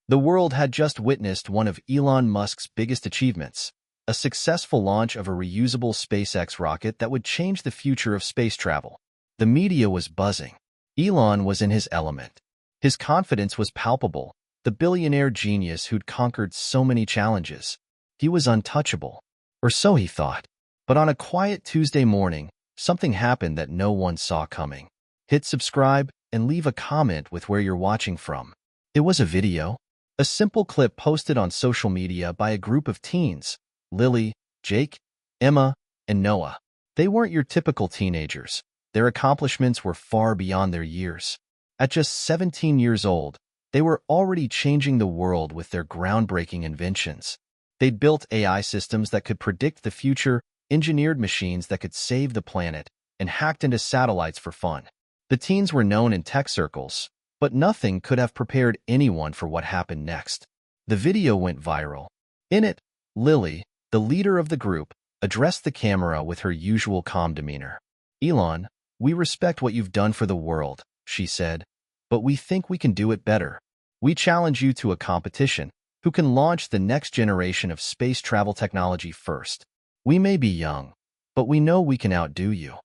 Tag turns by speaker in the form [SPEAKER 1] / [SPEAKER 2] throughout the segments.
[SPEAKER 1] The world had just witnessed one of Elon Musk's biggest achievements, a successful launch of a reusable SpaceX rocket that would change the future of space travel. The media was buzzing. Elon was in his element. His confidence was palpable, the billionaire genius who'd conquered so many challenges. He was untouchable, or so he thought. But on a quiet Tuesday morning, something happened that no one saw coming. Hit subscribe and leave a comment with where you're watching from. It was a video, a simple clip posted on social media by a group of teens, Lily, Jake, Emma, and Noah. They weren't your typical teenagers. Their accomplishments were far beyond their years. At just 17 years old, they were already changing the world with their groundbreaking inventions. They'd built AI systems that could predict the future, engineered machines that could save the planet, and hacked into satellites for fun. The teens were known in tech circles, but nothing could have prepared anyone for what happened next. The video went viral. In it, Lily, the leader of the group, addressed the camera with her usual calm demeanor. "Elon, we respect what you've done for the world," she said, "but we think we can do it better. We challenge you to a competition. Who can launch the next generation of space travel technology first? We may be young, but we know we can outdo you."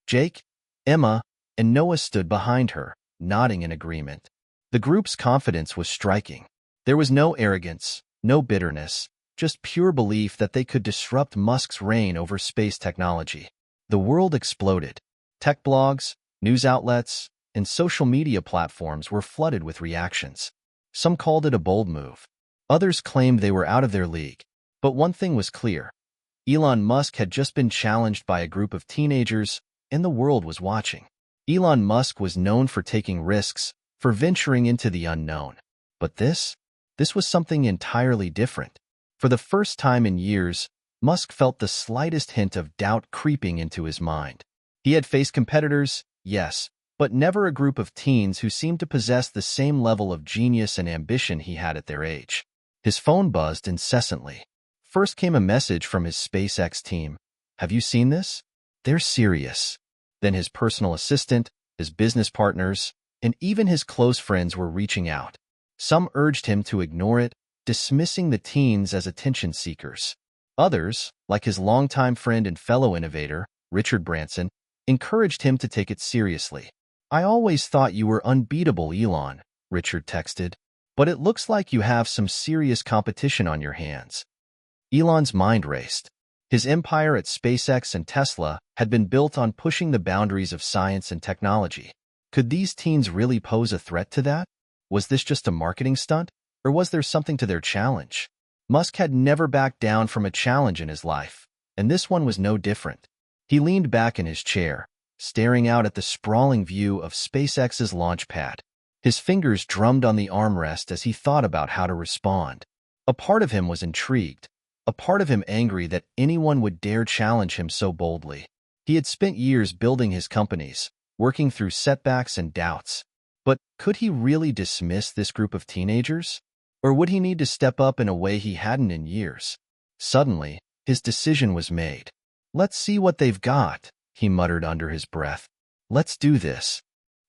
[SPEAKER 1] Jake, Emma, and Noah stood behind her, nodding in agreement. The group's confidence was striking. There was no arrogance, no bitterness, just pure belief that they could disrupt Musk's reign over space technology. The world exploded. Tech blogs, news outlets, and social media platforms were flooded with reactions. Some called it a bold move. Others claimed they were out of their league. But one thing was clear. Elon Musk had just been challenged by a group of teenagers, and the world was watching. Elon Musk was known for taking risks, for venturing into the unknown. But this was something entirely different. For the first time in years, Musk felt the slightest hint of doubt creeping into his mind. He had faced competitors, yes, but never a group of teens who seemed to possess the same level of genius and ambition he had at their age. His phone buzzed incessantly. First came a message from his SpaceX team. "Have you seen this? They're serious." Then his personal assistant, his business partners, and even his close friends were reaching out. Some urged him to ignore it, dismissing the teens as attention seekers. Others, like his longtime friend and fellow innovator, Richard Branson, encouraged him to take it seriously. "I always thought you were unbeatable, Elon," Richard texted. "But it looks like you have some serious competition on your hands." Elon's mind raced. His empire at SpaceX and Tesla had been built on pushing the boundaries of science and technology. Could these teens really pose a threat to that? Was this just a marketing stunt, or was there something to their challenge? Musk had never backed down from a challenge in his life, and this one was no different. He leaned back in his chair, staring out at the sprawling view of SpaceX's launch pad. His fingers drummed on the armrest as he thought about how to respond. A part of him was intrigued, a part of him angry that anyone would dare challenge him so boldly. He had spent years building his companies, working through setbacks and doubts. But could he really dismiss this group of teenagers? Or would he need to step up in a way he hadn't in years? Suddenly, his decision was made. "Let's see what they've got," he muttered under his breath. "Let's do this."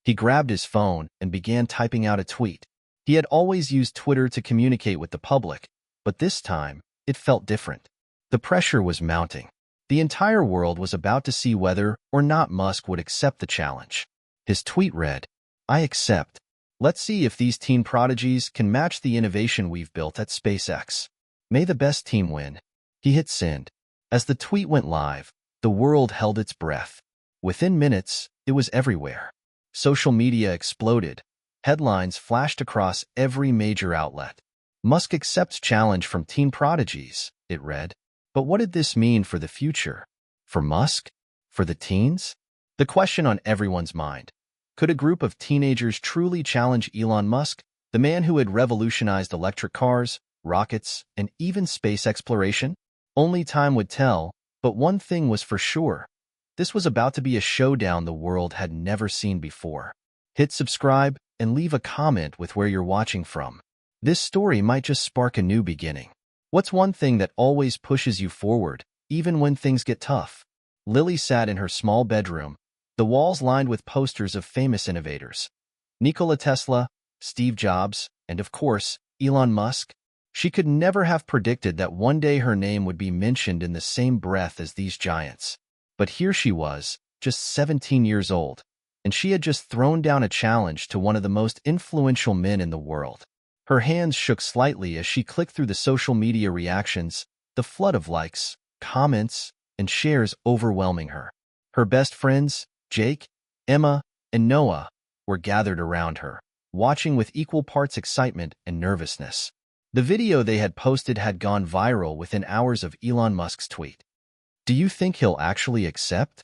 [SPEAKER 1] He grabbed his phone and began typing out a tweet. He had always used Twitter to communicate with the public, but this time, it felt different. The pressure was mounting. The entire world was about to see whether or not Musk would accept the challenge. His tweet read, "I accept. Let's see if these teen prodigies can match the innovation we've built at SpaceX. May the best team win." He hit send. As the tweet went live, the world held its breath. Within minutes, it was everywhere. Social media exploded. Headlines flashed across every major outlet. "Musk accepts challenge from teen prodigies," it read. But what did this mean for the future? For Musk? For the teens? The question on everyone's mind. Could a group of teenagers truly challenge Elon Musk, the man who had revolutionized electric cars, rockets, and even space exploration? Only time would tell, but one thing was for sure. This was about to be a showdown the world had never seen before. Hit subscribe and leave a comment with where you're watching from. This story might just spark a new beginning. What's one thing that always pushes you forward, even when things get tough? Lily sat in her small bedroom, the walls lined with posters of famous innovators. Nikola Tesla, Steve Jobs, and of course, Elon Musk? She could never have predicted that one day her name would be mentioned in the same breath as these giants. But here she was, just 17 years old, and she had just thrown down a challenge to one of the most influential men in the world. Her hands shook slightly as she clicked through the social media reactions, the flood of likes, comments, and shares overwhelming her. Her best friends, Jake, Emma, and Noah, were gathered around her, watching with equal parts excitement and nervousness. The video they had posted had gone viral within hours of Elon Musk's tweet. "Do you think he'll actually accept?"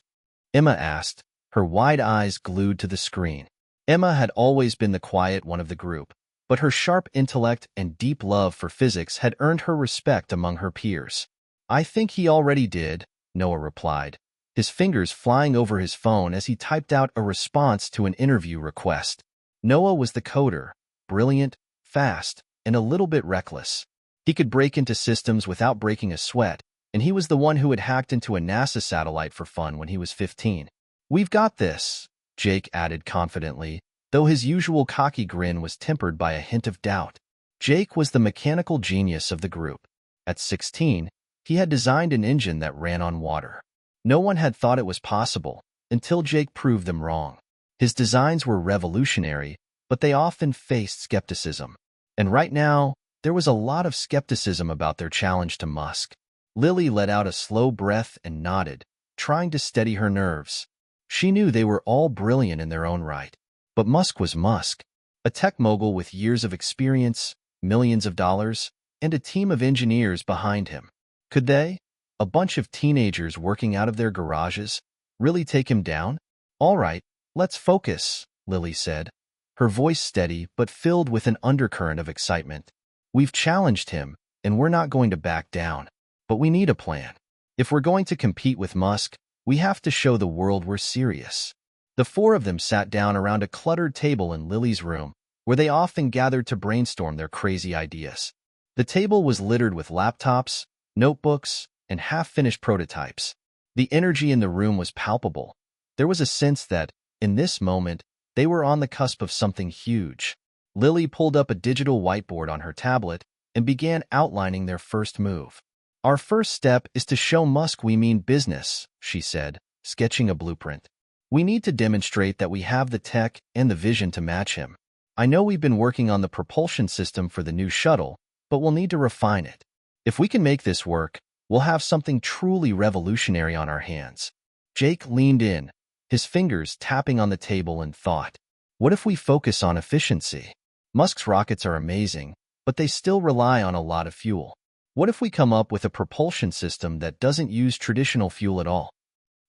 [SPEAKER 1] Emma asked, her wide eyes glued to the screen. Emma had always been the quiet one of the group, but her sharp intellect and deep love for physics had earned her respect among her peers. "I think he already did," Noah replied, his fingers flying over his phone as he typed out a response to an interview request. Noah was the coder, brilliant, fast, and a little bit reckless. He could break into systems without breaking a sweat, and he was the one who had hacked into a NASA satellite for fun when he was 15. "We've got this," Jake added confidently, though his usual cocky grin was tempered by a hint of doubt. Jake was the mechanical genius of the group. At 16, he had designed an engine that ran on water. No one had thought it was possible, until Jake proved them wrong. His designs were revolutionary, but they often faced skepticism. And right now, there was a lot of skepticism about their challenge to Musk. Lily let out a slow breath and nodded, trying to steady her nerves. She knew they were all brilliant in their own right. But Musk was Musk, a tech mogul with years of experience, millions of dollars, and a team of engineers behind him. Could they, a bunch of teenagers working out of their garages, really take him down? "All right, let's focus," Lily said, her voice steady but filled with an undercurrent of excitement. "We've challenged him, and we're not going to back down. But we need a plan. If we're going to compete with Musk, we have to show the world we're serious." The four of them sat down around a cluttered table in Lily's room, where they often gathered to brainstorm their crazy ideas. The table was littered with laptops, notebooks, and half-finished prototypes. The energy in the room was palpable. There was a sense that, in this moment, they were on the cusp of something huge. Lily pulled up a digital whiteboard on her tablet and began outlining their first move. "Our first step is to show Musk we mean business," she said, sketching a blueprint. "We need to demonstrate that we have the tech and the vision to match him. I know we've been working on the propulsion system for the new shuttle, but we'll need to refine it. If we can make this work, we'll have something truly revolutionary on our hands." Jake leaned in, his fingers tapping on the table in thought. "What if we focus on efficiency? Musk's rockets are amazing, but they still rely on a lot of fuel. What if we come up with a propulsion system that doesn't use traditional fuel at all?"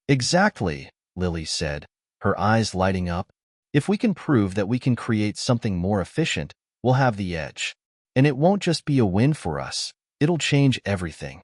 [SPEAKER 1] "Exactly," Lily said, her eyes lighting up. "If we can prove that we can create something more efficient, we'll have the edge. And it won't just be a win for us, it'll change everything."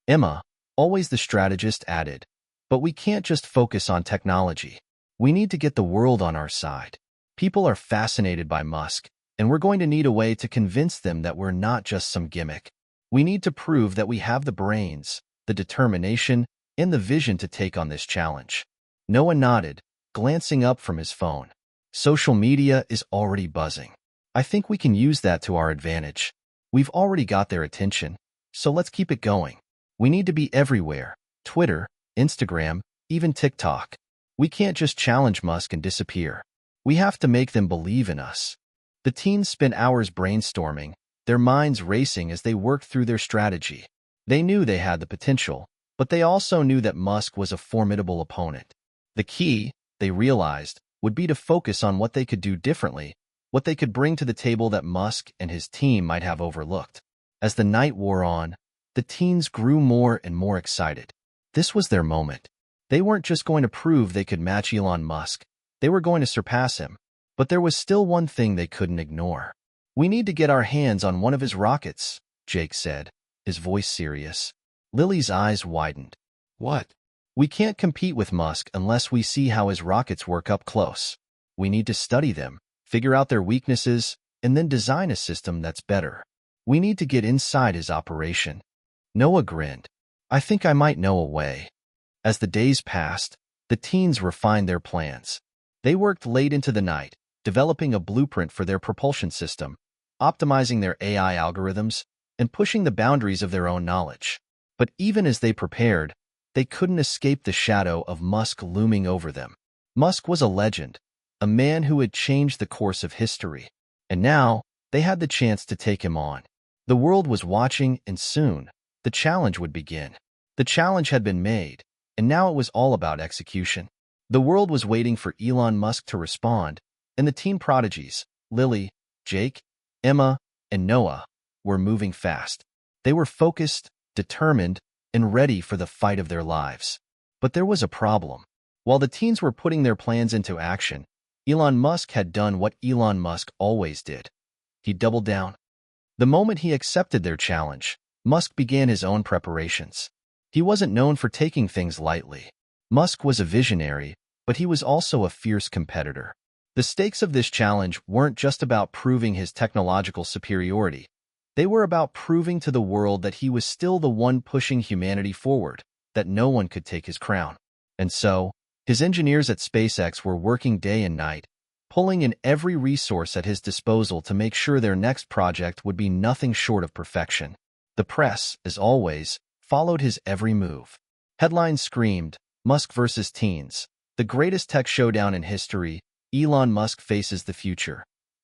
[SPEAKER 1] Emma, always the strategist, added, "But we can't just focus on technology. We need to get the world on our side. People are fascinated by Musk, and we're going to need a way to convince them that we're not just some gimmick. We need to prove that we have the brains, the determination, and the vision to take on this challenge." Noah nodded, glancing up from his phone. "Social media is already buzzing. I think we can use that to our advantage. We've already got their attention, so let's keep it going. We need to be everywhere: Twitter, Instagram, even TikTok. We can't just challenge Musk and disappear. We have to make them believe in us." The teens spent hours brainstorming, their minds racing as they worked through their strategy. They knew they had the potential, but they also knew that Musk was a formidable opponent. The key, they realized, would be to focus on what they could do differently, what they could bring to the table that Musk and his team might have overlooked. As the night wore on, the teens grew more and more excited. This was their moment. They weren't just going to prove they could match Elon Musk, they were going to surpass him. But there was still one thing they couldn't ignore. "We need to get our hands on one of his rockets," Jake said, his voice serious. Lily's eyes widened. "What?" "We can't compete with Musk unless we see how his rockets work up close. We need to study them, figure out their weaknesses, and then design a system that's better. We need to get inside his operation." Noah grinned. "I think I might know a way." As the days passed, the teens refined their plans. They worked late into the night, developing a blueprint for their propulsion system, optimizing their AI algorithms, and pushing the boundaries of their own knowledge. But even as they prepared, they couldn't escape the shadow of Musk looming over them. Musk was a legend, a man who had changed the course of history. And now, they had the chance to take him on. The world was watching, and soon, the challenge would begin. The challenge had been made, and now it was all about execution. The world was waiting for Elon Musk to respond, and the teen prodigies, Lily, Jake, Emma, and Noah, were moving fast. They were focused, determined, and ready for the fight of their lives. But there was a problem. While the teens were putting their plans into action, Elon Musk had done what Elon Musk always did. He doubled down. The moment he accepted their challenge, Musk began his own preparations. He wasn't known for taking things lightly. Musk was a visionary, but he was also a fierce competitor. The stakes of this challenge weren't just about proving his technological superiority. They were about proving to the world that he was still the one pushing humanity forward, that no one could take his crown. And so, his engineers at SpaceX were working day and night, pulling in every resource at his disposal to make sure their next project would be nothing short of perfection. The press, as always, followed his every move. Headlines screamed, "Musk versus teens. The greatest tech showdown in history. Elon Musk faces the future.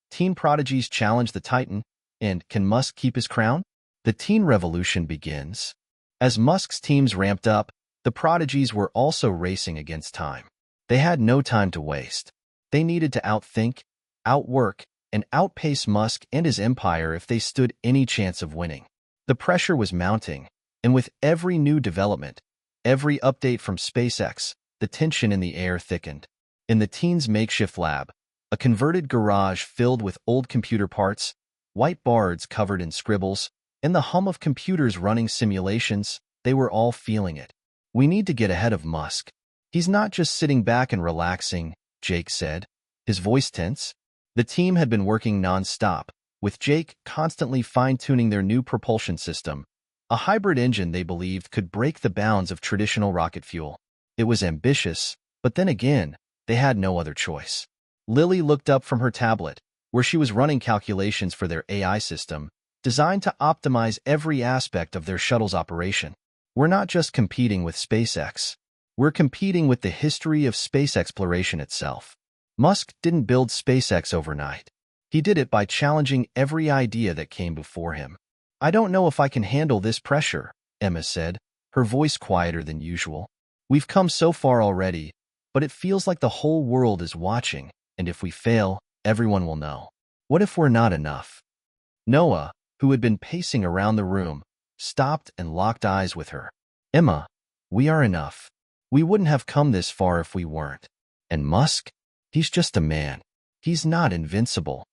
[SPEAKER 1] Teen prodigies challenge the Titan, and can Musk keep his crown?" The teen revolution begins. As Musk's teams ramped up, the prodigies were also racing against time. They had no time to waste. They needed to outthink, outwork, and outpace Musk and his empire if they stood any chance of winning. The pressure was mounting, and with every new development, every update from SpaceX, the tension in the air thickened. In the teens' makeshift lab, a converted garage filled with old computer parts, white boards covered in scribbles, and the hum of computers running simulations, they were all feeling it. "We need to get ahead of Musk. He's not just sitting back and relaxing," Jake said, his voice tense. The team had been working non-stop, with Jake constantly fine-tuning their new propulsion system, a hybrid engine they believed could break the bounds of traditional rocket fuel. It was ambitious, but then again, they had no other choice. Lily looked up from her tablet, where she was running calculations for their AI system, designed to optimize every aspect of their shuttle's operation. "We're not just competing with SpaceX. We're competing with the history of space exploration itself." Musk didn't build SpaceX overnight. He did it by challenging every idea that came before him. "I don't know if I can handle this pressure," Emma said, her voice quieter than usual. "We've come so far already, but it feels like the whole world is watching, and if we fail, everyone will know. What if we're not enough?" Noah, who had been pacing around the room, stopped and locked eyes with her. "Emma, we are enough. We wouldn't have come this far if we weren't. And Musk? He's just a man. He's not invincible."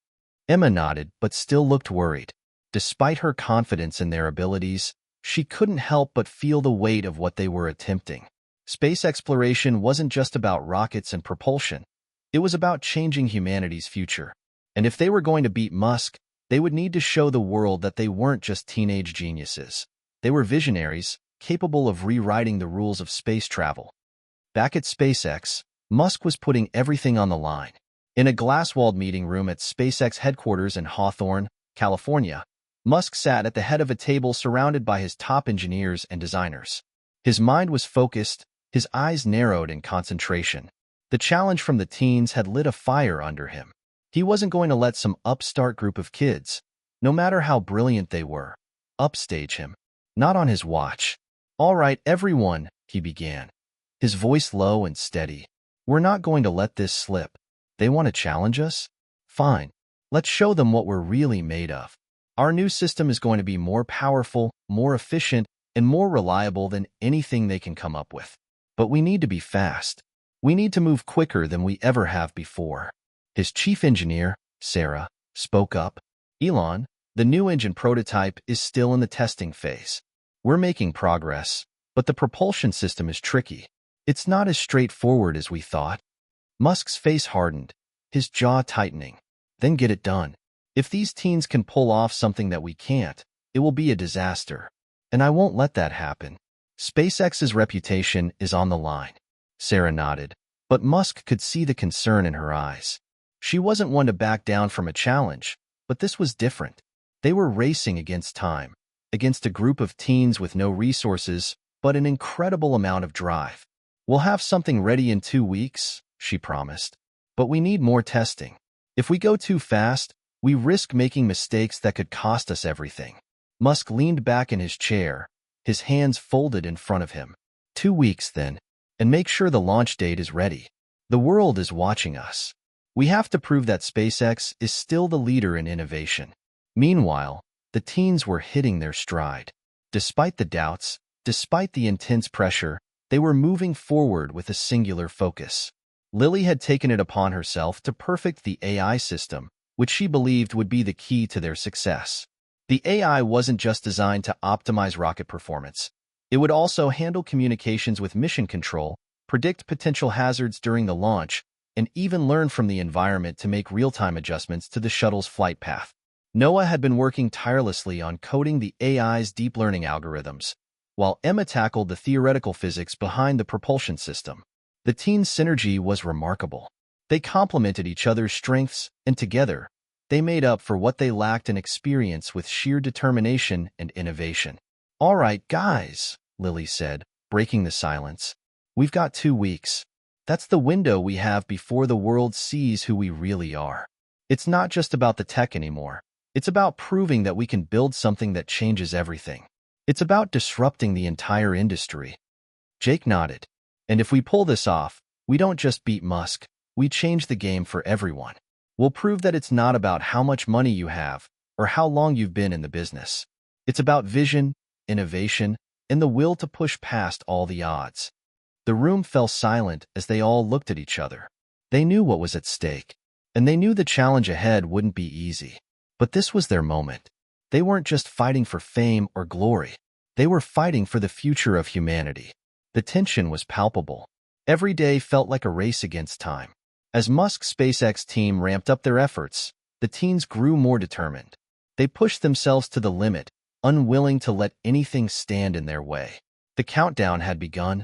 [SPEAKER 1] Emma nodded, but still looked worried. Despite her confidence in their abilities, she couldn't help but feel the weight of what they were attempting. Space exploration wasn't just about rockets and propulsion. It was about changing humanity's future. And if they were going to beat Musk, they would need to show the world that they weren't just teenage geniuses. They were visionaries, capable of rewriting the rules of space travel. Back at SpaceX, Musk was putting everything on the line. In a glass-walled meeting room at SpaceX headquarters in Hawthorne, California, Musk sat at the head of a table surrounded by his top engineers and designers. His mind was focused, his eyes narrowed in concentration. The challenge from the teens had lit a fire under him. He wasn't going to let some upstart group of kids, no matter how brilliant they were, upstage him. Not on his watch. "All right, everyone," he began, his voice low and steady. "We're not going to let this slip. They want to challenge us? Fine. Let's show them what we're really made of. Our new system is going to be more powerful, more efficient, and more reliable than anything they can come up with. But we need to be fast. We need to move quicker than we ever have before." His chief engineer, Sarah, spoke up. "Elon, the new engine prototype is still in the testing phase. We're making progress, but the propulsion system is tricky. It's not as straightforward as we thought." Musk's face hardened, his jaw tightening. "Then get it done. If these teens can pull off something that we can't, it will be a disaster. And I won't let that happen." "SpaceX's reputation is on the line." Sarah nodded, but Musk could see the concern in her eyes. She wasn't one to back down from a challenge, But this was different. They were racing against time, against a group of teens with no resources, but an incredible amount of drive. "We'll have something ready in 2 weeks," she promised. "But we need more testing. If we go too fast, we risk making mistakes that could cost us everything." Musk leaned back in his chair, his hands folded in front of him. "2 weeks, then, and make sure the launch date is ready. The world is watching us. We have to prove that SpaceX is still the leader in innovation." Meanwhile, the teens were hitting their stride. Despite the doubts, despite the intense pressure, they were moving forward with a singular focus. Lily had taken it upon herself to perfect the AI system, which she believed would be the key to their success. The AI wasn't just designed to optimize rocket performance. It would also handle communications with mission control, predict potential hazards during the launch, and even learn from the environment to make real-time adjustments to the shuttle's flight path. Noah had been working tirelessly on coding the AI's deep learning algorithms, while Emma tackled the theoretical physics behind the propulsion system. The teens' synergy was remarkable. They complemented each other's strengths, and together, they made up for what they lacked in experience with sheer determination and innovation. "All right, guys," Lily said, breaking the silence. "We've got 2 weeks. That's the window we have before the world sees who we really are. It's not just about the tech anymore. It's about proving that we can build something that changes everything. It's about disrupting the entire industry." Jake nodded. "And if we pull this off, we don't just beat Musk, we change the game for everyone. We'll prove that it's not about how much money you have or how long you've been in the business. It's about vision, innovation, and the will to push past all the odds." The room fell silent as they all looked at each other. They knew what was at stake, and they knew the challenge ahead wouldn't be easy. But this was their moment. They weren't just fighting for fame or glory. They were fighting for the future of humanity. The tension was palpable. Every day felt like a race against time. As Musk's SpaceX team ramped up their efforts, the teens grew more determined. They pushed themselves to the limit, unwilling to let anything stand in their way. The countdown had begun,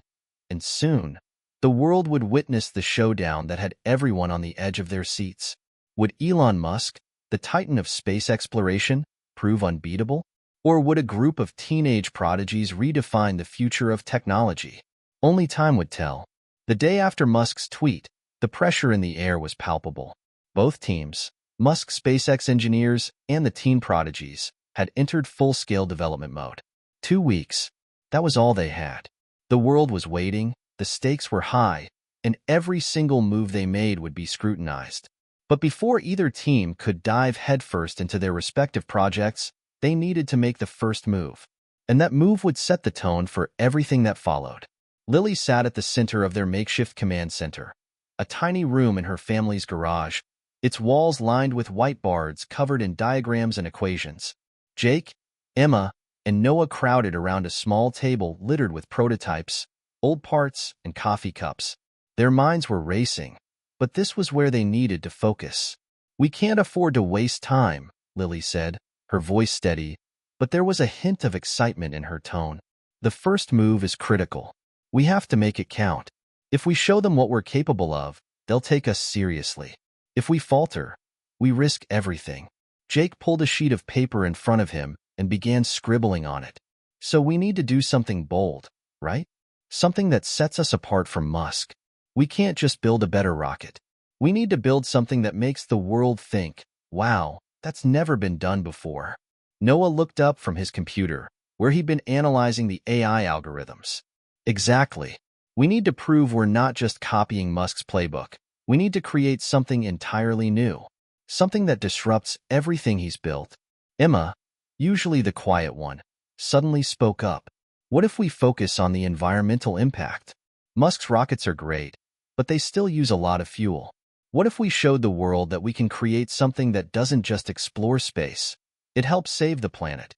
[SPEAKER 1] and soon, the world would witness the showdown that had everyone on the edge of their seats. Would Elon Musk, the titan of space exploration, prove unbeatable? Or would a group of teenage prodigies redefine the future of technology? Only time would tell. The day after Musk's tweet, the pressure in the air was palpable. Both teams, Musk's SpaceX engineers and the teen prodigies, had entered full-scale development mode. 2 weeks. That was all they had. The world was waiting, the stakes were high, and every single move they made would be scrutinized. But before either team could dive headfirst into their respective projects, they needed to make the first move. And that move would set the tone for everything that followed. Lily sat at the center of their makeshift command center, a tiny room in her family's garage, its walls lined with whiteboards covered in diagrams and equations. Jake, Emma, and Noah crowded around a small table littered with prototypes, old parts, and coffee cups. Their minds were racing, but this was where they needed to focus. "We can't afford to waste time," Lily said, her voice steady, but there was a hint of excitement in her tone. "The first move is critical. We have to make it count. If we show them what we're capable of, they'll take us seriously. If we falter, we risk everything." Jake pulled a sheet of paper in front of him and began scribbling on it. "So we need to do something bold, right? Something that sets us apart from Musk. We can't just build a better rocket. We need to build something that makes the world think, wow, that's never been done before." Noah looked up from his computer, where he'd been analyzing the AI algorithms. "Exactly. We need to prove we're not just copying Musk's playbook. We need to create something entirely new. Something that disrupts everything he's built." Emma, usually the quiet one, suddenly spoke up. "What if we focus on the environmental impact? Musk's rockets are great, but they still use a lot of fuel. What if we showed the world that we can create something that doesn't just explore space? It helps save the planet."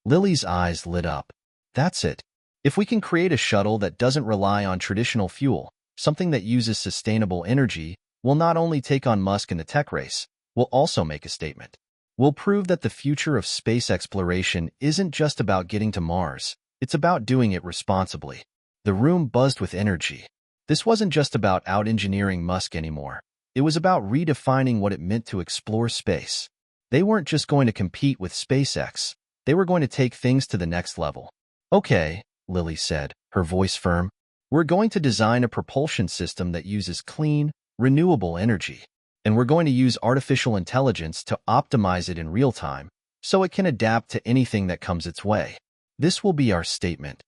[SPEAKER 1] Lily's eyes lit up. "That's it. If we can create a shuttle that doesn't rely on traditional fuel, something that uses sustainable energy, we'll not only take on Musk in the tech race, we'll also make a statement. We'll prove that the future of space exploration isn't just about getting to Mars, it's about doing it responsibly." The room buzzed with energy. This wasn't just about out-engineering Musk anymore. It was about redefining what it meant to explore space. They weren't just going to compete with SpaceX. They were going to take things to the next level. Okay, Lily said, her voice firm. We're going to design a propulsion system that uses clean, renewable energy. And we're going to use artificial intelligence to optimize it in real time, so it can adapt to anything that comes its way. This will be our statement.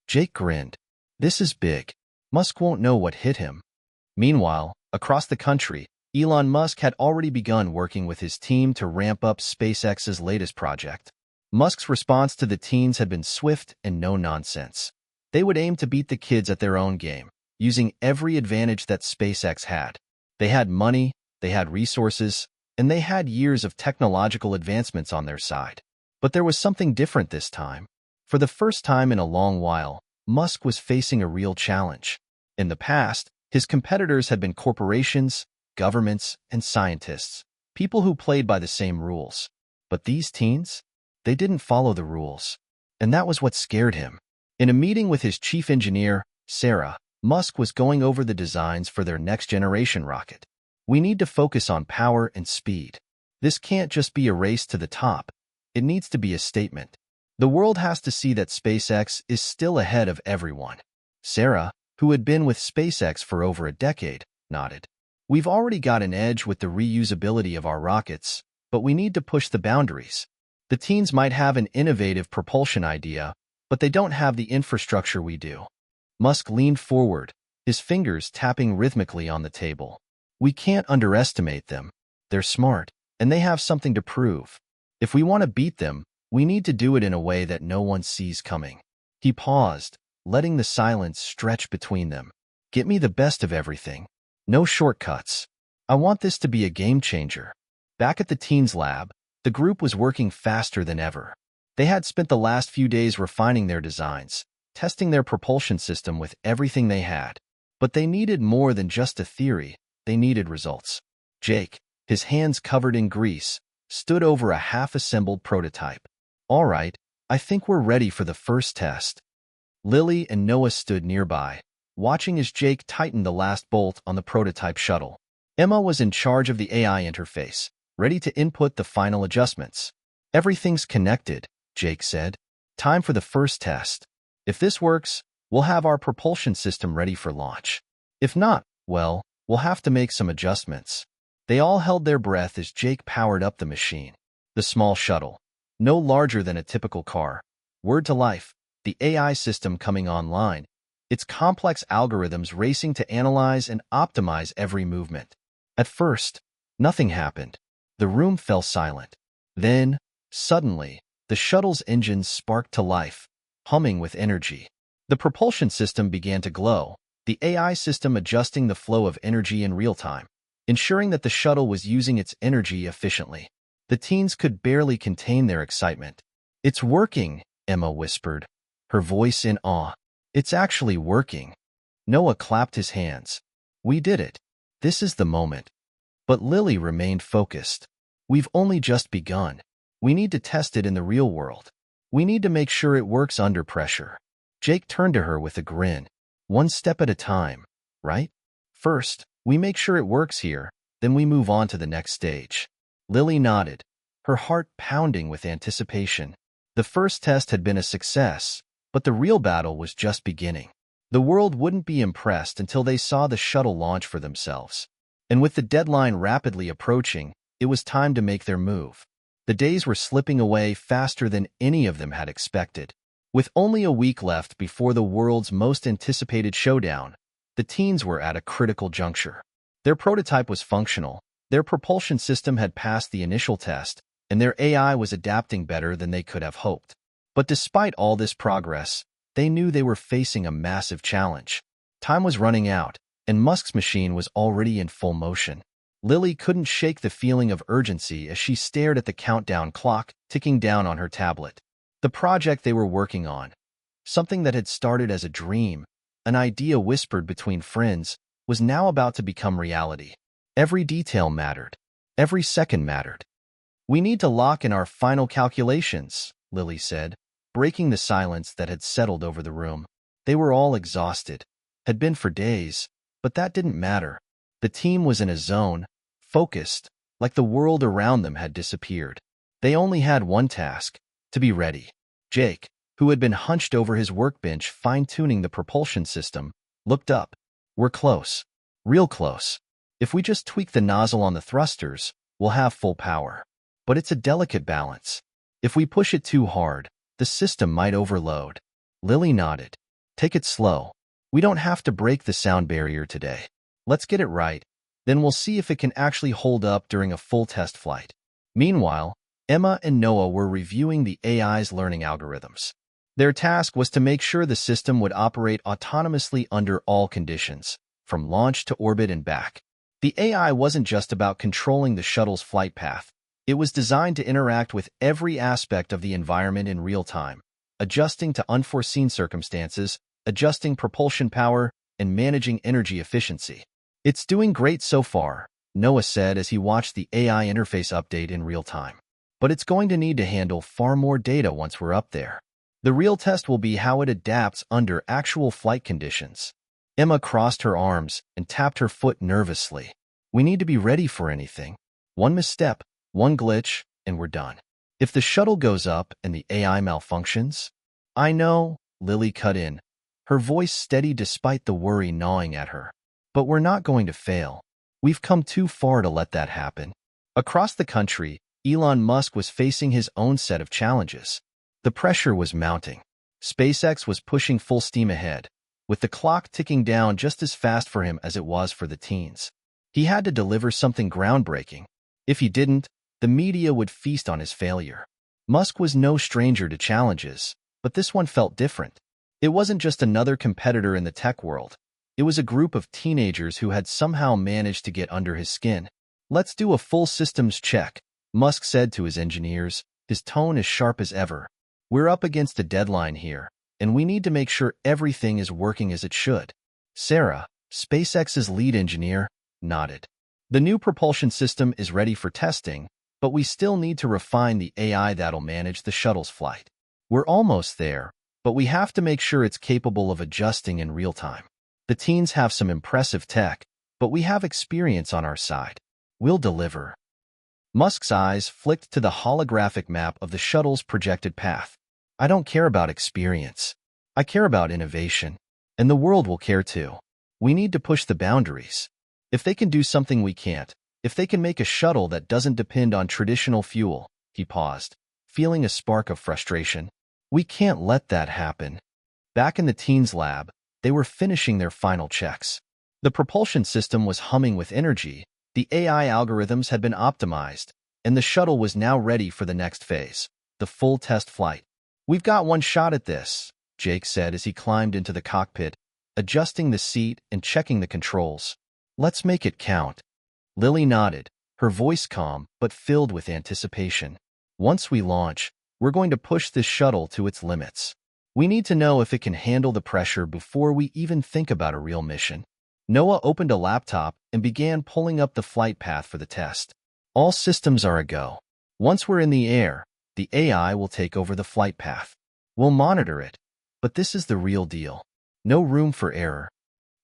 [SPEAKER 1] Jake grinned. This is big. Musk won't know what hit him. Meanwhile, across the country, Elon Musk had already begun working with his team to ramp up SpaceX's latest project. Musk's response to the teens had been swift and no-nonsense. They would aim to beat the kids at their own game, using every advantage that SpaceX had. They had money, they had resources, and they had years of technological advancements on their side. But there was something different this time. For the first time in a long while, Musk was facing a real challenge. In the past, his competitors had been corporations, governments, and scientists, people who played by the same rules. But these teens? They didn't follow the rules. And that was what scared him. In a meeting with his chief engineer, Sarah, Musk was going over the designs for their next-generation rocket. We need to focus on power and speed. This can't just be a race to the top. It needs to be a statement. The world has to see that SpaceX is still ahead of everyone. Sarah, who had been with SpaceX for over a decade, nodded. We've already got an edge with the reusability of our rockets, but we need to push the boundaries. The teens might have an innovative propulsion idea, but they don't have the infrastructure we do. Musk leaned forward, his fingers tapping rhythmically on the table. We can't underestimate them. They're smart, and they have something to prove. If we want to beat them, we need to do it in a way that no one sees coming. He paused, letting the silence stretch between them. Get me the best of everything. No shortcuts. I want this to be a game changer. Back at the teens' lab, the group was working faster than ever. They had spent the last few days refining their designs, testing their propulsion system with everything they had. But they needed more than just a theory. They needed results. Jake, his hands covered in grease, stood over a half-assembled prototype. All right, I think we're ready for the first test. Lily and Noah stood nearby, watching as Jake tightened the last bolt on the prototype shuttle. Emma was in charge of the AI interface, ready to input the final adjustments. Everything's connected, Jake said. Time for the first test. If this works, we'll have our propulsion system ready for launch. If not, well, we'll have to make some adjustments. They all held their breath as Jake powered up the machine. The small shuttle, no larger than a typical car. Word to life, the AI system coming online, its complex algorithms racing to analyze and optimize every movement. At first, nothing happened. The room fell silent. Then, suddenly, the shuttle's engines sparked to life, humming with energy. The propulsion system began to glow, the AI system adjusting the flow of energy in real time, ensuring that the shuttle was using its energy efficiently. The teens could barely contain their excitement. It's working, Emma whispered, her voice in awe. It's actually working. Noah clapped his hands. We did it. This is the moment. But Lily remained focused. We've only just begun. We need to test it in the real world. We need to make sure it works under pressure. Jake turned to her with a grin. One step at a time, right? First, we make sure it works here, then we move on to the next stage. Lily nodded, her heart pounding with anticipation. The first test had been a success, but the real battle was just beginning. The world wouldn't be impressed until they saw the shuttle launch for themselves. And with the deadline rapidly approaching, it was time to make their move. The days were slipping away faster than any of them had expected. With only a week left before the world's most anticipated showdown, the teens were at a critical juncture. Their prototype was functional, their propulsion system had passed the initial test, and their AI was adapting better than they could have hoped. But despite all this progress, they knew they were facing a massive challenge. Time was running out, and Musk's machine was already in full motion. Lily couldn't shake the feeling of urgency as she stared at the countdown clock ticking down on her tablet. The project they were working on, something that had started as a dream, an idea whispered between friends, was now about to become reality. Every detail mattered. Every second mattered. We need to lock in our final calculations, Lily said, breaking the silence that had settled over the room. They were all exhausted, had been for days, but that didn't matter. The team was in a zone, focused, like the world around them had disappeared. They only had one task: to be ready. Jake, who had been hunched over his workbench fine-tuning the propulsion system, looked up. We're close. Real close. If we just tweak the nozzle on the thrusters, we'll have full power. But it's a delicate balance. If we push it too hard, the system might overload. Lily nodded. Take it slow. We don't have to break the sound barrier today. Let's get it right. Then we'll see if it can actually hold up during a full test flight. Meanwhile, Emma and Noah were reviewing the AI's learning algorithms. Their task was to make sure the system would operate autonomously under all conditions, from launch to orbit and back. The AI wasn't just about controlling the shuttle's flight path. It was designed to interact with every aspect of the environment in real time, adjusting to unforeseen circumstances, adjusting propulsion power, and managing energy efficiency. It's doing great so far, Noah said as he watched the AI interface update in real time. But it's going to need to handle far more data once we're up there. The real test will be how it adapts under actual flight conditions. Emma crossed her arms and tapped her foot nervously. We need to be ready for anything. One misstep, one glitch, and we're done. If the shuttle goes up and the AI malfunctions? I know, Lily cut in, her voice steady despite the worry gnawing at her. But we're not going to fail. We've come too far to let that happen. Across the country, Elon Musk was facing his own set of challenges. The pressure was mounting. SpaceX was pushing full steam ahead, with the clock ticking down just as fast for him as it was for the teens. He had to deliver something groundbreaking. If he didn't, the media would feast on his failure. Musk was no stranger to challenges, but this one felt different. It wasn't just another competitor in the tech world. It was a group of teenagers who had somehow managed to get under his skin. Let's do a full systems check, Musk said to his engineers, his tone as sharp as ever. We're up against a deadline here, and we need to make sure everything is working as it should. Sarah, SpaceX's lead engineer, nodded. The new propulsion system is ready for testing, but we still need to refine the AI that'll manage the shuttle's flight. We're almost there, but we have to make sure it's capable of adjusting in real time. The teens have some impressive tech, but we have experience on our side. We'll deliver. Musk's eyes flicked to the holographic map of the shuttle's projected path. I don't care about experience. I care about innovation. And the world will care too. We need to push the boundaries. If they can do something we can't, if they can make a shuttle that doesn't depend on traditional fuel, he paused, feeling a spark of frustration. We can't let that happen. Back in the teens' lab, they were finishing their final checks. The propulsion system was humming with energy, the AI algorithms had been optimized, and the shuttle was now ready for the next phase, the full test flight. We've got one shot at this, Jake said as he climbed into the cockpit, adjusting the seat and checking the controls. Let's make it count. Lily nodded, her voice calm but filled with anticipation. Once we launch, we're going to push this shuttle to its limits. We need to know if it can handle the pressure before we even think about a real mission. Noah opened a laptop and began pulling up the flight path for the test. All systems are a go. Once we're in the air, the AI will take over the flight path. We'll monitor it, but this is the real deal. No room for error.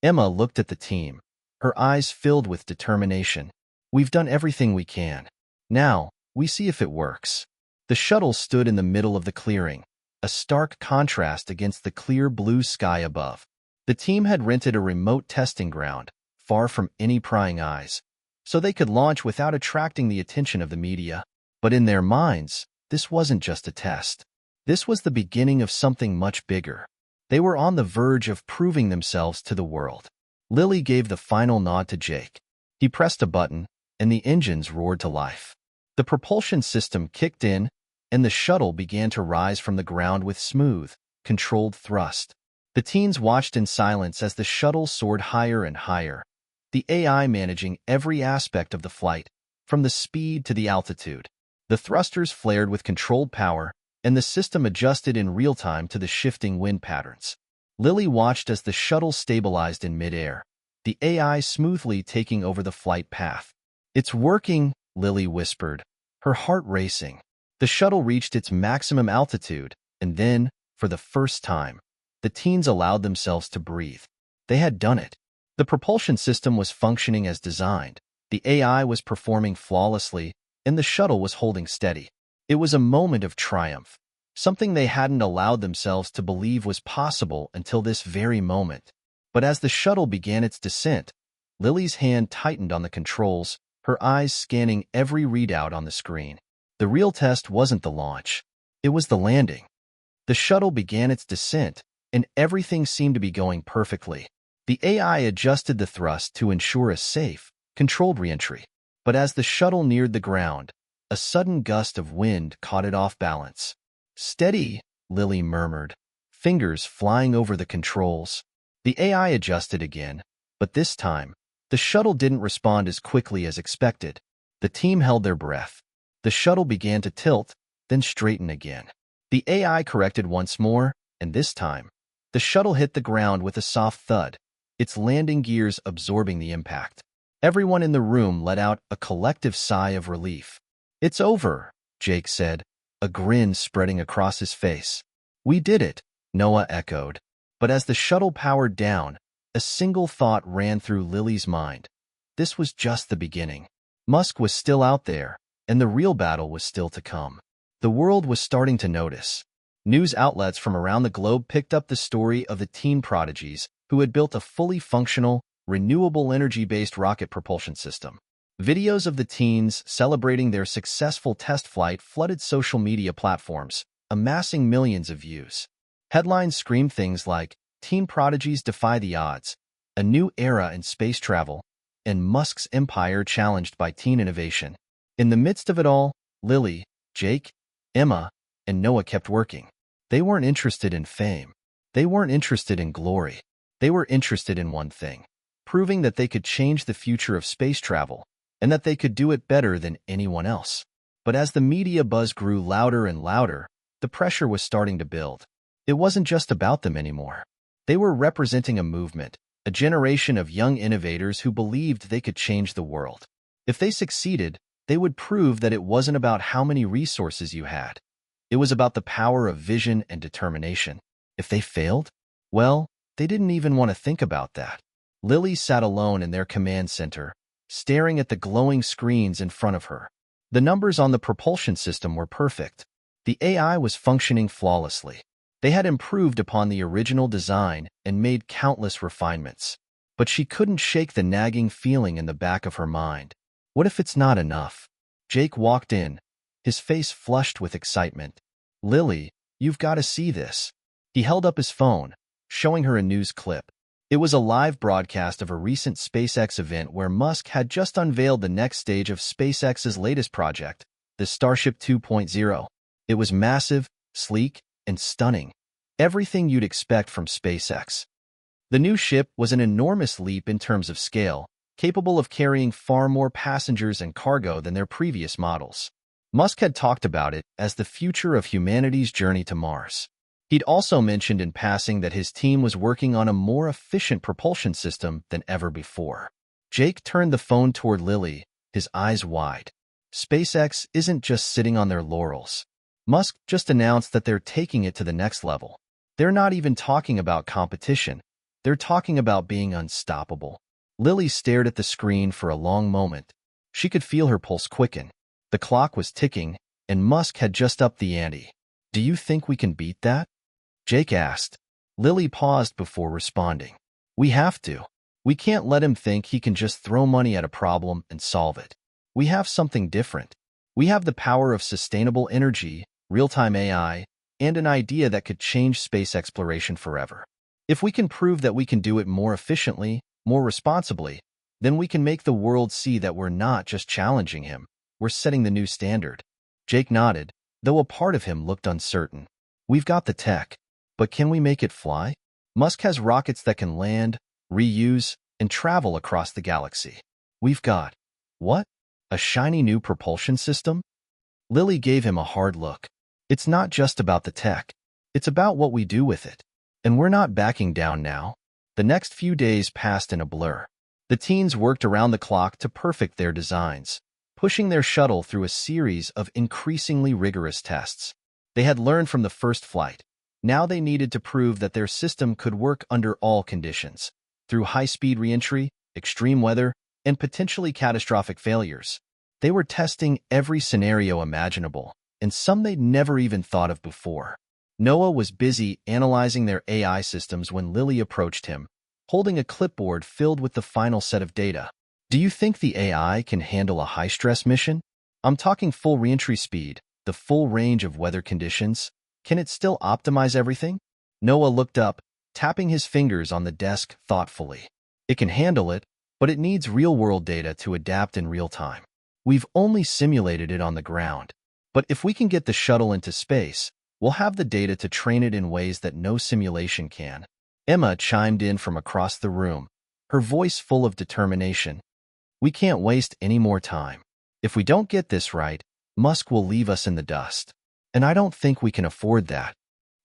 [SPEAKER 1] Emma looked at the team, her eyes filled with determination. We've done everything we can. Now, we see if it works. The shuttle stood in the middle of the clearing, a stark contrast against the clear blue sky above. The team had rented a remote testing ground, far from any prying eyes, so they could launch without attracting the attention of the media. But in their minds, this wasn't just a test. This was the beginning of something much bigger. They were on the verge of proving themselves to the world. Lily gave the final nod to Jake. He pressed a button, and the engines roared to life. The propulsion system kicked in, and the shuttle began to rise from the ground with smooth, controlled thrust. The teens watched in silence as the shuttle soared higher and higher, the AI managing every aspect of the flight, from the speed to the altitude. The thrusters flared with controlled power, and the system adjusted in real time to the shifting wind patterns. Lily watched as the shuttle stabilized in midair, the AI smoothly taking over the flight path. It's working, Lily whispered, her heart racing. The shuttle reached its maximum altitude, and then, for the first time, the teens allowed themselves to breathe. They had done it. The propulsion system was functioning as designed, The AI was performing flawlessly, and the shuttle was holding steady. It was a moment of triumph, something they hadn't allowed themselves to believe was possible until this very moment. But as the shuttle began its descent, Lily's hand tightened on the controls, her eyes scanning every readout on the screen. The real test wasn't the launch. It was the landing. The shuttle began its descent, and everything seemed to be going perfectly. The AI adjusted the thrust to ensure a safe, controlled reentry. But as the shuttle neared the ground, a sudden gust of wind caught it off balance. "Steady," Lily murmured, fingers flying over the controls. The AI adjusted again, but this time, the shuttle didn't respond as quickly as expected. The team held their breath. The shuttle began to tilt, then straighten again. The AI corrected once more, and this time, the shuttle hit the ground with a soft thud, its landing gears absorbing the impact. Everyone in the room let out a collective sigh of relief. "It's over," Jake said, a grin spreading across his face. "We did it," Noah echoed. But as the shuttle powered down, a single thought ran through Lily's mind. This was just the beginning. Musk was still out there, and the real battle was still to come. The world was starting to notice. News outlets from around the globe picked up the story of the teen Prodigies, who had built a fully functional, renewable energy-based rocket propulsion system. Videos of the teens celebrating their successful test flight flooded social media platforms, amassing millions of views. Headlines screamed things like, "Teen Prodigies defy the odds," "A new era in space travel," and "Musk's empire challenged by teen innovation." In the midst of it all, Lily, Jake, Emma, and Noah kept working. They weren't interested in fame. They weren't interested in glory. They were interested in one thing: proving that they could change the future of space travel, and that they could do it better than anyone else. But as the media buzz grew louder and louder, the pressure was starting to build. It wasn't just about them anymore. They were representing a movement, a generation of young innovators who believed they could change the world. If they succeeded, they would prove that it wasn't about how many resources you had. It was about the power of vision and determination. If they failed, well, they didn't even want to think about that. Lily sat alone in their command center, staring at the glowing screens in front of her. The numbers on the propulsion system were perfect. The AI was functioning flawlessly. They had improved upon the original design and made countless refinements. But she couldn't shake the nagging feeling in the back of her mind. What if it's not enough? Jake walked in, his face flushed with excitement. "Lily, you've got to see this." He held up his phone, showing her a news clip. It was a live broadcast of a recent SpaceX event where Musk had just unveiled the next stage of SpaceX's latest project, the Starship 2.0. It was massive, sleek, and stunning. Everything you'd expect from SpaceX. The new ship was an enormous leap in terms of scale, capable of carrying far more passengers and cargo than their previous models. Musk had talked about it as the future of humanity's journey to Mars. He'd also mentioned in passing that his team was working on a more efficient propulsion system than ever before. Jake turned the phone toward Lily, his eyes wide. SpaceX isn't just sitting on their laurels. Musk just announced that they're taking it to the next level. They're not even talking about competition. They're talking about being unstoppable. Lily stared at the screen for a long moment. She could feel her pulse quicken. The clock was ticking, and Musk had just upped the ante. "Do you think we can beat that?" Jake asked. Lily paused before responding. "We have to. We can't let him think he can just throw money at a problem and solve it. We have something different. We have the power of sustainable energy, real-time AI, and an idea that could change space exploration forever. If we can prove that we can do it more efficiently, more responsibly, then we can make the world see that we're not just challenging him, we're setting the new standard." Jake nodded, though a part of him looked uncertain. "We've got the tech, but can we make it fly? Musk has rockets that can land, reuse, and travel across the galaxy. We've got, what? A shiny new propulsion system?" Lily gave him a hard look. "It's not just about the tech. It's about what we do with it. And we're not backing down now." The next few days passed in a blur. The teens worked around the clock to perfect their designs, pushing their shuttle through a series of increasingly rigorous tests. They had learned from the first flight. Now they needed to prove that their system could work under all conditions, through high-speed reentry, extreme weather, and potentially catastrophic failures. They were testing every scenario imaginable, and some they'd never even thought of before. Noah was busy analyzing their AI systems when Lily approached him, holding a clipboard filled with the final set of data. Do you think the AI can handle a high-stress mission? I'm talking full reentry speed, the full range of weather conditions. Can it still optimize everything? Noah looked up, tapping his fingers on the desk thoughtfully. It can handle it, but it needs real-world data to adapt in real time. We've only simulated it on the ground. But if we can get the shuttle into space, we'll have the data to train it in ways that no simulation can. Emma chimed in from across the room, her voice full of determination. We can't waste any more time. If we don't get this right, Musk will leave us in the dust. And I don't think we can afford that.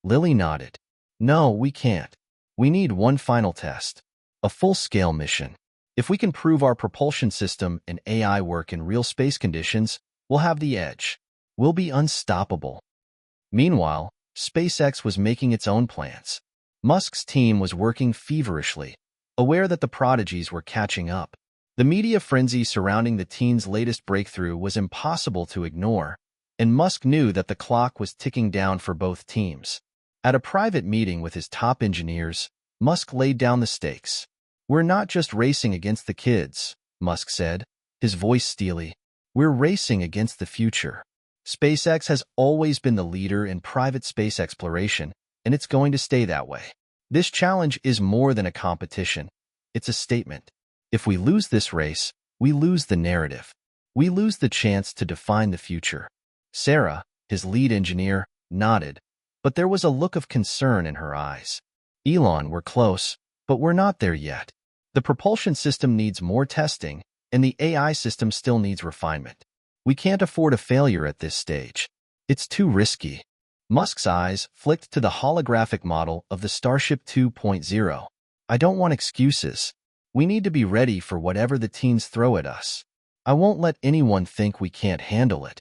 [SPEAKER 1] Lily nodded. No, we can't. We need one final test. A full-scale mission. If we can prove our propulsion system and AI work in real space conditions, we'll have the edge. We'll be unstoppable. Meanwhile, SpaceX was making its own plans. Musk's team was working feverishly, aware that the Prodigies were catching up. The media frenzy surrounding the teens' latest breakthrough was impossible to ignore, and Musk knew that the clock was ticking down for both teams. At a private meeting with his top engineers, Musk laid down the stakes. We're not just racing against the kids, Musk said, his voice steely. We're racing against the future. SpaceX has always been the leader in private space exploration, and it's going to stay that way. This challenge is more than a competition. It's a statement. If we lose this race, we lose the narrative. We lose the chance to define the future. Sarah, his lead engineer, nodded, but there was a look of concern in her eyes. Elon, we're close, but we're not there yet. The propulsion system needs more testing, and the AI system still needs refinement. We can't afford a failure at this stage. It's too risky. Musk's eyes flicked to the holographic model of the Starship 2.0. I don't want excuses. We need to be ready for whatever the teens throw at us. I won't let anyone think we can't handle it.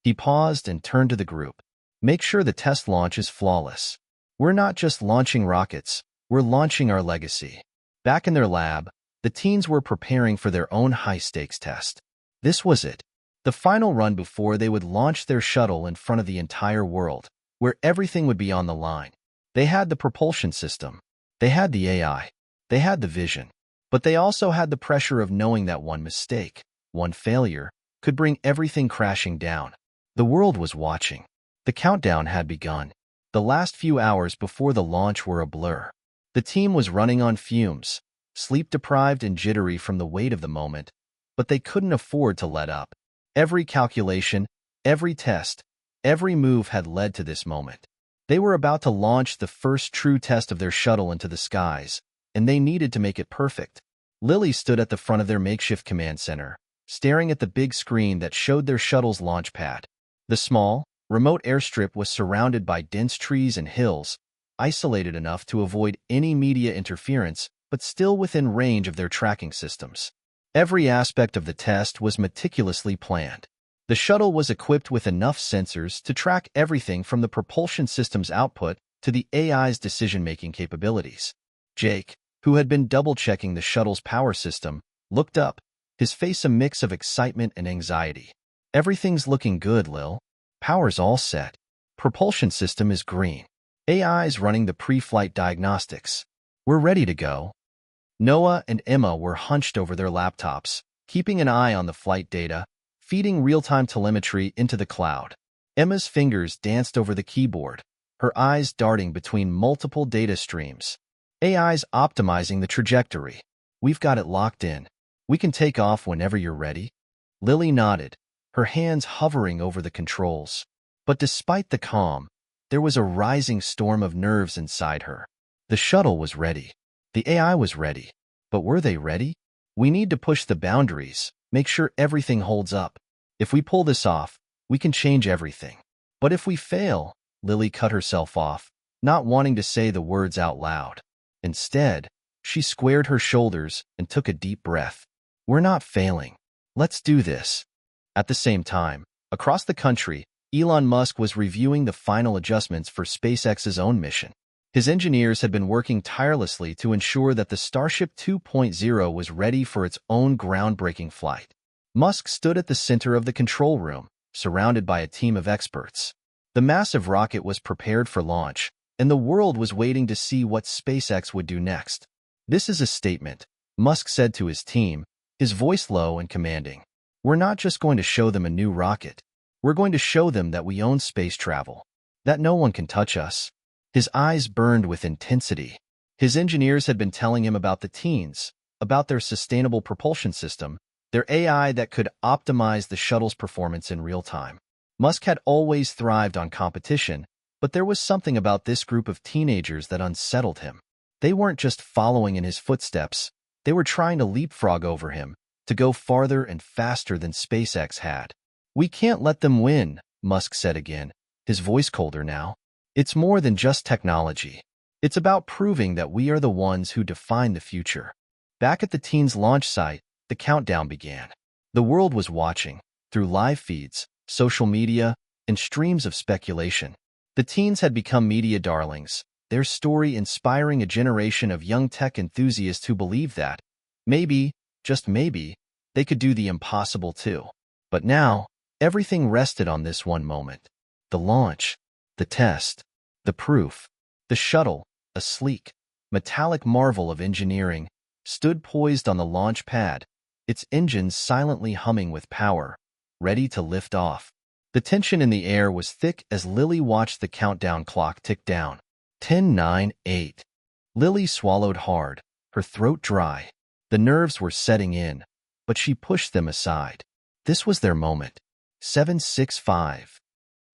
[SPEAKER 1] He paused and turned to the group. Make sure the test launch is flawless. We're not just launching rockets, we're launching our legacy. Back in their lab, the teens were preparing for their own high-stakes test. This was it. The final run before they would launch their shuttle in front of the entire world, where everything would be on the line. They had the propulsion system. They had the AI. They had the vision. But they also had the pressure of knowing that one mistake, one failure, could bring everything crashing down. The world was watching. The countdown had begun. The last few hours before the launch were a blur. The team was running on fumes, sleep-deprived and jittery from the weight of the moment, but they couldn't afford to let up. Every calculation, every test, every move had led to this moment. They were about to launch the first true test of their shuttle into the skies, and they needed to make it perfect. Lily stood at the front of their makeshift command center, staring at the big screen that showed their shuttle's launch pad. The small, remote airstrip was surrounded by dense trees and hills, isolated enough to avoid any media interference, but still within range of their tracking systems. Every aspect of the test was meticulously planned. The shuttle was equipped with enough sensors to track everything from the propulsion system's output to the AI's decision-making capabilities. Jake, who had been double-checking the shuttle's power system, looked up, his face a mix of excitement and anxiety. Everything's looking good, Lil. Power's all set. Propulsion system is green. AI's running the pre-flight diagnostics. We're ready to go. Noah and Emma were hunched over their laptops, keeping an eye on the flight data, feeding real-time telemetry into the cloud. Emma's fingers danced over the keyboard, her eyes darting between multiple data streams. AI's optimizing the trajectory. We've got it locked in. We can take off whenever you're ready. Lily nodded, her hands hovering over the controls. But despite the calm, there was a rising storm of nerves inside her. The shuttle was ready. The AI was ready. But were they ready? We need to push the boundaries, make sure everything holds up. If we pull this off, we can change everything. But if we fail, Lily cut herself off, not wanting to say the words out loud. Instead, she squared her shoulders and took a deep breath. We're not failing. Let's do this. At the same time, across the country, Elon Musk was reviewing the final adjustments for SpaceX's own mission. His engineers had been working tirelessly to ensure that the Starship 2.0 was ready for its own groundbreaking flight. Musk stood at the center of the control room, surrounded by a team of experts. The massive rocket was prepared for launch, and the world was waiting to see what SpaceX would do next. "This is a statement," Musk said to his team, his voice low and commanding. "We're not just going to show them a new rocket. We're going to show them that we own space travel, that no one can touch us." His eyes burned with intensity. His engineers had been telling him about the teens, about their sustainable propulsion system, their AI that could optimize the shuttle's performance in real time. Musk had always thrived on competition, but there was something about this group of teenagers that unsettled him. They weren't just following in his footsteps, they were trying to leapfrog over him, to go farther and faster than SpaceX had. "We can't let them win," Musk said again, his voice colder now. "It's more than just technology. It's about proving that we are the ones who define the future." Back at the teens' launch site, the countdown began. The world was watching, through live feeds, social media, and streams of speculation. The teens had become media darlings, their story inspiring a generation of young tech enthusiasts who believed that, maybe, just maybe, they could do the impossible too. But now, everything rested on this one moment. The launch, the test, the proof. The shuttle, a sleek, metallic marvel of engineering, stood poised on the launch pad, its engines silently humming with power, ready to lift off. The tension in the air was thick as Lily watched the countdown clock tick down. 10, 9, 8. Lily swallowed hard, her throat dry. The nerves were setting in, but she pushed them aside. This was their moment. 7, 6, 5.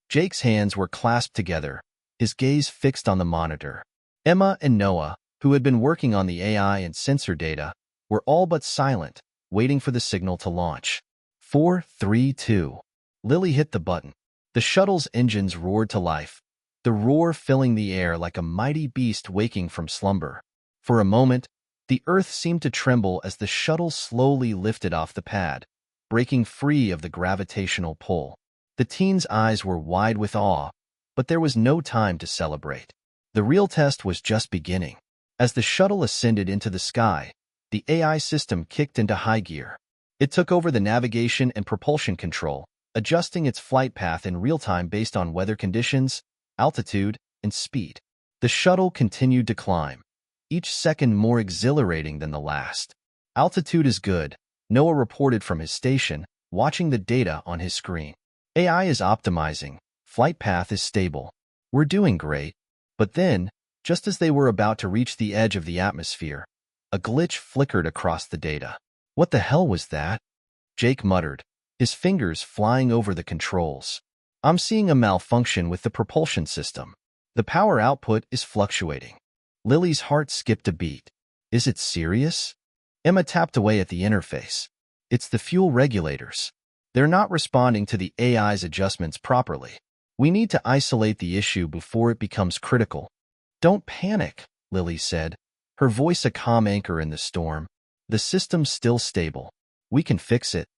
[SPEAKER 1] Jake's hands were clasped together, his gaze fixed on the monitor. Emma and Noah, who had been working on the AI and sensor data, were all but silent, waiting for the signal to launch. 4, 3, 2. Lily hit the button. The shuttle's engines roared to life, the roar filling the air like a mighty beast waking from slumber. For a moment, the earth seemed to tremble as the shuttle slowly lifted off the pad, breaking free of the gravitational pull. The teens' eyes were wide with awe, but there was no time to celebrate. The real test was just beginning. As the shuttle ascended into the sky, the AI system kicked into high gear. It took over the navigation and propulsion control, adjusting its flight path in real time based on weather conditions, altitude, and speed. The shuttle continued to climb, each second more exhilarating than the last. "Altitude is good," Noah reported from his station, watching the data on his screen. "AI is optimizing. Flight path is stable. We're doing great." But then, just as they were about to reach the edge of the atmosphere, a glitch flickered across the data. "What the hell was that?" Jake muttered, his fingers flying over the controls. "I'm seeing a malfunction with the propulsion system. The power output is fluctuating." Lily's heart skipped a beat. "Is it serious?" Emma tapped away at the interface. "It's the fuel regulators. They're not responding to the AI's adjustments properly. We need to isolate the issue before it becomes critical." "Don't panic," Lily said, her voice a calm anchor in the storm. "The system's still stable. We can fix it."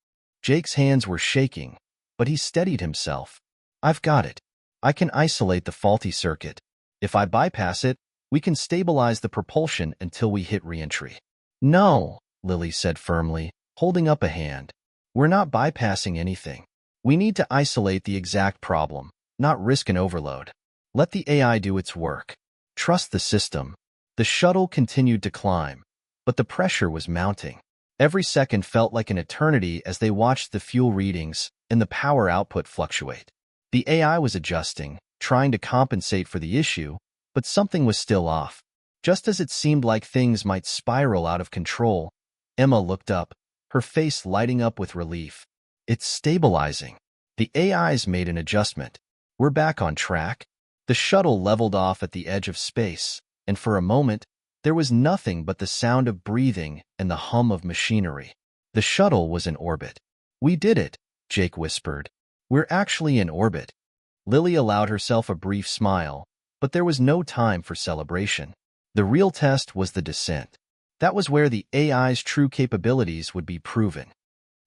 [SPEAKER 1] Jake's hands were shaking, but he steadied himself. "I've got it. I can isolate the faulty circuit. If I bypass it, we can stabilize the propulsion until we hit reentry." "No," Lily said firmly, holding up a hand. "We're not bypassing anything. We need to isolate the exact problem, not risk an overload. Let the AI do its work. Trust the system." The shuttle continued to climb, but the pressure was mounting. Every second felt like an eternity as they watched the fuel readings and the power output fluctuate. The AI was adjusting, trying to compensate for the issue, but something was still off. Just as it seemed like things might spiral out of control, Emma looked up, her face lighting up with relief. "It's stabilizing. The AI's made an adjustment. We're back on track." The shuttle leveled off at the edge of space, and for a moment, there was nothing but the sound of breathing and the hum of machinery. The shuttle was in orbit. "We did it," Jake whispered. "We're actually in orbit." Lily allowed herself a brief smile, but there was no time for celebration. The real test was the descent. That was where the AI's true capabilities would be proven.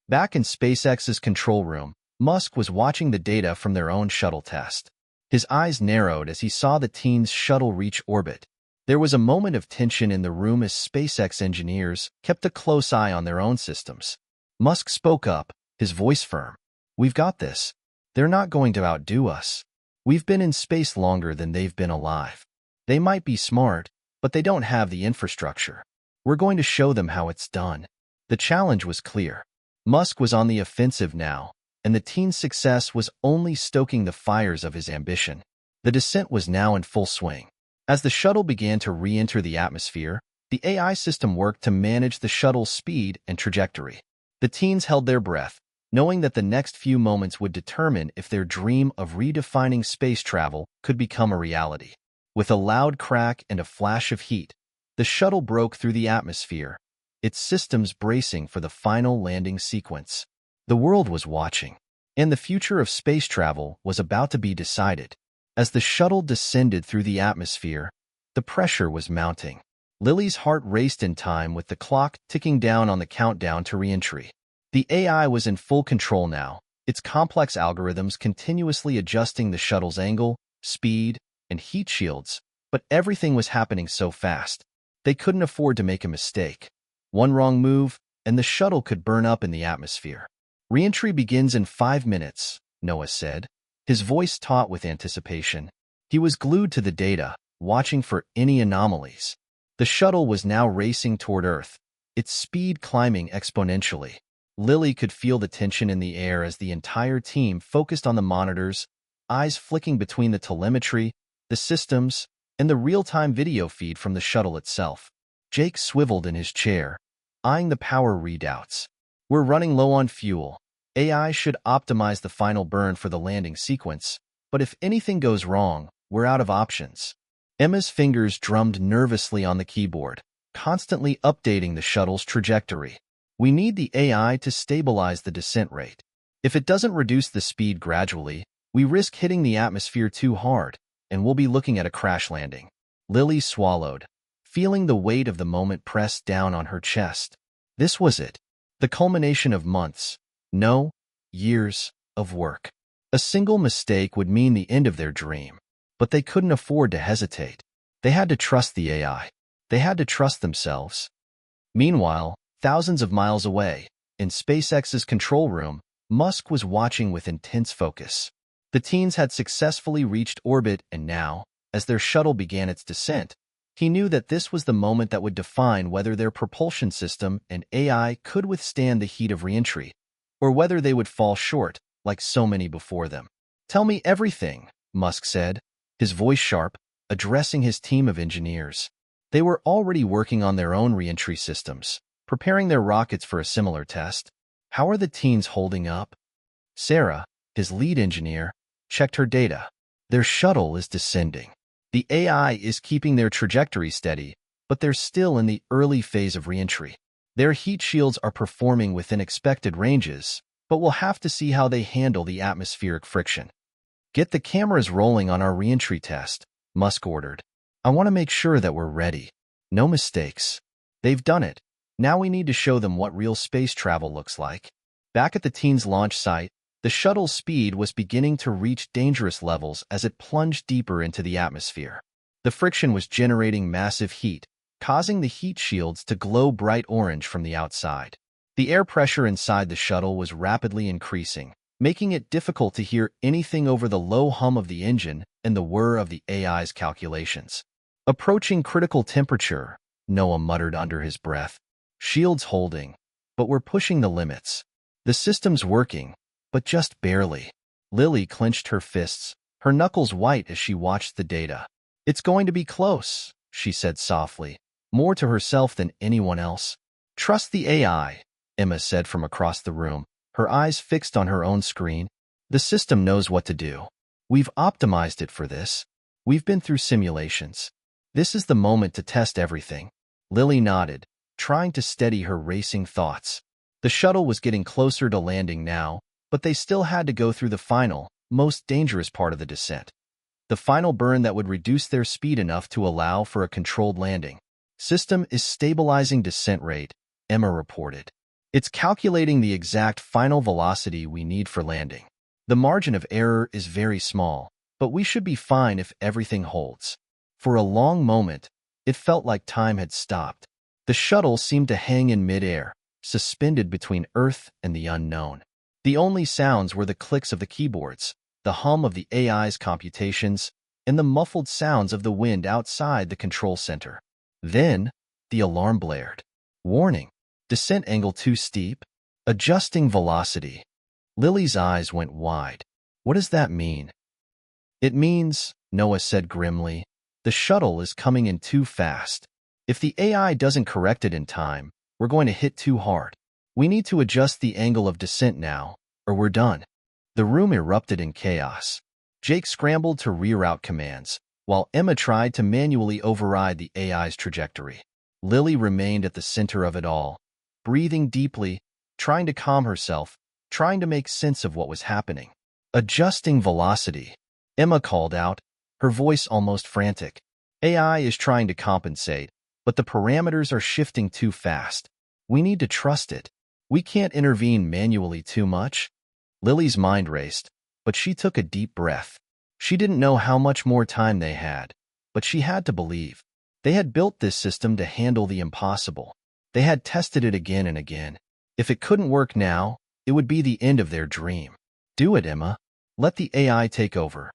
[SPEAKER 1] Back in SpaceX's control room, Musk was watching the data from their own shuttle test. His eyes narrowed as he saw the teen's shuttle reach orbit. There was a moment of tension in the room as SpaceX engineers kept a close eye on their own systems. Musk spoke up, his voice firm. "We've got this. They're not going to outdo us. We've been in space longer than they've been alive. They might be smart, but they don't have the infrastructure. We're going to show them how it's done." The challenge was clear. Musk was on the offensive now, and the teen's success was only stoking the fires of his ambition. The descent was now in full swing. As the shuttle began to re-enter the atmosphere, the AI system worked to manage the shuttle's speed and trajectory. The teens held their breath, knowing that the next few moments would determine if their dream of redefining space travel could become a reality. With a loud crack and a flash of heat, the shuttle broke through the atmosphere, its systems bracing for the final landing sequence. The world was watching, and the future of space travel was about to be decided. As the shuttle descended through the atmosphere, the pressure was mounting. Lily's heart raced in time with the clock ticking down on the countdown to re-entry. The AI was in full control now, its complex algorithms continuously adjusting the shuttle's angle, speed, and heat shields, but everything was happening so fast. They couldn't afford to make a mistake. One wrong move, and the shuttle could burn up in the atmosphere. "Re-entry begins in 5 minutes, Noah said, his voice taut with anticipation. He was glued to the data, watching for any anomalies. The shuttle was now racing toward Earth, its speed climbing exponentially. Lily could feel the tension in the air as the entire team focused on the monitors, eyes flicking between the telemetry, the systems, and the real-time video feed from the shuttle itself. Jake swiveled in his chair, eyeing the power readouts. "We're running low on fuel. AI should optimize the final burn for the landing sequence, but if anything goes wrong, we're out of options." Emma's fingers drummed nervously on the keyboard, constantly updating the shuttle's trajectory. "We need the AI to stabilize the descent rate. If it doesn't reduce the speed gradually, we risk hitting the atmosphere too hard, and we'll be looking at a crash landing." Lily swallowed, feeling the weight of the moment press down on her chest. This was it, the culmination of months, no, years, of work. A single mistake would mean the end of their dream, but they couldn't afford to hesitate. They had to trust the AI. They had to trust themselves. Meanwhile, thousands of miles away, in SpaceX's control room, Musk was watching with intense focus. The teens had successfully reached orbit, and now, as their shuttle began its descent, he knew that this was the moment that would define whether their propulsion system and AI could withstand the heat of re-entry, or whether they would fall short, like so many before them. "Tell me everything," Musk said, his voice sharp, addressing his team of engineers. They were already working on their own re-entry systems, preparing their rockets for a similar test. "How are the teens holding up?" Sarah, his lead engineer, checked her data. "Their shuttle is descending. The AI is keeping their trajectory steady, but they're still in the early phase of re-entry. Their heat shields are performing within expected ranges, but we'll have to see how they handle the atmospheric friction." "Get the cameras rolling on our re-entry test," Musk ordered. "I want to make sure that we're ready. No mistakes." "They've done it. Now we need to show them what real space travel looks like." Back at the teens' launch site, the shuttle's speed was beginning to reach dangerous levels as it plunged deeper into the atmosphere. The friction was generating massive heat, causing the heat shields to glow bright orange from the outside. The air pressure inside the shuttle was rapidly increasing, making it difficult to hear anything over the low hum of the engine and the whir of the AI's calculations. "Approaching critical temperature," Noah muttered under his breath. "Shields holding, but we're pushing the limits. The system's working, but just barely." Lily clenched her fists, her knuckles white as she watched the data. "It's going to be close," she said softly, more to herself than anyone else. "Trust the AI," Emma said from across the room, her eyes fixed on her own screen. "The system knows what to do. We've optimized it for this. We've been through simulations. This is the moment to test everything." Lily nodded, trying to steady her racing thoughts. The shuttle was getting closer to landing now, but they still had to go through the final, most dangerous part of the descent. The final burn that would reduce their speed enough to allow for a controlled landing. "System is stabilizing descent rate," Emma reported. "It's calculating the exact final velocity we need for landing. The margin of error is very small, but we should be fine if everything holds. For a long moment, it felt like time had stopped. The shuttle seemed to hang in midair, suspended between Earth and the unknown. The only sounds were the clicks of the keyboards, the hum of the AI's computations, and the muffled sounds of the wind outside the control center. Then, the alarm blared. Warning, descent angle too steep. Adjusting velocity. Lily's eyes went wide. What does that mean? It means, Noah said grimly, the shuttle is coming in too fast. If the AI doesn't correct it in time, we're going to hit too hard. We need to adjust the angle of descent now, or we're done. The room erupted in chaos. Jake scrambled to reroute commands, while Emma tried to manually override the AI's trajectory. Lily remained at the center of it all, breathing deeply, trying to calm herself, trying to make sense of what was happening. Adjusting velocity, Emma called out, her voice almost frantic. AI is trying to compensate, but the parameters are shifting too fast. We need to trust it. We can't intervene manually too much. Lily's mind raced, but she took a deep breath. She didn't know how much more time they had, but she had to believe. They had built this system to handle the impossible. They had tested it again and again. If it couldn't work now, it would be the end of their dream. Do it, Emma. Let the AI take over.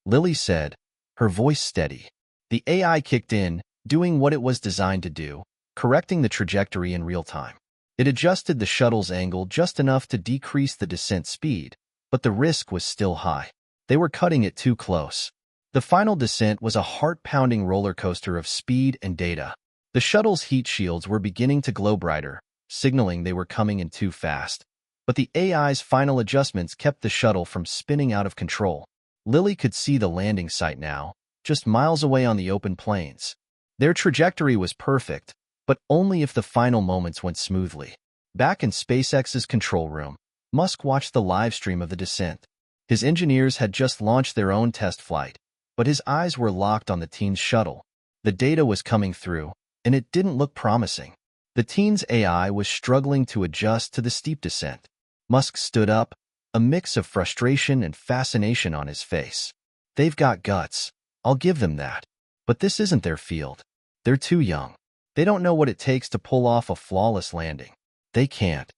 [SPEAKER 1] Lily said, her voice steady. The AI kicked in, doing what it was designed to do, correcting the trajectory in real time. It adjusted the shuttle's angle just enough to decrease the descent speed, but the risk was still high. They were cutting it too close. The final descent was a heart-pounding roller coaster of speed and data. The shuttle's heat shields were beginning to glow brighter, signaling they were coming in too fast. But the AI's final adjustments kept the shuttle from spinning out of control. Lily could see the landing site now, just miles away on the open plains. Their trajectory was perfect, but only if the final moments went smoothly. Back in SpaceX's control room, Musk watched the live stream of the descent. His engineers had just launched their own test flight, but his eyes were locked on the teen's shuttle. The data was coming through, and it didn't look promising. The teen's AI was struggling to adjust to the steep descent. Musk stood up, a mix of frustration and fascination on his face. They've got guts. I'll give them that. But this isn't their field. They're too young. They don't know what it takes to pull off a flawless landing. They can't.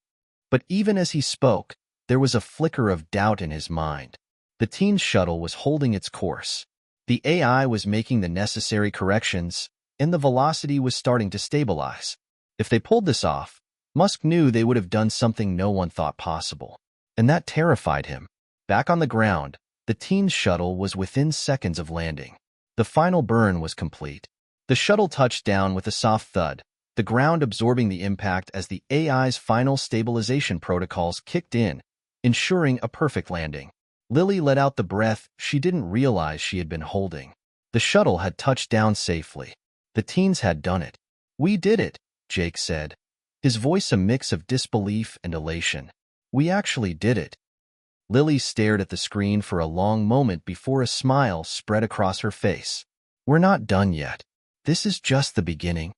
[SPEAKER 1] But even as he spoke, there was a flicker of doubt in his mind. The teen's shuttle was holding its course. The AI was making the necessary corrections, and the velocity was starting to stabilize. If they pulled this off, Musk knew they would have done something no one thought possible. And that terrified him. Back on the ground, the teen's shuttle was within seconds of landing. The final burn was complete. The shuttle touched down with a soft thud, the ground absorbing the impact as the AI's final stabilization protocols kicked in, ensuring a perfect landing. Lily let out the breath she didn't realize she had been holding. The shuttle had touched down safely. The teens had done it. We did it, Jake said, his voice a mix of disbelief and elation. We actually did it. Lily stared at the screen for a long moment before a smile spread across her face. We're not done yet. This is just the beginning.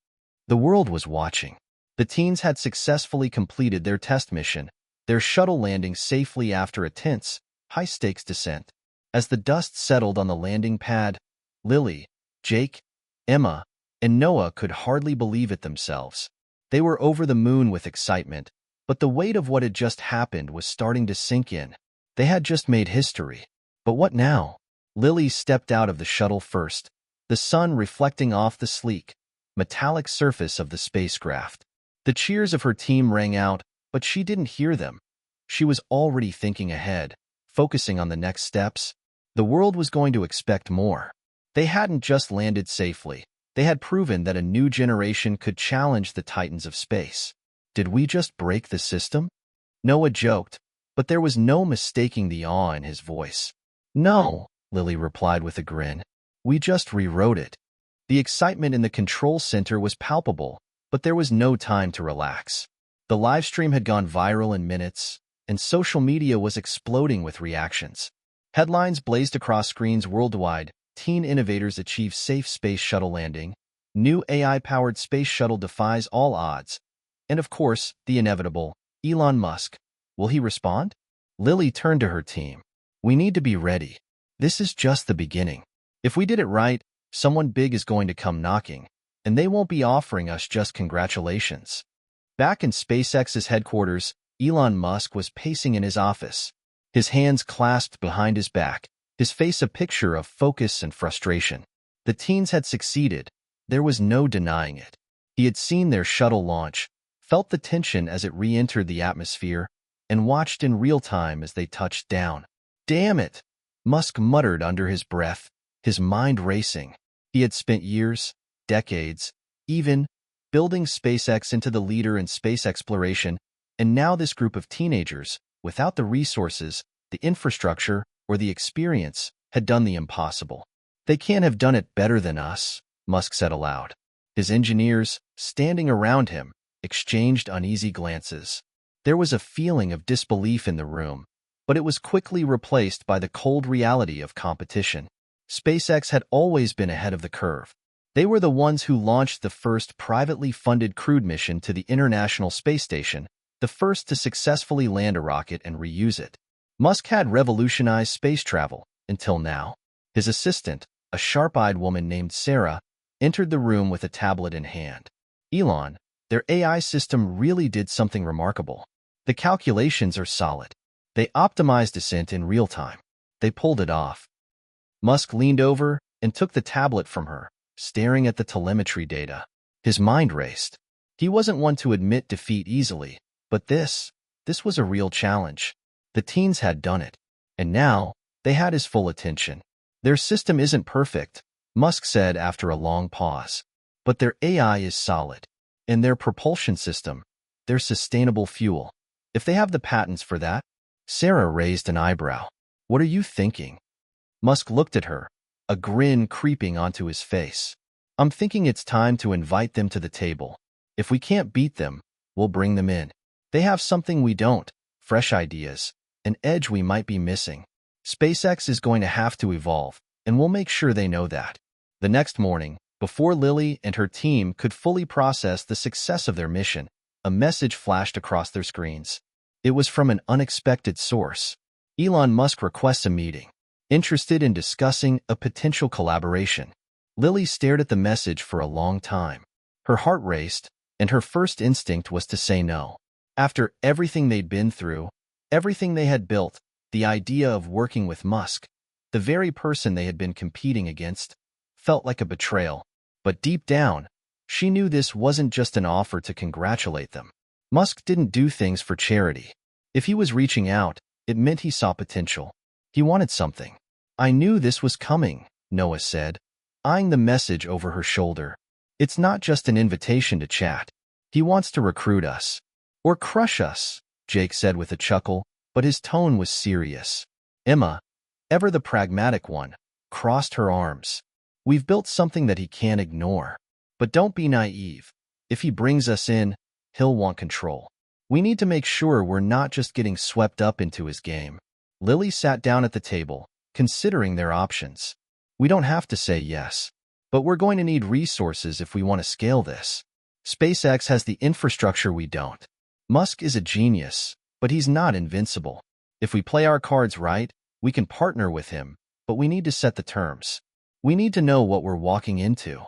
[SPEAKER 1] The world was watching. The teens had successfully completed their test mission, their shuttle landing safely after a tense, high-stakes descent. As the dust settled on the landing pad, Lily, Jake, Emma, and Noah could hardly believe it themselves. They were over the moon with excitement, but the weight of what had just happened was starting to sink in. They had just made history. But what now? Lily stepped out of the shuttle first, the sun reflecting off the sleek, metallic surface of the spacecraft. The cheers of her team rang out, but she didn't hear them. She was already thinking ahead, focusing on the next steps. The world was going to expect more. They hadn't just landed safely. They had proven that a new generation could challenge the titans of space. Did we just break the system? Noah joked, but there was no mistaking the awe in his voice. No, Lily replied with a grin. We just rewrote it. The excitement in the control center was palpable, but there was no time to relax. The live stream had gone viral in minutes, and social media was exploding with reactions. Headlines blazed across screens worldwide. Teen innovators achieve safe space shuttle landing. New AI-powered space shuttle defies all odds. And of course, the inevitable, Elon Musk. Will he respond? Lily turned to her team. We need to be ready. This is just the beginning. If we did it right, someone big is going to come knocking, and they won't be offering us just congratulations. Back in SpaceX's headquarters, Elon Musk was pacing in his office, his hands clasped behind his back, his face a picture of focus and frustration. The teens had succeeded. There was no denying it. He had seen their shuttle launch, felt the tension as it re-entered the atmosphere, and watched in real time as they touched down. "Damn it," Musk muttered under his breath, his mind racing. He had spent years, decades, even, building SpaceX into the leader in space exploration, and now this group of teenagers, without the resources, the infrastructure, or the experience, had done the impossible. "They can't have done it better than us," Musk said aloud. His engineers, standing around him, exchanged uneasy glances. There was a feeling of disbelief in the room, but it was quickly replaced by the cold reality of competition. SpaceX had always been ahead of the curve. They were the ones who launched the first privately funded crewed mission to the International Space Station, the first to successfully land a rocket and reuse it. Musk had revolutionized space travel, until now. His assistant, a sharp-eyed woman named Sarah, entered the room with a tablet in hand. "Elon, their AI system really did something remarkable. The calculations are solid. They optimized descent in real time. They pulled it off." Musk leaned over and took the tablet from her, staring at the telemetry data. His mind raced. He wasn't one to admit defeat easily, but this was a real challenge. The teens had done it, and now they had his full attention. "Their system isn't perfect," Musk said after a long pause, "but their AI is solid. And their propulsion system, their sustainable fuel. If they have the patents for that." Sarah raised an eyebrow. "What are you thinking?" Musk looked at her, a grin creeping onto his face. "I'm thinking it's time to invite them to the table. If we can't beat them, we'll bring them in. They have something we don't, fresh ideas, an edge we might be missing. SpaceX is going to have to evolve, and we'll make sure they know that." The next morning, before Lily and her team could fully process the success of their mission, a message flashed across their screens. It was from an unexpected source. "Elon Musk requests a meeting. Interested in discussing a potential collaboration." Lily stared at the message for a long time. Her heart raced, and her first instinct was to say no. After everything they'd been through, everything they had built, the idea of working with Musk, the very person they had been competing against, felt like a betrayal. But deep down, she knew this wasn't just an offer to congratulate them. Musk didn't do things for charity. If he was reaching out, it meant he saw potential. He wanted something. "I knew this was coming," Noah said, eyeing the message over her shoulder. "It's not just an invitation to chat. He wants to recruit us. Or crush us," Jake said with a chuckle, but his tone was serious. Emma, ever the pragmatic one, crossed her arms. "We've built something that he can't ignore. But don't be naive. If he brings us in, he'll want control. We need to make sure we're not just getting swept up into his game." Lily sat down at the table, considering their options. "We don't have to say yes, but we're going to need resources if we want to scale this. SpaceX has the infrastructure we don't. Musk is a genius, but he's not invincible. If we play our cards right, we can partner with him, but we need to set the terms. We need to know what we're walking into."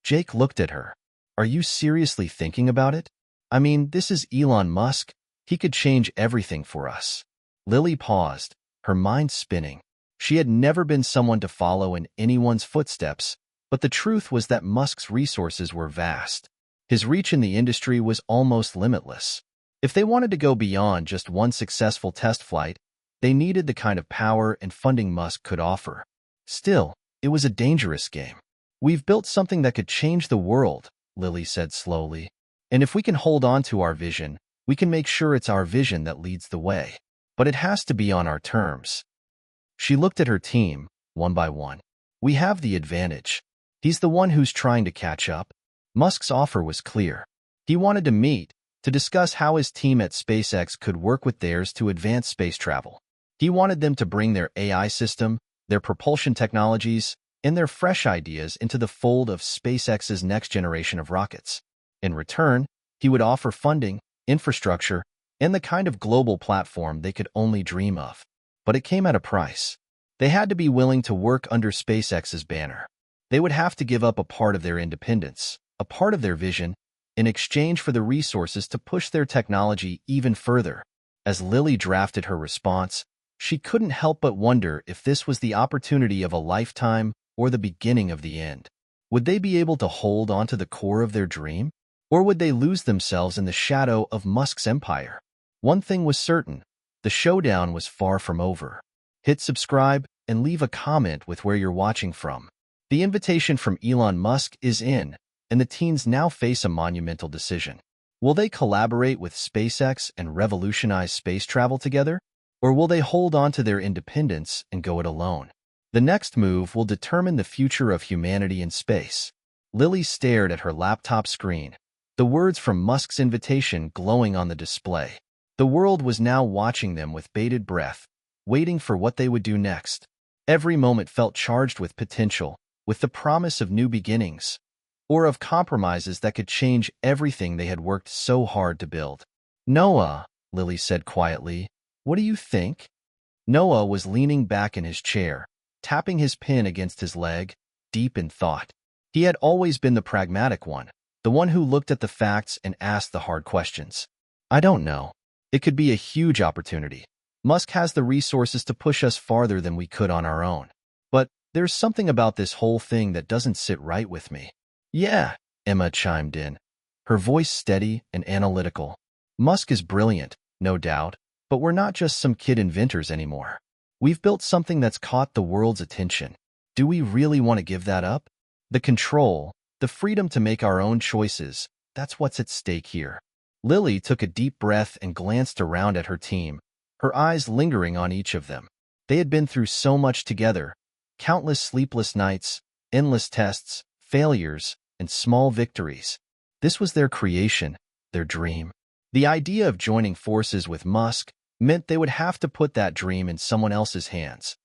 [SPEAKER 1] Jake looked at her. "Are you seriously thinking about it? I mean, this is Elon Musk. He could change everything for us." Lily paused, her mind spinning. She had never been someone to follow in anyone's footsteps, but the truth was that Musk's resources were vast. His reach in the industry was almost limitless. If they wanted to go beyond just one successful test flight, they needed the kind of power and funding Musk could offer. Still, it was a dangerous game. "We've built something that could change the world," Lily said slowly. "And if we can hold on to our vision, we can make sure it's our vision that leads the way. But it has to be on our terms." She looked at her team, one by one. "We have the advantage. He's the one who's trying to catch up." Musk's offer was clear. He wanted to meet, to discuss how his team at SpaceX could work with theirs to advance space travel. He wanted them to bring their AI system, their propulsion technologies, and their fresh ideas into the fold of SpaceX's next generation of rockets. In return, he would offer funding, infrastructure, and the kind of global platform they could only dream of. But it came at a price. They had to be willing to work under SpaceX's banner. They would have to give up a part of their independence, a part of their vision, in exchange for the resources to push their technology even further. As Lily drafted her response, she couldn't help but wonder if this was the opportunity of a lifetime or the beginning of the end. Would they be able to hold onto the core of their dream? Or would they lose themselves in the shadow of Musk's empire? One thing was certain, the showdown was far from over. Hit subscribe and leave a comment with where you're watching from. The invitation from Elon Musk is in, and the teens now face a monumental decision. Will they collaborate with SpaceX and revolutionize space travel together? Or will they hold on to their independence and go it alone? The next move will determine the future of humanity in space. Lily stared at her laptop screen, the words from Musk's invitation glowing on the display. The world was now watching them with bated breath, waiting for what they would do next. Every moment felt charged with potential, with the promise of new beginnings, or of compromises that could change everything they had worked so hard to build. "Noah," Lily said quietly, "what do you think?" Noah was leaning back in his chair, tapping his pen against his leg, deep in thought. He had always been the pragmatic one, the one who looked at the facts and asked the hard questions. "I don't know. It could be a huge opportunity. Musk has the resources to push us farther than we could on our own. But there's something about this whole thing that doesn't sit right with me." "Yeah," Emma chimed in, her voice steady and analytical. "Musk is brilliant, no doubt, but we're not just some kid inventors anymore. We've built something that's caught the world's attention. Do we really want to give that up? The control, the freedom to make our own choices, that's what's at stake here." Lily took a deep breath and glanced around at her team, her eyes lingering on each of them. They had been through so much together, countless sleepless nights, endless tests, failures, and small victories. This was their creation, their dream. The idea of joining forces with Musk meant they would have to put that dream in someone else's hands.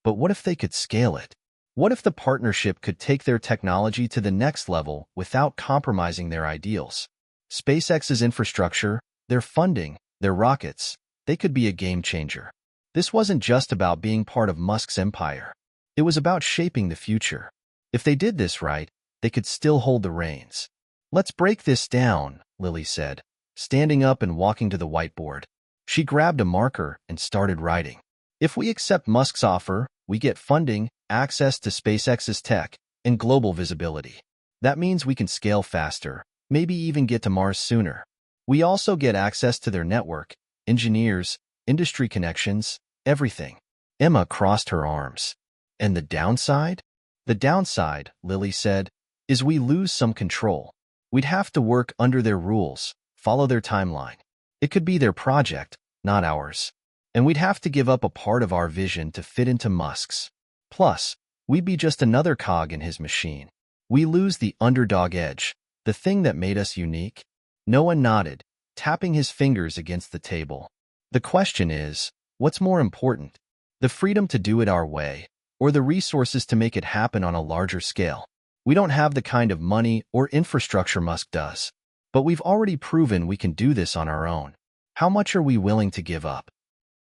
[SPEAKER 1] But what if they could scale it? What if the partnership could take their technology to the next level without compromising their ideals? SpaceX's infrastructure, their funding, their rockets, they could be a game changer. This wasn't just about being part of Musk's empire. It was about shaping the future. If they did this right, they could still hold the reins. "Let's break this down," Lily said, standing up and walking to the whiteboard. She grabbed a marker and started writing. "If we accept Musk's offer, we get funding, access to SpaceX's tech, and global visibility. That means we can scale faster, maybe even get to Mars sooner. We also get access to their network, engineers, industry connections, everything." Emma crossed her arms. "And the downside?" "The downside," Lily said, "is we lose some control. We'd have to work under their rules, follow their timeline. It could be their project, not ours. And we'd have to give up a part of our vision to fit into Musk's. Plus, we'd be just another cog in his machine. We lose the underdog edge, the thing that made us unique." Noah nodded, tapping his fingers against the table. "The question is, what's more important? The freedom to do it our way, or the resources to make it happen on a larger scale? We don't have the kind of money or infrastructure Musk does, but we've already proven we can do this on our own. How much are we willing to give up?"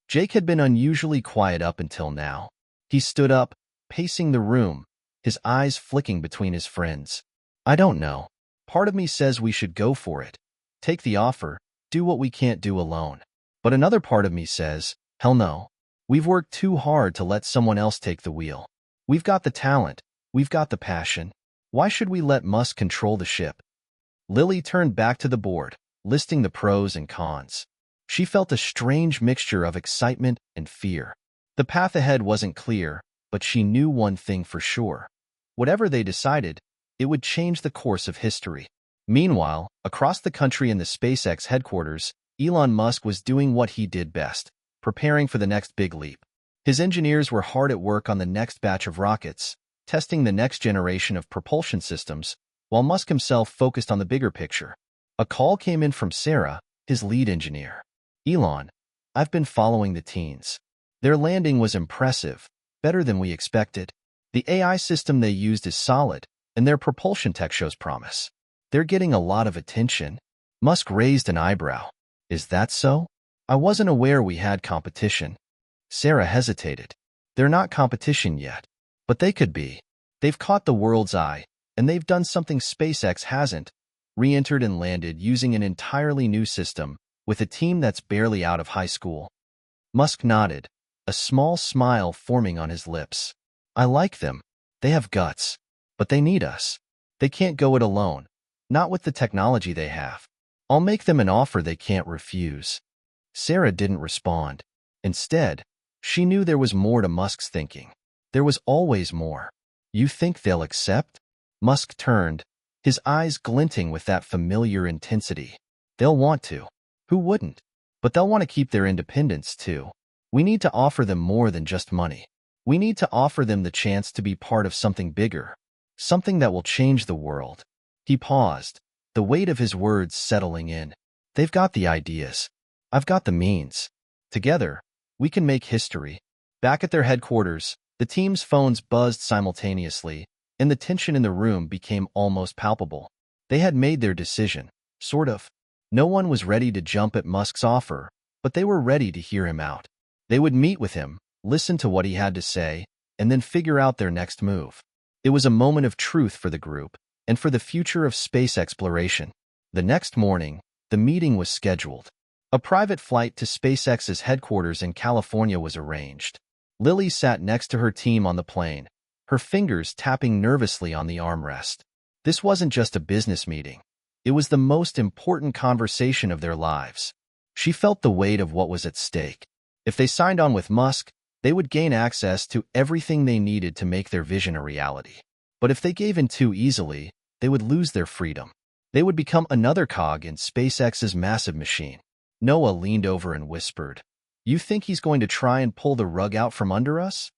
[SPEAKER 1] Jake had been unusually quiet up until now. He stood up, pacing the room, his eyes flicking between his friends. "I don't know. Part of me says we should go for it. Take the offer, do what we can't do alone. But another part of me says, hell no. We've worked too hard to let someone else take the wheel. We've got the talent. We've got the passion. Why should we let Musk control the ship?" Lily turned back to the board, listing the pros and cons. She felt a strange mixture of excitement and fear. The path ahead wasn't clear, but she knew one thing for sure. Whatever they decided, it would change the course of history. Meanwhile, across the country in the SpaceX headquarters, Elon Musk was doing what he did best, preparing for the next big leap. His engineers were hard at work on the next batch of rockets, testing the next generation of propulsion systems, while Musk himself focused on the bigger picture. A call came in from Sarah, his lead engineer. "Elon, I've been following the teens. Their landing was impressive, better than we expected. The AI system they used is solid, and their propulsion tech shows promise. They're getting a lot of attention." Musk raised an eyebrow. "Is that so? I wasn't aware we had competition." Sarah hesitated. They're not competition yet, but they could be. They've caught the world's eye, and they've done something SpaceX hasn't, re-entered and landed using an entirely new system with a team that's barely out of high school. Musk nodded, a small smile forming on his lips. I like them. They have guts. But they need us. They can't go it alone. Not with the technology they have. I'll make them an offer they can't refuse. Sarah didn't respond. Instead, she knew there was more to Musk's thinking. There was always more. You think they'll accept? Musk turned, his eyes glinting with that familiar intensity. They'll want to. Who wouldn't? But they'll want to keep their independence too. We need to offer them more than just money. We need to offer them the chance to be part of something bigger. Something that will change the world. He paused, the weight of his words settling in. They've got the ideas. I've got the means. Together, we can make history. Back at their headquarters, the team's phones buzzed simultaneously, and the tension in the room became almost palpable. They had made their decision, sort of. No one was ready to jump at Musk's offer, but they were ready to hear him out. They would meet with him, listen to what he had to say, and then figure out their next move. It was a moment of truth for the group, and for the future of space exploration. The next morning, the meeting was scheduled. A private flight to SpaceX's headquarters in California was arranged. Lily sat next to her team on the plane, her fingers tapping nervously on the armrest. This wasn't just a business meeting. It was the most important conversation of their lives. She felt the weight of what was at stake. If they signed on with Musk, they would gain access to everything they needed to make their vision a reality. But if they gave in too easily, they would lose their freedom. They would become another cog in SpaceX's massive machine. Noah leaned over and whispered, "You think he's going to try and pull the rug out from under us?"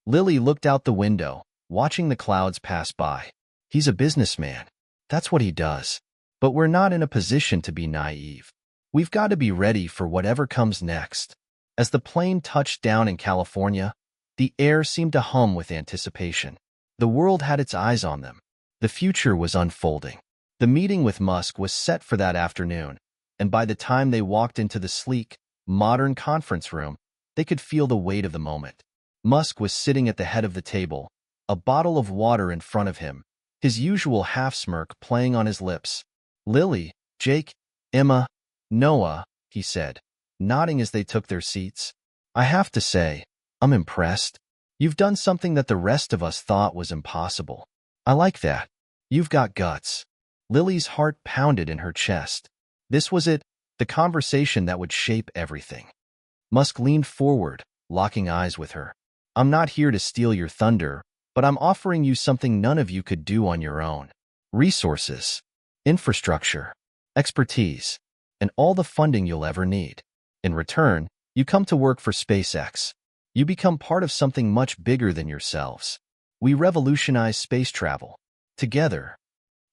[SPEAKER 1] Lily looked out the window, watching the clouds pass by. "He's a businessman. That's what he does. But we're not in a position to be naive. We've got to be ready for whatever comes next." As the plane touched down in California, the air seemed to hum with anticipation. The world had its eyes on them. The future was unfolding. The meeting with Musk was set for that afternoon, and by the time they walked into the sleek, modern conference room, they could feel the weight of the moment. Musk was sitting at the head of the table, a bottle of water in front of him, his usual half-smirk playing on his lips. "Lily, Jake, Emma, Noah," he said, nodding as they took their seats. "I have to say, I'm impressed. You've done something that the rest of us thought was impossible. I like that. You've got guts." Lily's heart pounded in her chest. This was it, the conversation that would shape everything. Musk leaned forward, locking eyes with her. "I'm not here to steal your thunder, but I'm offering you something none of you could do on your own. Resources, infrastructure, expertise, and all the funding you'll ever need. In return, you come to work for SpaceX. You become part of something much bigger than yourselves. We revolutionize space travel. Together."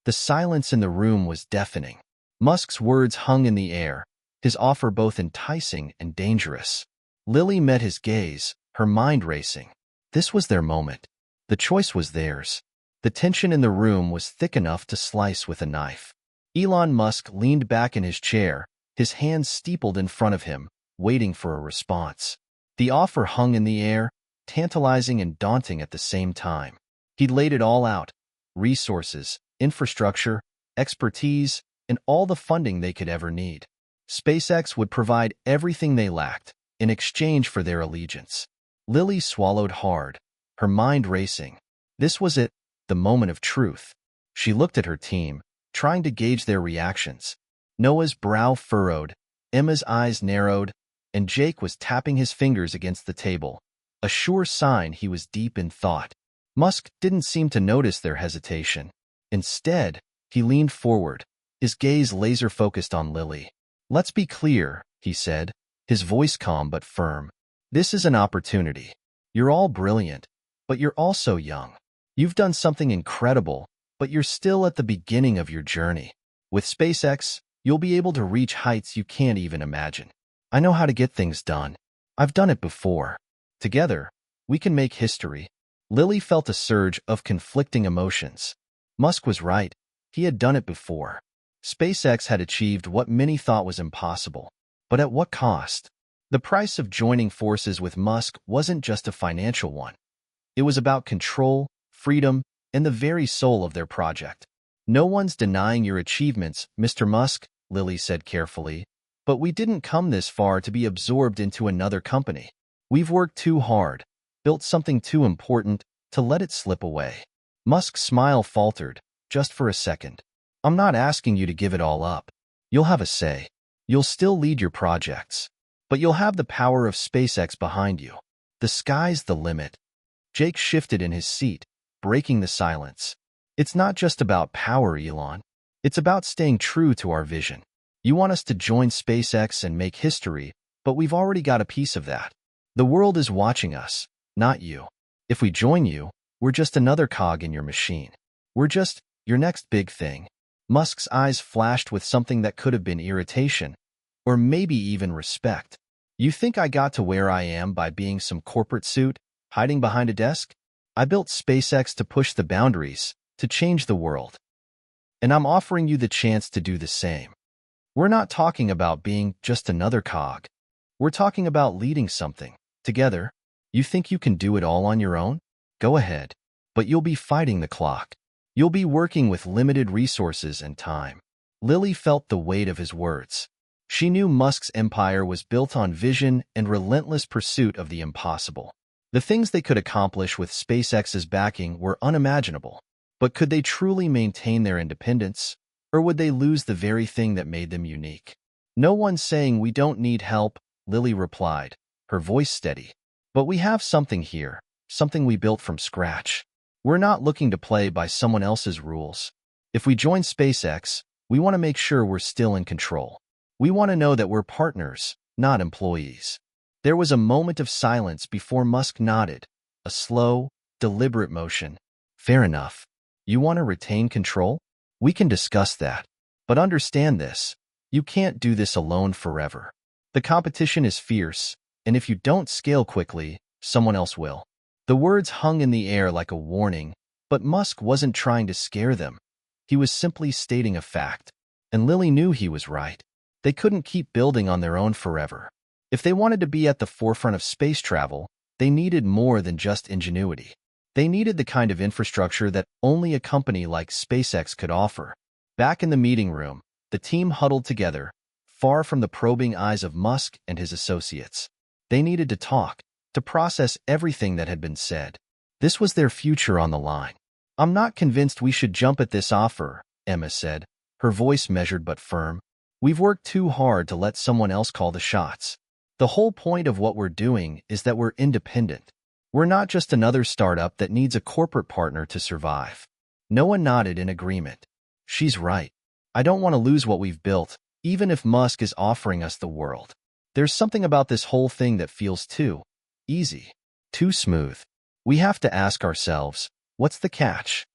[SPEAKER 1] The silence in the room was deafening. Musk's words hung in the air, his offer both enticing and dangerous. Lily met his gaze, her mind racing. This was their moment. The choice was theirs. The tension in the room was thick enough to slice with a knife. Elon Musk leaned back in his chair, his hands steepled in front of him, waiting for a response. The offer hung in the air, tantalizing and daunting at the same time. He'd laid it all out: resources, infrastructure, expertise, and all the funding they could ever need. SpaceX would provide everything they lacked in exchange for their allegiance. Lily swallowed hard, her mind racing. This was it, the moment of truth. She looked at her team, trying to gauge their reactions. Noah's brow furrowed, Emma's eyes narrowed, and Jake was tapping his fingers against the table, a sure sign he was deep in thought. Musk didn't seem to notice their hesitation. Instead, he leaned forward, his gaze laser-focused on Lily. "Let's be clear," he said, his voice calm but firm. "This is an opportunity. You're all brilliant, but you're also young. You've done something incredible, but you're still at the beginning of your journey. With SpaceX, you'll be able to reach heights you can't even imagine. I know how to get things done. I've done it before. Together, we can make history." Lily felt a surge of conflicting emotions. Musk was right. He had done it before. SpaceX had achieved what many thought was impossible. But at what cost? The price of joining forces with Musk wasn't just a financial one. It was about control, freedom, and the very soul of their project. No one's denying your achievements, Mr. Musk, Lily said carefully, but we didn't come this far to be absorbed into another company. We've worked too hard, built something too important, to let it slip away. Musk's smile faltered, just for a second. I'm not asking you to give it all up. You'll have a say. You'll still lead your projects. But you'll have the power of SpaceX behind you. The sky's the limit. Jake shifted in his seat, breaking the silence. It's not just about power, Elon. It's about staying true to our vision. You want us to join SpaceX and make history, but we've already got a piece of that. The world is watching us, not you. If we join you, we're just another cog in your machine. We're just your next big thing. Musk's eyes flashed with something that could have been irritation, or maybe even respect. You think I got to where I am by being some corporate suit, hiding behind a desk? I built SpaceX to push the boundaries, to change the world. And I'm offering you the chance to do the same. We're not talking about being just another cog. We're talking about leading something, together. You think you can do it all on your own? Go ahead. But you'll be fighting the clock. You'll be working with limited resources and time. Lily felt the weight of his words. She knew Musk's empire was built on vision and relentless pursuit of the impossible. The things they could accomplish with SpaceX's backing were unimaginable. But could they truly maintain their independence? Or would they lose the very thing that made them unique? No one's saying we don't need help, Lily replied, her voice steady. But we have something here, something we built from scratch. We're not looking to play by someone else's rules. If we join SpaceX, we want to make sure we're still in control. We want to know that we're partners, not employees. There was a moment of silence before Musk nodded, a slow, deliberate motion. Fair enough. You want to retain control? We can discuss that. But understand this, you can't do this alone forever. The competition is fierce, and if you don't scale quickly, someone else will. The words hung in the air like a warning, but Musk wasn't trying to scare them. He was simply stating a fact, and Lily knew he was right. They couldn't keep building on their own forever. If they wanted to be at the forefront of space travel, they needed more than just ingenuity. They needed the kind of infrastructure that only a company like SpaceX could offer. Back in the meeting room, the team huddled together, far from the probing eyes of Musk and his associates. They needed to talk, to process everything that had been said. This was their future on the line. I'm not convinced we should jump at this offer, Emma said, her voice measured but firm. We've worked too hard to let someone else call the shots. The whole point of what we're doing is that we're independent. We're not just another startup that needs a corporate partner to survive. No one nodded in agreement. She's right. I don't want to lose what we've built, even if Musk is offering us the world. There's something about this whole thing that feels too easy, too smooth. We have to ask ourselves, what's the catch?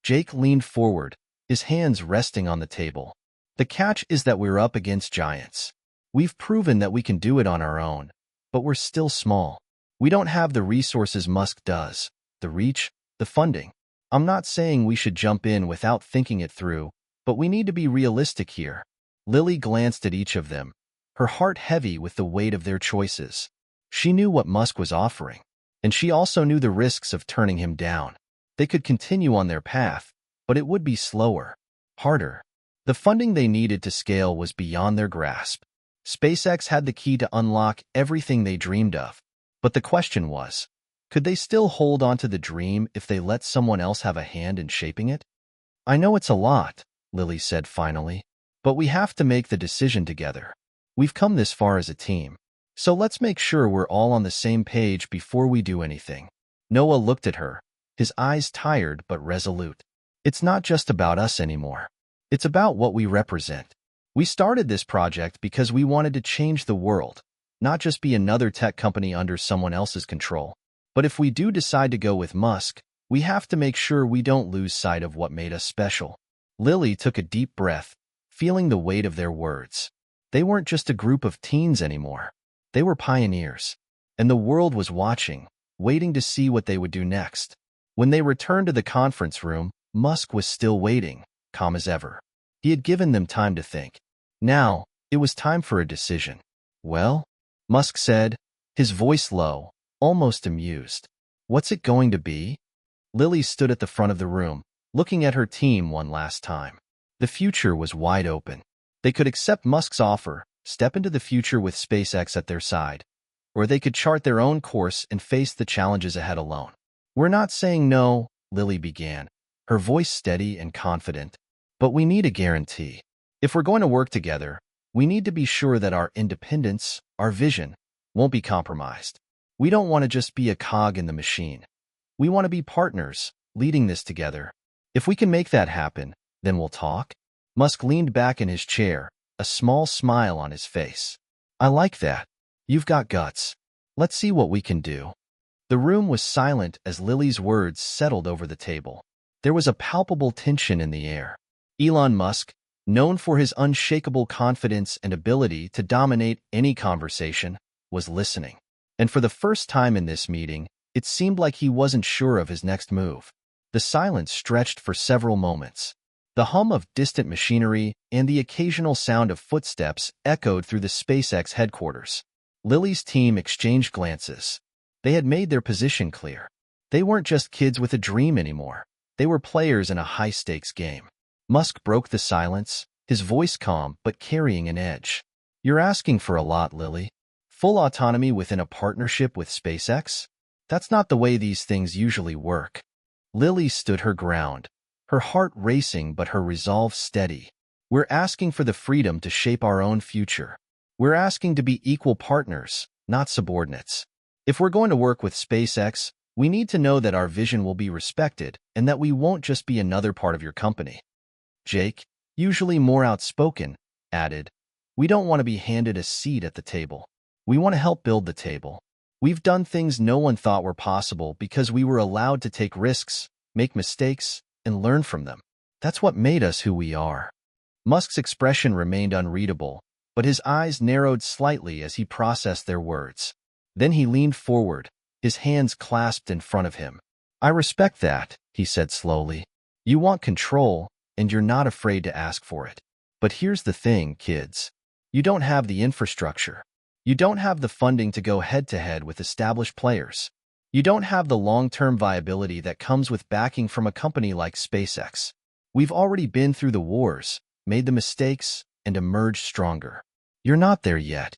[SPEAKER 1] Jake leaned forward, his hands resting on the table. The catch is that we're up against giants. We've proven that we can do it on our own, but we're still small. We don't have the resources Musk does, the reach, the funding. I'm not saying we should jump in without thinking it through, but we need to be realistic here. Lily glanced at each of them, her heart heavy with the weight of their choices. She knew what Musk was offering, and she also knew the risks of turning him down. They could continue on their path, but it would be slower, harder. The funding they needed to scale was beyond their grasp. SpaceX had the key to unlock everything they dreamed of. But the question was, could they still hold on to the dream if they let someone else have a hand in shaping it? I know it's a lot, Lily said finally, but we have to make the decision together. We've come this far as a team, so let's make sure we're all on the same page before we do anything. Noah looked at her, his eyes tired but resolute. It's not just about us anymore. It's about what we represent. We started this project because we wanted to change the world, not just be another tech company under someone else's control. But if we do decide to go with Musk, we have to make sure we don't lose sight of what made us special. Lily took a deep breath, feeling the weight of their words. They weren't just a group of teens anymore. They were pioneers. And the world was watching, waiting to see what they would do next. When they returned to the conference room, Musk was still waiting, calm as ever. He had given them time to think. Now, it was time for a decision. Well, Musk said, his voice low, almost amused. What's it going to be? Lily stood at the front of the room, looking at her team one last time. The future was wide open. They could accept Musk's offer, step into the future with SpaceX at their side, or they could chart their own course and face the challenges ahead alone. We're not saying no, Lily began, her voice steady and confident, but we need a guarantee. If we're going to work together, we need to be sure that our independence, our vision, won't be compromised. We don't want to just be a cog in the machine. We want to be partners, leading this together. If we can make that happen, then we'll talk. Musk leaned back in his chair, a small smile on his face. I like that. You've got guts. Let's see what we can do. The room was silent as Lily's words settled over the table. There was a palpable tension in the air. Elon Musk, known for his unshakable confidence and ability to dominate any conversation, was listening. And for the first time in this meeting, it seemed like he wasn't sure of his next move. The silence stretched for several moments. The hum of distant machinery and the occasional sound of footsteps echoed through the SpaceX headquarters. Lily's team exchanged glances. They had made their position clear. They weren't just kids with a dream anymore. They were players in a high-stakes game. Musk broke the silence, his voice calm but carrying an edge. You're asking for a lot, Lily. Full autonomy within a partnership with SpaceX? That's not the way these things usually work. Lily stood her ground, her heart racing but her resolve steady. We're asking for the freedom to shape our own future. We're asking to be equal partners, not subordinates. If we're going to work with SpaceX, we need to know that our vision will be respected and that we won't just be another part of your company. Jake, usually more outspoken, added, we don't want to be handed a seat at the table. We want to help build the table. We've done things no one thought were possible because we were allowed to take risks, make mistakes, and learn from them. That's what made us who we are. Musk's expression remained unreadable, but his eyes narrowed slightly as he processed their words. Then he leaned forward, his hands clasped in front of him. I respect that, he said slowly. You want control, and you're not afraid to ask for it. But here's the thing, kids. You don't have the infrastructure. You don't have the funding to go head-to-head with established players. You don't have the long-term viability that comes with backing from a company like SpaceX. We've already been through the wars, made the mistakes, and emerged stronger. You're not there yet.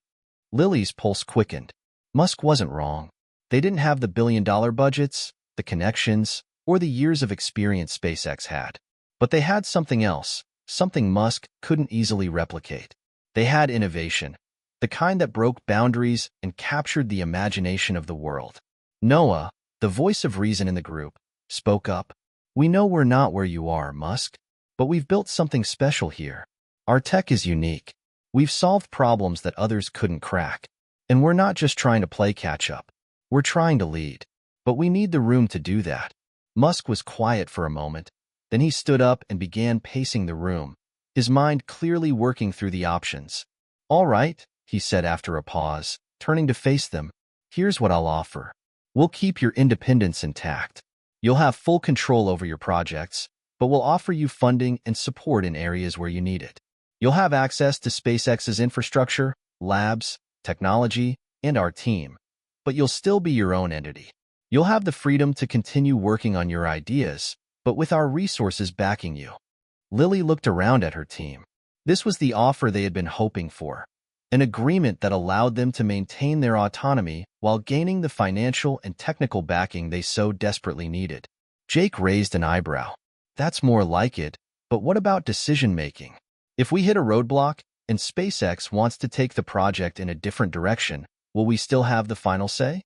[SPEAKER 1] Lily's pulse quickened. Musk wasn't wrong. They didn't have the billion-dollar budgets, the connections, or the years of experience SpaceX had. But they had something else, something Musk couldn't easily replicate. They had innovation, the kind that broke boundaries and captured the imagination of the world. Noah, the voice of reason in the group, spoke up. We know we're not where you are, Musk, but we've built something special here. Our tech is unique. We've solved problems that others couldn't crack. And we're not just trying to play catch-up. We're trying to lead. But we need the room to do that. Musk was quiet for a moment. Then he stood up and began pacing the room, his mind clearly working through the options. All right, he said after a pause, turning to face them. Here's what I'll offer. We'll keep your independence intact. You'll have full control over your projects, but we'll offer you funding and support in areas where you need it. You'll have access to SpaceX's infrastructure, labs, technology, and our team, but you'll still be your own entity. You'll have the freedom to continue working on your ideas, but with our resources backing you. Lily looked around at her team. This was the offer they had been hoping for, an agreement that allowed them to maintain their autonomy while gaining the financial and technical backing they so desperately needed. Jake raised an eyebrow. That's more like it, but what about decision-making? If we hit a roadblock and SpaceX wants to take the project in a different direction, will we still have the final say?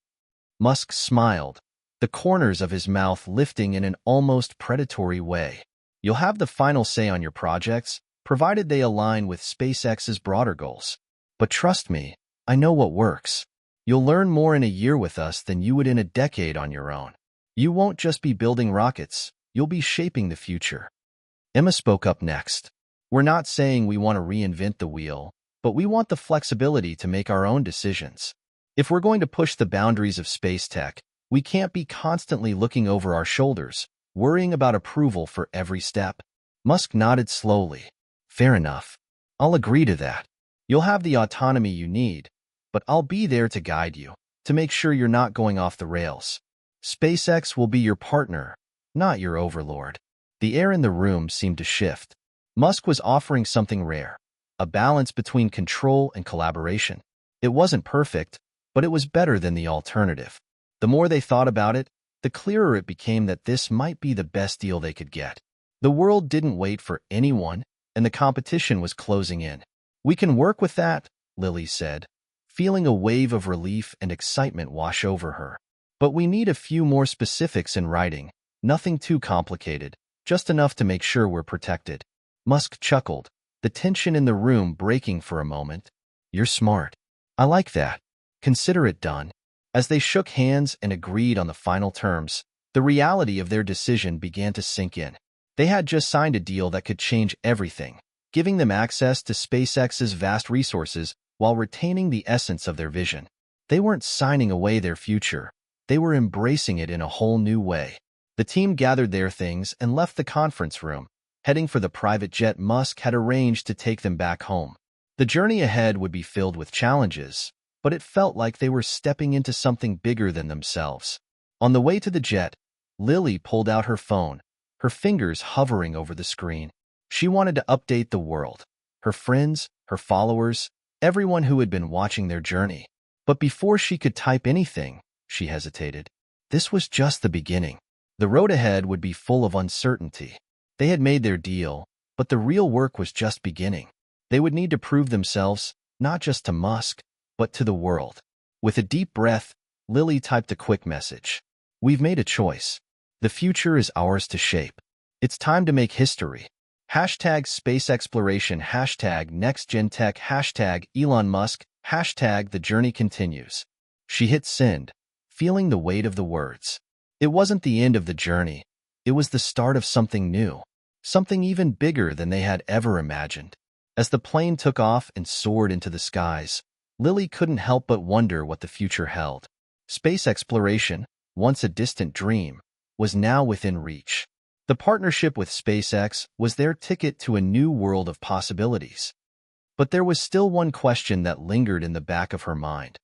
[SPEAKER 1] Musk smiled, the corners of his mouth lifting in an almost predatory way. You'll have the final say on your projects, provided they align with SpaceX's broader goals. But trust me, I know what works. You'll learn more in a year with us than you would in a decade on your own. You won't just be building rockets, you'll be shaping the future. Emma spoke up next. We're not saying we want to reinvent the wheel, but we want the flexibility to make our own decisions. If we're going to push the boundaries of space tech, we can't be constantly looking over our shoulders, worrying about approval for every step. Musk nodded slowly. Fair enough. I'll agree to that. You'll have the autonomy you need, but I'll be there to guide you, to make sure you're not going off the rails. SpaceX will be your partner, not your overlord. The air in the room seemed to shift. Musk was offering something rare, a balance between control and collaboration. It wasn't perfect, but it was better than the alternative. The more they thought about it, the clearer it became that this might be the best deal they could get. The world didn't wait for anyone, and the competition was closing in. "We can work with that," Lily said, feeling a wave of relief and excitement wash over her. "But we need a few more specifics in writing, nothing too complicated, just enough to make sure we're protected." Musk chuckled, the tension in the room breaking for a moment. "You're smart. I like that. Consider it done." As they shook hands and agreed on the final terms, the reality of their decision began to sink in. They had just signed a deal that could change everything, giving them access to SpaceX's vast resources while retaining the essence of their vision. They weren't signing away their future. They were embracing it in a whole new way. The team gathered their things and left the conference room, heading for the private jet Musk had arranged to take them back home. The journey ahead would be filled with challenges, but it felt like they were stepping into something bigger than themselves. On the way to the jet, Lily pulled out her phone, her fingers hovering over the screen. She wanted to update the world, her friends, her followers, everyone who had been watching their journey. But before she could type anything, she hesitated. This was just the beginning. The road ahead would be full of uncertainty. They had made their deal, but the real work was just beginning. They would need to prove themselves, not just to Musk, but to the world. With a deep breath, Lily typed a quick message. "We've made a choice. The future is ours to shape. It's time to make history. Hashtag space exploration, hashtag next gen tech, hashtag Elon Musk, hashtag the journey continues." She hit send, feeling the weight of the words. It wasn't the end of the journey. It was the start of something new, something even bigger than they had ever imagined. As the plane took off and soared into the skies, Lily couldn't help but wonder what the future held. Space exploration, once a distant dream, was now within reach. The partnership with SpaceX was their ticket to a new world of possibilities. But there was still one question that lingered in the back of her mind.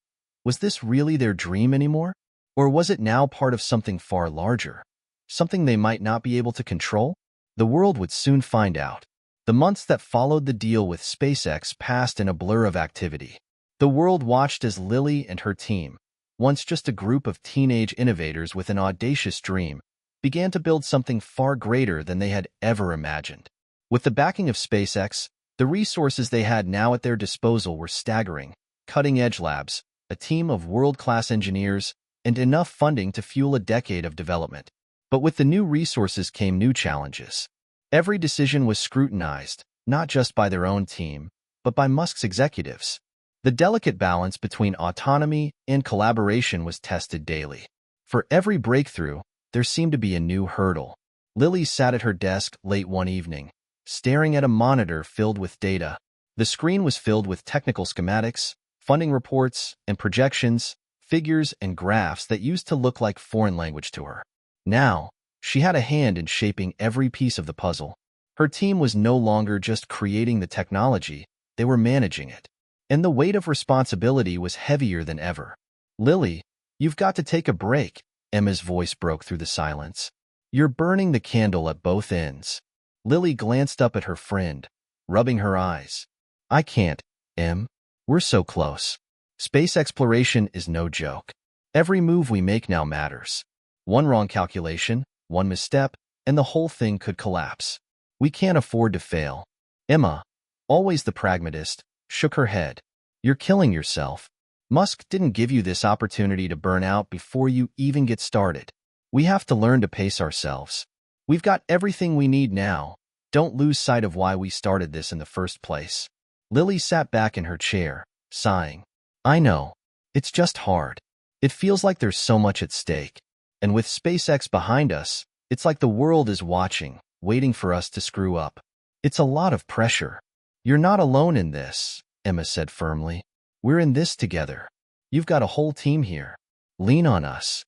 [SPEAKER 1] Was this really their dream anymore? Or was it now part of something far larger? Something they might not be able to control? The world would soon find out. The months that followed the deal with SpaceX passed in a blur of activity. The world watched as Lily and her team, once just a group of teenage innovators with an audacious dream, began to build something far greater than they had ever imagined. With the backing of SpaceX, the resources they had now at their disposal were staggering: cutting-edge labs, a team of world-class engineers, and enough funding to fuel a decade of development. But with the new resources came new challenges. Every decision was scrutinized, not just by their own team, but by Musk's executives. The delicate balance between autonomy and collaboration was tested daily. For every breakthrough, there seemed to be a new hurdle. Lily sat at her desk late one evening, staring at a monitor filled with data. The screen was filled with technical schematics, funding reports, and projections, figures and graphs that used to look like foreign language to her. Now, she had a hand in shaping every piece of the puzzle. Her team was no longer just creating the technology, they were managing it. And the weight of responsibility was heavier than ever. "Lily, you've got to take a break," Emma's voice broke through the silence. "You're burning the candle at both ends." Lily glanced up at her friend, rubbing her eyes. "I can't, Em. We're so close. Space exploration is no joke. Every move we make now matters. One wrong calculation, one misstep, and the whole thing could collapse. We can't afford to fail." Emma, always the pragmatist, shook her head. "You're killing yourself. Musk didn't give you this opportunity to burn out before you even get started. We have to learn to pace ourselves. We've got everything we need now. Don't lose sight of why we started this in the first place." Lily sat back in her chair, sighing. "I know. It's just hard. It feels like there's so much at stake. And with SpaceX behind us, it's like the world is watching, waiting for us to screw up. It's a lot of pressure." "You're not alone in this," Emma said firmly. "We're in this together. You've got a whole team here. Lean on us."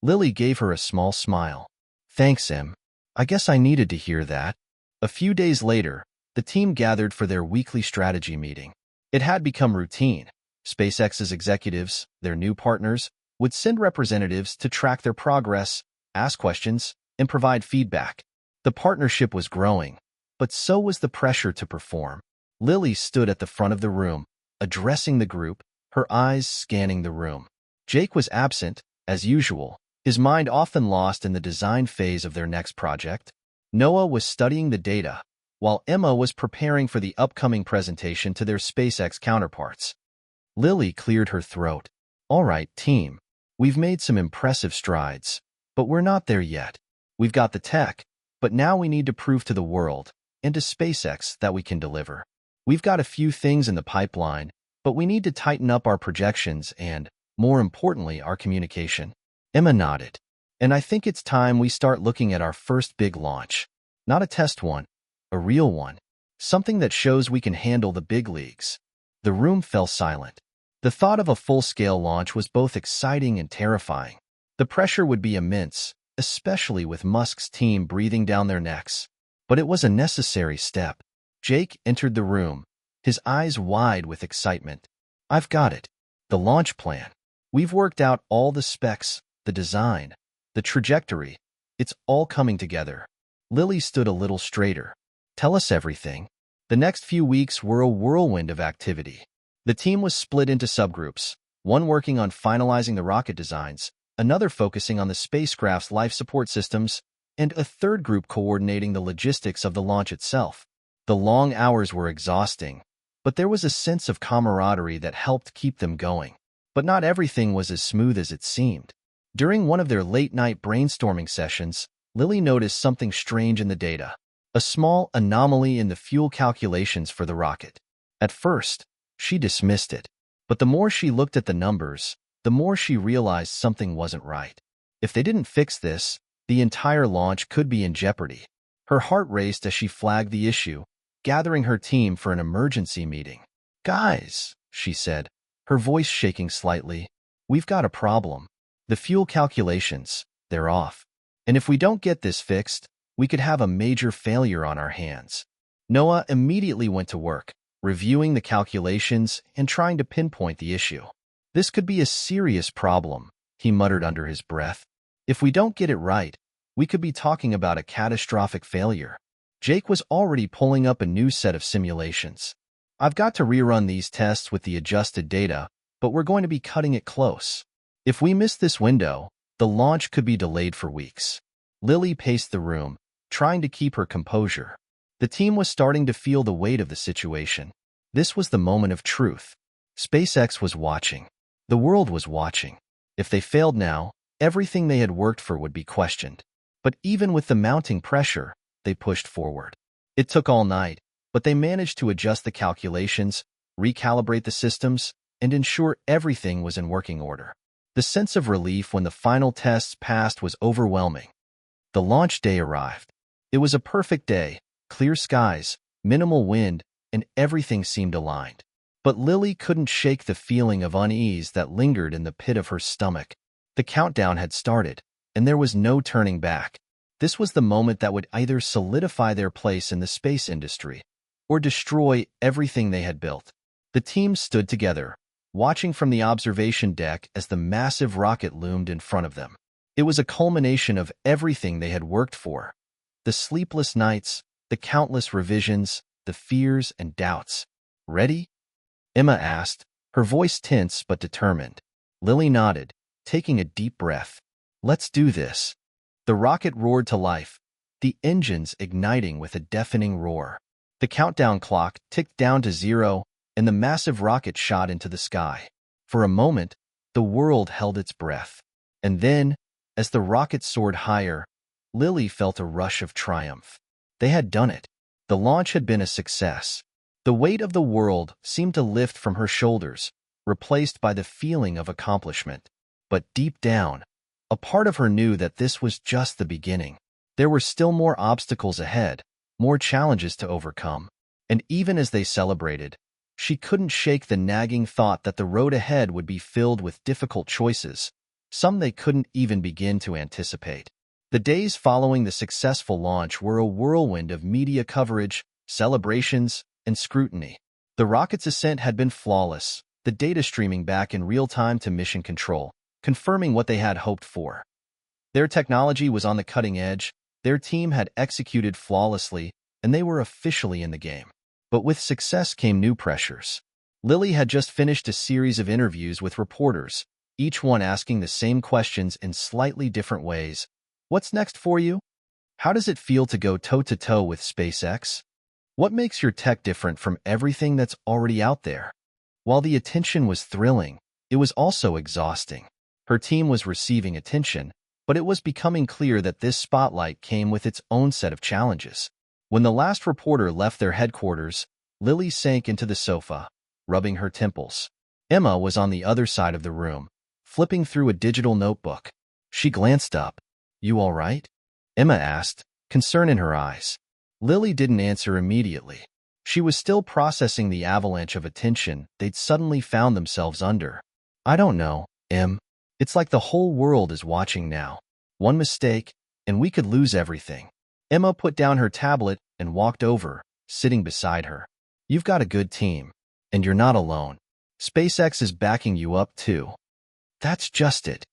[SPEAKER 1] Lily gave her a small smile. "Thanks, Em. I guess I needed to hear that." A few days later, the team gathered for their weekly strategy meeting. It had become routine. SpaceX's executives, their new partners, would send representatives to track their progress, ask questions, and provide feedback. The partnership was growing, but so was the pressure to perform. Lily stood at the front of the room, addressing the group, her eyes scanning the room. Jake was absent, as usual, his mind often lost in the design phase of their next project. Noah was studying the data, while Emma was preparing for the upcoming presentation to their SpaceX counterparts. Lily cleared her throat. All right, team. We've made some impressive strides, but we're not there yet. We've got the tech, but now we need to prove to the world and to SpaceX that we can deliver. We've got a few things in the pipeline, but we need to tighten up our projections and, more importantly, our communication. Emma nodded. And I think it's time we start looking at our first big launch. Not a test one, a real one. Something that shows we can handle the big leagues. The room fell silent. The thought of a full-scale launch was both exciting and terrifying. The pressure would be immense, especially with Musk's team breathing down their necks. But it was a necessary step. Jake entered the room, his eyes wide with excitement. I've got it. The launch plan. We've worked out all the specs, the design, the trajectory. It's all coming together. Lily stood a little straighter. Tell us everything. The next few weeks were a whirlwind of activity. The team was split into subgroups, one working on finalizing the rocket designs, another focusing on the spacecraft's life support systems, and a third group coordinating the logistics of the launch itself. The long hours were exhausting, but there was a sense of camaraderie that helped keep them going. But not everything was as smooth as it seemed. During one of their late-night brainstorming sessions, Lily noticed something strange in the data, a small anomaly in the fuel calculations for the rocket. At first, she dismissed it, but the more she looked at the numbers, the more she realized something wasn't right. If they didn't fix this, the entire launch could be in jeopardy. Her heart raced as she flagged the issue, gathering her team for an emergency meeting. Guys, she said, her voice shaking slightly, we've got a problem. The fuel calculations, they're off. And if we don't get this fixed, we could have a major failure on our hands. Noah immediately went to work, reviewing the calculations and trying to pinpoint the issue. This could be a serious problem, he muttered under his breath. If we don't get it right, we could be talking about a catastrophic failure. Jake was already pulling up a new set of simulations. I've got to rerun these tests with the adjusted data, but we're going to be cutting it close. If we miss this window, the launch could be delayed for weeks. Lily paced the room, trying to keep her composure. The team was starting to feel the weight of the situation. This was the moment of truth. SpaceX was watching. The world was watching. If they failed now, everything they had worked for would be questioned. But even with the mounting pressure, they pushed forward. It took all night, but they managed to adjust the calculations, recalibrate the systems, and ensure everything was in working order. The sense of relief when the final tests passed was overwhelming. The launch day arrived. It was a perfect day, clear skies, minimal wind, and everything seemed aligned. But Lily couldn't shake the feeling of unease that lingered in the pit of her stomach. The countdown had started, and there was no turning back. This was the moment that would either solidify their place in the space industry or destroy everything they had built. The team stood together, watching from the observation deck as the massive rocket loomed in front of them. It was a culmination of everything they had worked for. The sleepless nights, the countless revisions, the fears and doubts. Ready? Emma asked, her voice tense but determined. Lily nodded, taking a deep breath. Let's do this. The rocket roared to life, the engines igniting with a deafening roar. The countdown clock ticked down to 0, and the massive rocket shot into the sky. For a moment, the world held its breath. And then, as the rocket soared higher, Lily felt a rush of triumph. They had done it. The launch had been a success. The weight of the world seemed to lift from her shoulders, replaced by the feeling of accomplishment. But deep down, a part of her knew that this was just the beginning. There were still more obstacles ahead, more challenges to overcome. And even as they celebrated, she couldn't shake the nagging thought that the road ahead would be filled with difficult choices, some they couldn't even begin to anticipate. The days following the successful launch were a whirlwind of media coverage, celebrations, and scrutiny. The rocket's ascent had been flawless, the data streaming back in real time to mission control, confirming what they had hoped for. Their technology was on the cutting edge, their team had executed flawlessly, and they were officially in the game. But with success came new pressures. Lily had just finished a series of interviews with reporters, each one asking the same questions in slightly different ways. What's next for you? How does it feel to go toe-to-toe with SpaceX? What makes your tech different from everything that's already out there? While the attention was thrilling, it was also exhausting. Her team was receiving attention, but it was becoming clear that this spotlight came with its own set of challenges. When the last reporter left their headquarters, Lily sank into the sofa, rubbing her temples. Emma was on the other side of the room, flipping through a digital notebook. She glanced up. "You all right?" Emma asked, concern in her eyes. Lily didn't answer immediately. She was still processing the avalanche of attention they'd suddenly found themselves under. "I don't know, Em. It's like the whole world is watching now. One mistake, and we could lose everything." Emma put down her tablet and walked over, sitting beside her. "You've got a good team, and you're not alone. SpaceX is backing you up, too." "That's just it."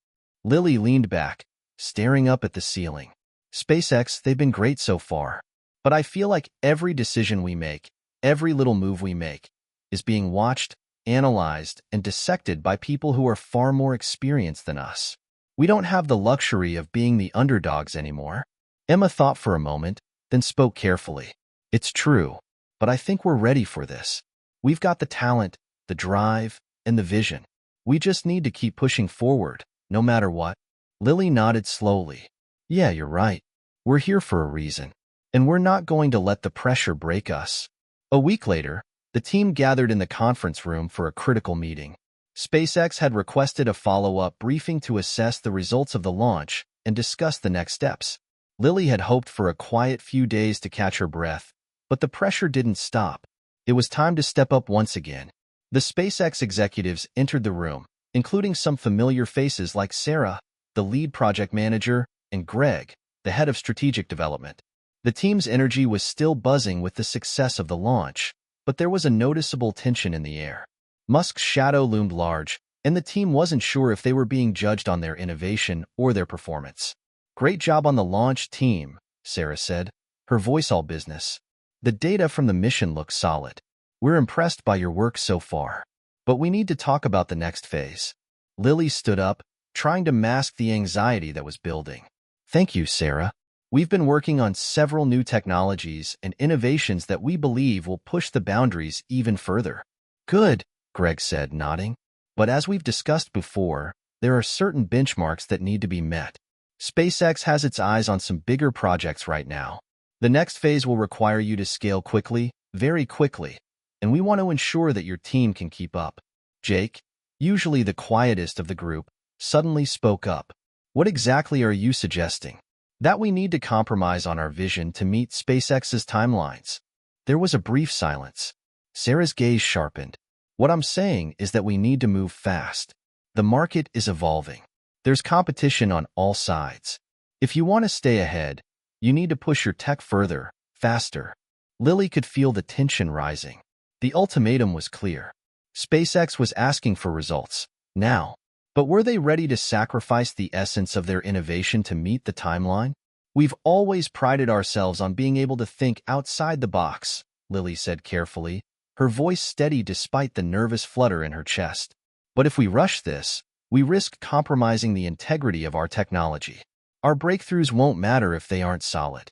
[SPEAKER 1] Lily leaned back, staring up at the ceiling. "SpaceX, they've been great so far. But I feel like every decision we make, every little move we make, is being watched, analyzed, and dissected by people who are far more experienced than us. We don't have the luxury of being the underdogs anymore." Emma thought for a moment, then spoke carefully. "It's true, but I think we're ready for this. We've got the talent, the drive, and the vision. We just need to keep pushing forward, no matter what." Lily nodded slowly. "Yeah, you're right. We're here for a reason, and we're not going to let the pressure break us." A week later, the team gathered in the conference room for a critical meeting. SpaceX had requested a follow-up briefing to assess the results of the launch and discuss the next steps. Lily had hoped for a quiet few days to catch her breath, but the pressure didn't stop. It was time to step up once again. The SpaceX executives entered the room, including some familiar faces like Sarah, the lead project manager, and Greg, the head of strategic development. The team's energy was still buzzing with the success of the launch, but there was a noticeable tension in the air. Musk's shadow loomed large, and the team wasn't sure if they were being judged on their innovation or their performance. "Great job on the launch, team," Sarah said, her voice all business. "The data from the mission looks solid. We're impressed by your work so far. But we need to talk about the next phase." Lily stood up, trying to mask the anxiety that was building. "Thank you, Sarah. We've been working on several new technologies and innovations that we believe will push the boundaries even further." "Good," Greg said, nodding. "But as we've discussed before, there are certain benchmarks that need to be met. SpaceX has its eyes on some bigger projects right now. The next phase will require you to scale quickly, very quickly, and we want to ensure that your team can keep up." Jake, usually the quietest of the group, suddenly spoke up. "What exactly are you suggesting?" "That we need to compromise on our vision to meet SpaceX's timelines." There was a brief silence. Sarah's gaze sharpened. "What I'm saying is that we need to move fast. The market is evolving. There's competition on all sides. If you want to stay ahead, you need to push your tech further, faster." Lily could feel the tension rising. The ultimatum was clear. SpaceX was asking for results, now. But were they ready to sacrifice the essence of their innovation to meet the timeline? "We've always prided ourselves on being able to think outside the box," Lily said carefully, her voice steady despite the nervous flutter in her chest. "But if we rush this, we risk compromising the integrity of our technology. Our breakthroughs won't matter if they aren't solid."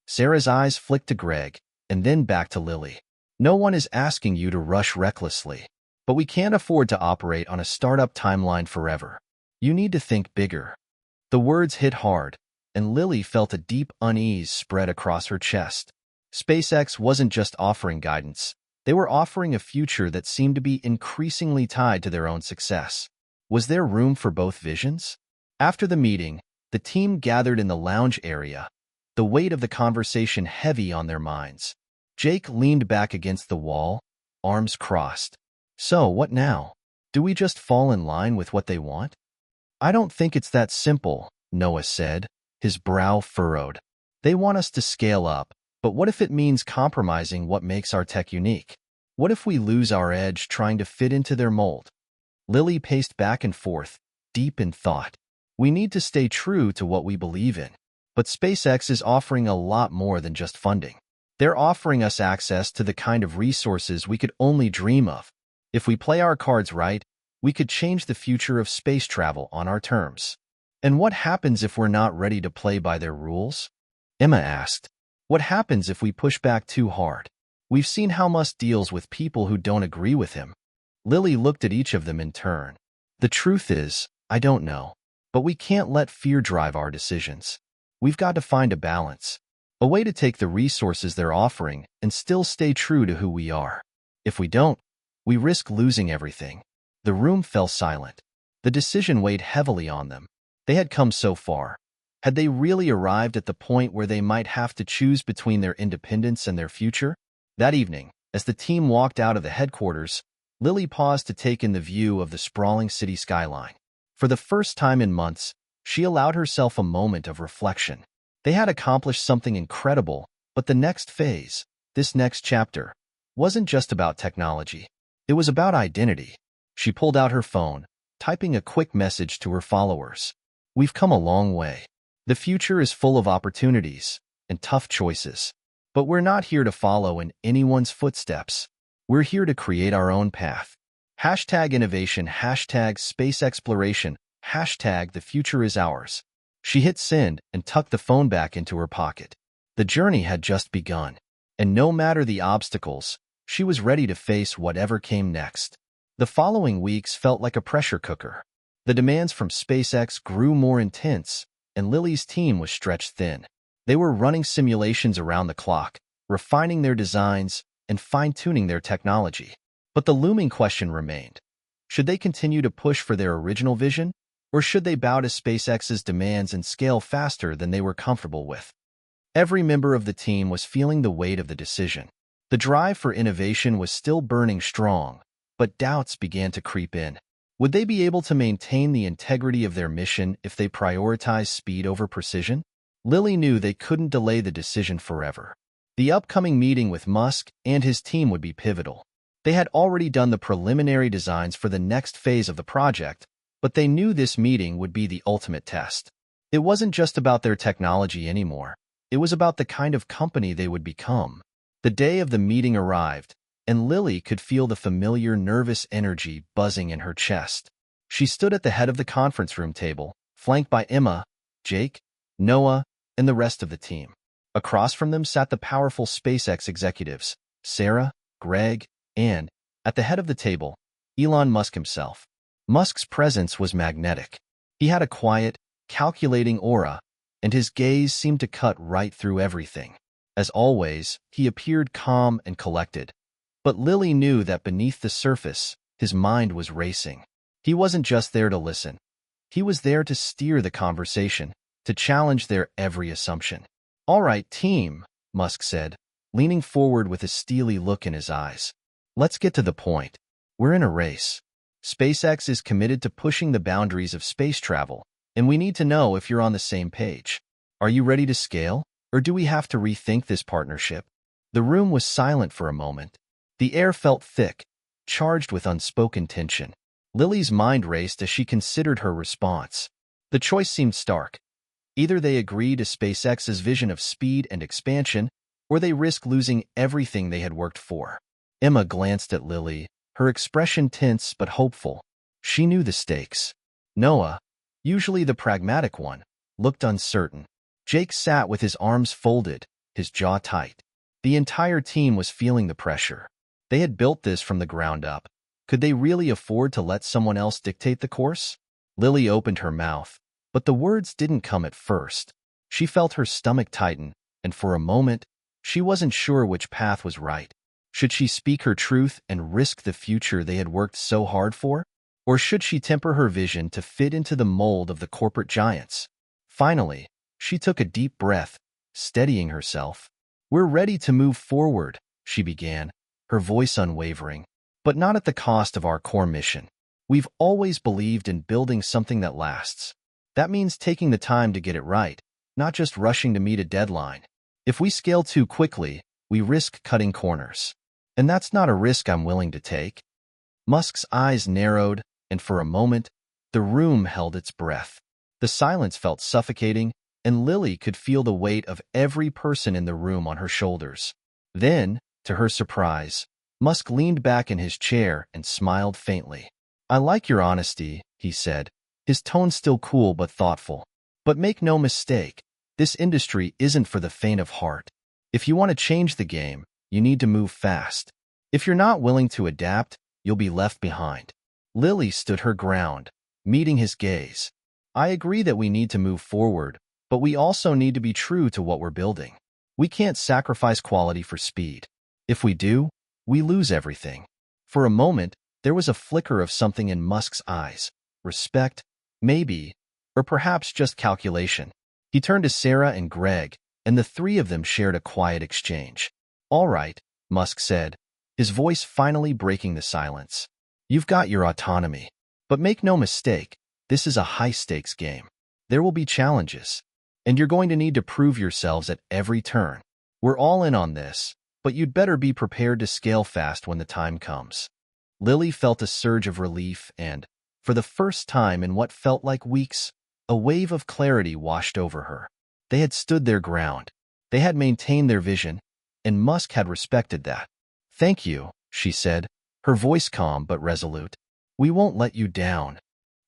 [SPEAKER 1] Sarah's eyes flicked to Greg, and then back to Lily. "No one is asking you to rush recklessly, but we can't afford to operate on a startup timeline forever. You need to think bigger." The words hit hard, and Lily felt a deep unease spread across her chest. SpaceX wasn't just offering guidance. They were offering a future that seemed to be increasingly tied to their own success. Was there room for both visions? After the meeting, the team gathered in the lounge area, the weight of the conversation heavy on their minds. Jake leaned back against the wall, arms crossed. "So, what now? Do we just fall in line with what they want?" "I don't think it's that simple," Noah said, his brow furrowed. "They want us to scale up, but what if it means compromising what makes our tech unique? What if we lose our edge trying to fit into their mold? Lily paced back and forth, deep in thought. We need to stay true to what we believe in. But SpaceX is offering a lot more than just funding. They're offering us access to the kind of resources we could only dream of. If we play our cards right, we could change the future of space travel on our terms. And what happens if we're not ready to play by their rules? Emma asked. What happens if we push back too hard? We've seen how Musk deals with people who don't agree with him. Lily looked at each of them in turn. The truth is, I don't know. But we can't let fear drive our decisions. We've got to find a balance. A way to take the resources they're offering and still stay true to who we are. If we don't, we risk losing everything. The room fell silent. The decision weighed heavily on them. They had come so far. Had they really arrived at the point where they might have to choose between their independence and their future? That evening, as the team walked out of the headquarters, Lily paused to take in the view of the sprawling city skyline. For the first time in months, she allowed herself a moment of reflection. They had accomplished something incredible, but the next phase, this next chapter, wasn't just about technology. It was about identity. She pulled out her phone, typing a quick message to her followers. We've come a long way. The future is full of opportunities and tough choices. But we're not here to follow in anyone's footsteps. We're here to create our own path. Hashtag innovation, hashtag space exploration, hashtag the future is ours. She hit send and tucked the phone back into her pocket. The journey had just begun, and no matter the obstacles, she was ready to face whatever came next. The following weeks felt like a pressure cooker. The demands from SpaceX grew more intense, and Lily's team was stretched thin. They were running simulations around the clock, refining their designs, and fine-tuning their technology. But the looming question remained. Should they continue to push for their original vision, or should they bow to SpaceX's demands and scale faster than they were comfortable with? Every member of the team was feeling the weight of the decision. The drive for innovation was still burning strong, but doubts began to creep in. Would they be able to maintain the integrity of their mission if they prioritized speed over precision? Lily knew they couldn't delay the decision forever. The upcoming meeting with Musk and his team would be pivotal. They had already done the preliminary designs for the next phase of the project, but they knew this meeting would be the ultimate test. It wasn't just about their technology anymore. It was about the kind of company they would become. The day of the meeting arrived, and Lily could feel the familiar nervous energy buzzing in her chest. She stood at the head of the conference room table, flanked by Emma, Jake, Noah, and the rest of the team. Across from them sat the powerful SpaceX executives, Sarah, Greg, and, at the head of the table, Elon Musk himself. Musk's presence was magnetic. He had a quiet, calculating aura, and his gaze seemed to cut right through everything. As always, he appeared calm and collected. But Lily knew that beneath the surface, his mind was racing. He wasn't just there to listen. He was there to steer the conversation, to challenge their every assumption. All right, team, Musk said, leaning forward with a steely look in his eyes. Let's get to the point. We're in a race. SpaceX is committed to pushing the boundaries of space travel, and we need to know if you're on the same page. Are you ready to scale, or do we have to rethink this partnership? The room was silent for a moment. The air felt thick, charged with unspoken tension. Lily's mind raced as she considered her response. The choice seemed stark. Either they agree to SpaceX's vision of speed and expansion, or they risk losing everything they had worked for. Emma glanced at Lily, her expression tense but hopeful. She knew the stakes. Noah, usually the pragmatic one, looked uncertain. Jake sat with his arms folded, his jaw tight. The entire team was feeling the pressure. They had built this from the ground up. Could they really afford to let someone else dictate the course? Lily opened her mouth, but the words didn't come at first. She felt her stomach tighten, and for a moment, she wasn't sure which path was right. Should she speak her truth and risk the future they had worked so hard for? Or should she temper her vision to fit into the mold of the corporate giants? Finally, she took a deep breath, steadying herself. We're ready to move forward, she began, her voice unwavering, but not at the cost of our core mission. We've always believed in building something that lasts. That means taking the time to get it right, not just rushing to meet a deadline. If we scale too quickly, we risk cutting corners. and that's not a risk I'm willing to take. Musk's eyes narrowed, and for a moment, the room held its breath. The silence felt suffocating, and Lily could feel the weight of every person in the room on her shoulders. Then, to her surprise, Musk leaned back in his chair and smiled faintly. "I like your honesty," he said, his tone still cool but thoughtful. "But make no mistake, this industry isn't for the faint of heart. If you want to change the game, you need to move fast. If you're not willing to adapt, you'll be left behind." Lily stood her ground, meeting his gaze. "I agree that we need to move forward, but we also need to be true to what we're building. We can't sacrifice quality for speed. If we do, we lose everything." For a moment, there was a flicker of something in Musk's eyes. Respect, maybe, or perhaps just calculation. He turned to Sarah and Greg, and the three of them shared a quiet exchange. "All right," Musk said, his voice finally breaking the silence. "You've got your autonomy. But make no mistake, this is a high-stakes game. There will be challenges, and you're going to need to prove yourselves at every turn. We're all in on this, but you'd better be prepared to scale fast when the time comes." Lily felt a surge of relief and, for the first time in what felt like weeks, a wave of clarity washed over her. They had stood their ground. They had maintained their vision, and Musk had respected that. "Thank you," she said, her voice calm but resolute. "We won't let you down."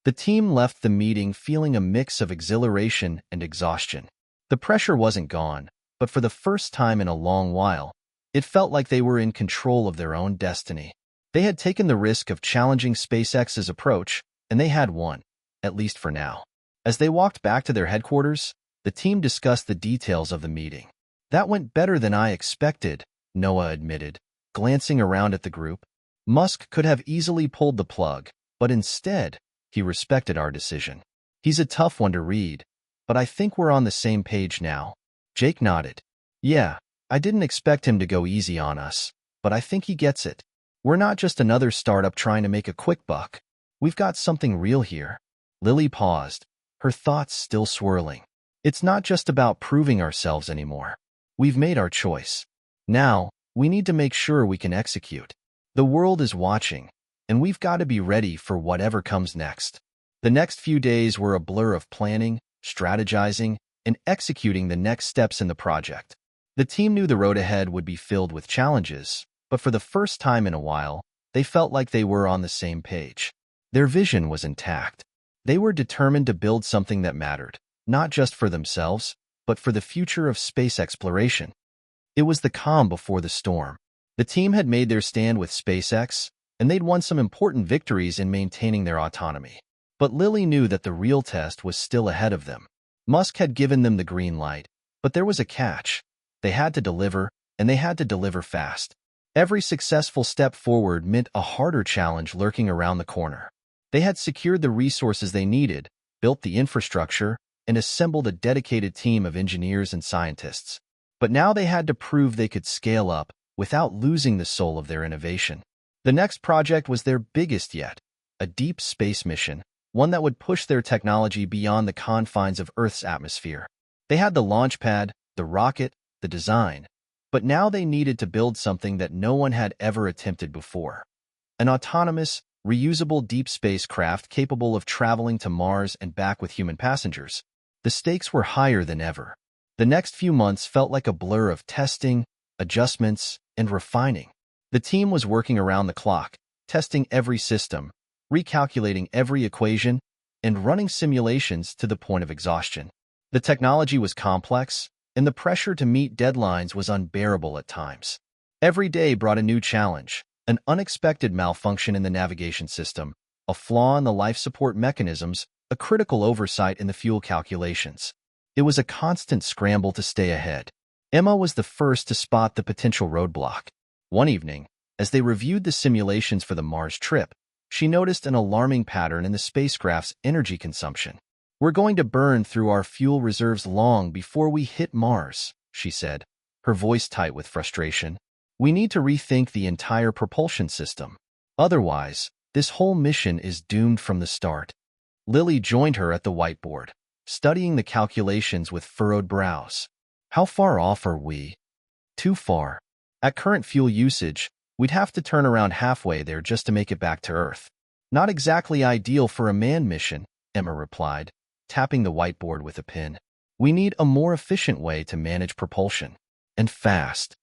[SPEAKER 1] The team left the meeting feeling a mix of exhilaration and exhaustion. The pressure wasn't gone, but for the first time in a long while, it felt like they were in control of their own destiny. They had taken the risk of challenging SpaceX's approach, and they had won, at least for now. As they walked back to their headquarters, the team discussed the details of the meeting. "That went better than I expected," Noah admitted, glancing around at the group. "Musk could have easily pulled the plug, but instead, he respected our decision. He's a tough one to read, but I think we're on the same page now." Jake nodded. "Yeah, I didn't expect him to go easy on us, but I think he gets it. We're not just another startup trying to make a quick buck. We've got something real here." Lily paused, her thoughts still swirling. "It's not just about proving ourselves anymore. We've made our choice. Now, we need to make sure we can execute. The world is watching, and we've got to be ready for whatever comes next." The next few days were a blur of planning, strategizing, and executing the next steps in the project. The team knew the road ahead would be filled with challenges, but for the first time in a while, they felt like they were on the same page. Their vision was intact. They were determined to build something that mattered, not just for themselves, but for the future of space exploration. It was the calm before the storm. The team had made their stand with SpaceX, and they'd won some important victories in maintaining their autonomy. But Lily knew that the real test was still ahead of them. Musk had given them the green light, but there was a catch. They had to deliver, and they had to deliver fast. Every successful step forward meant a harder challenge lurking around the corner. They had secured the resources they needed, built the infrastructure, and assembled a dedicated team of engineers and scientists. But now they had to prove they could scale up without losing the soul of their innovation. The next project was their biggest yet, a deep space mission, one that would push their technology beyond the confines of Earth's atmosphere. They had the launch pad, the rocket, the design, but now they needed to build something that no one had ever attempted before. An autonomous, reusable deep space craft capable of traveling to Mars and back with human passengers. The stakes were higher than ever. The next few months felt like a blur of testing, adjustments, and refining. The team was working around the clock, testing every system, recalculating every equation, and running simulations to the point of exhaustion. The technology was complex, and the pressure to meet deadlines was unbearable at times. Every day brought a new challenge, an unexpected malfunction in the navigation system, a flaw in the life support mechanisms, a critical oversight in the fuel calculations. It was a constant scramble to stay ahead. Emma was the first to spot the potential roadblock. One evening, as they reviewed the simulations for the Mars trip, she noticed an alarming pattern in the spacecraft's energy consumption. "We're going to burn through our fuel reserves long before we hit Mars," she said, her voice tight with frustration. "We need to rethink the entire propulsion system. Otherwise, this whole mission is doomed from the start." Lily joined her at the whiteboard, studying the calculations with furrowed brows. "How far off are we?" "Too far. At current fuel usage, We'd have to turn around halfway there just to make it back to Earth. Not exactly ideal for a manned mission, Emma replied, tapping the whiteboard with a pen. We need a more efficient way to manage propulsion. And fast.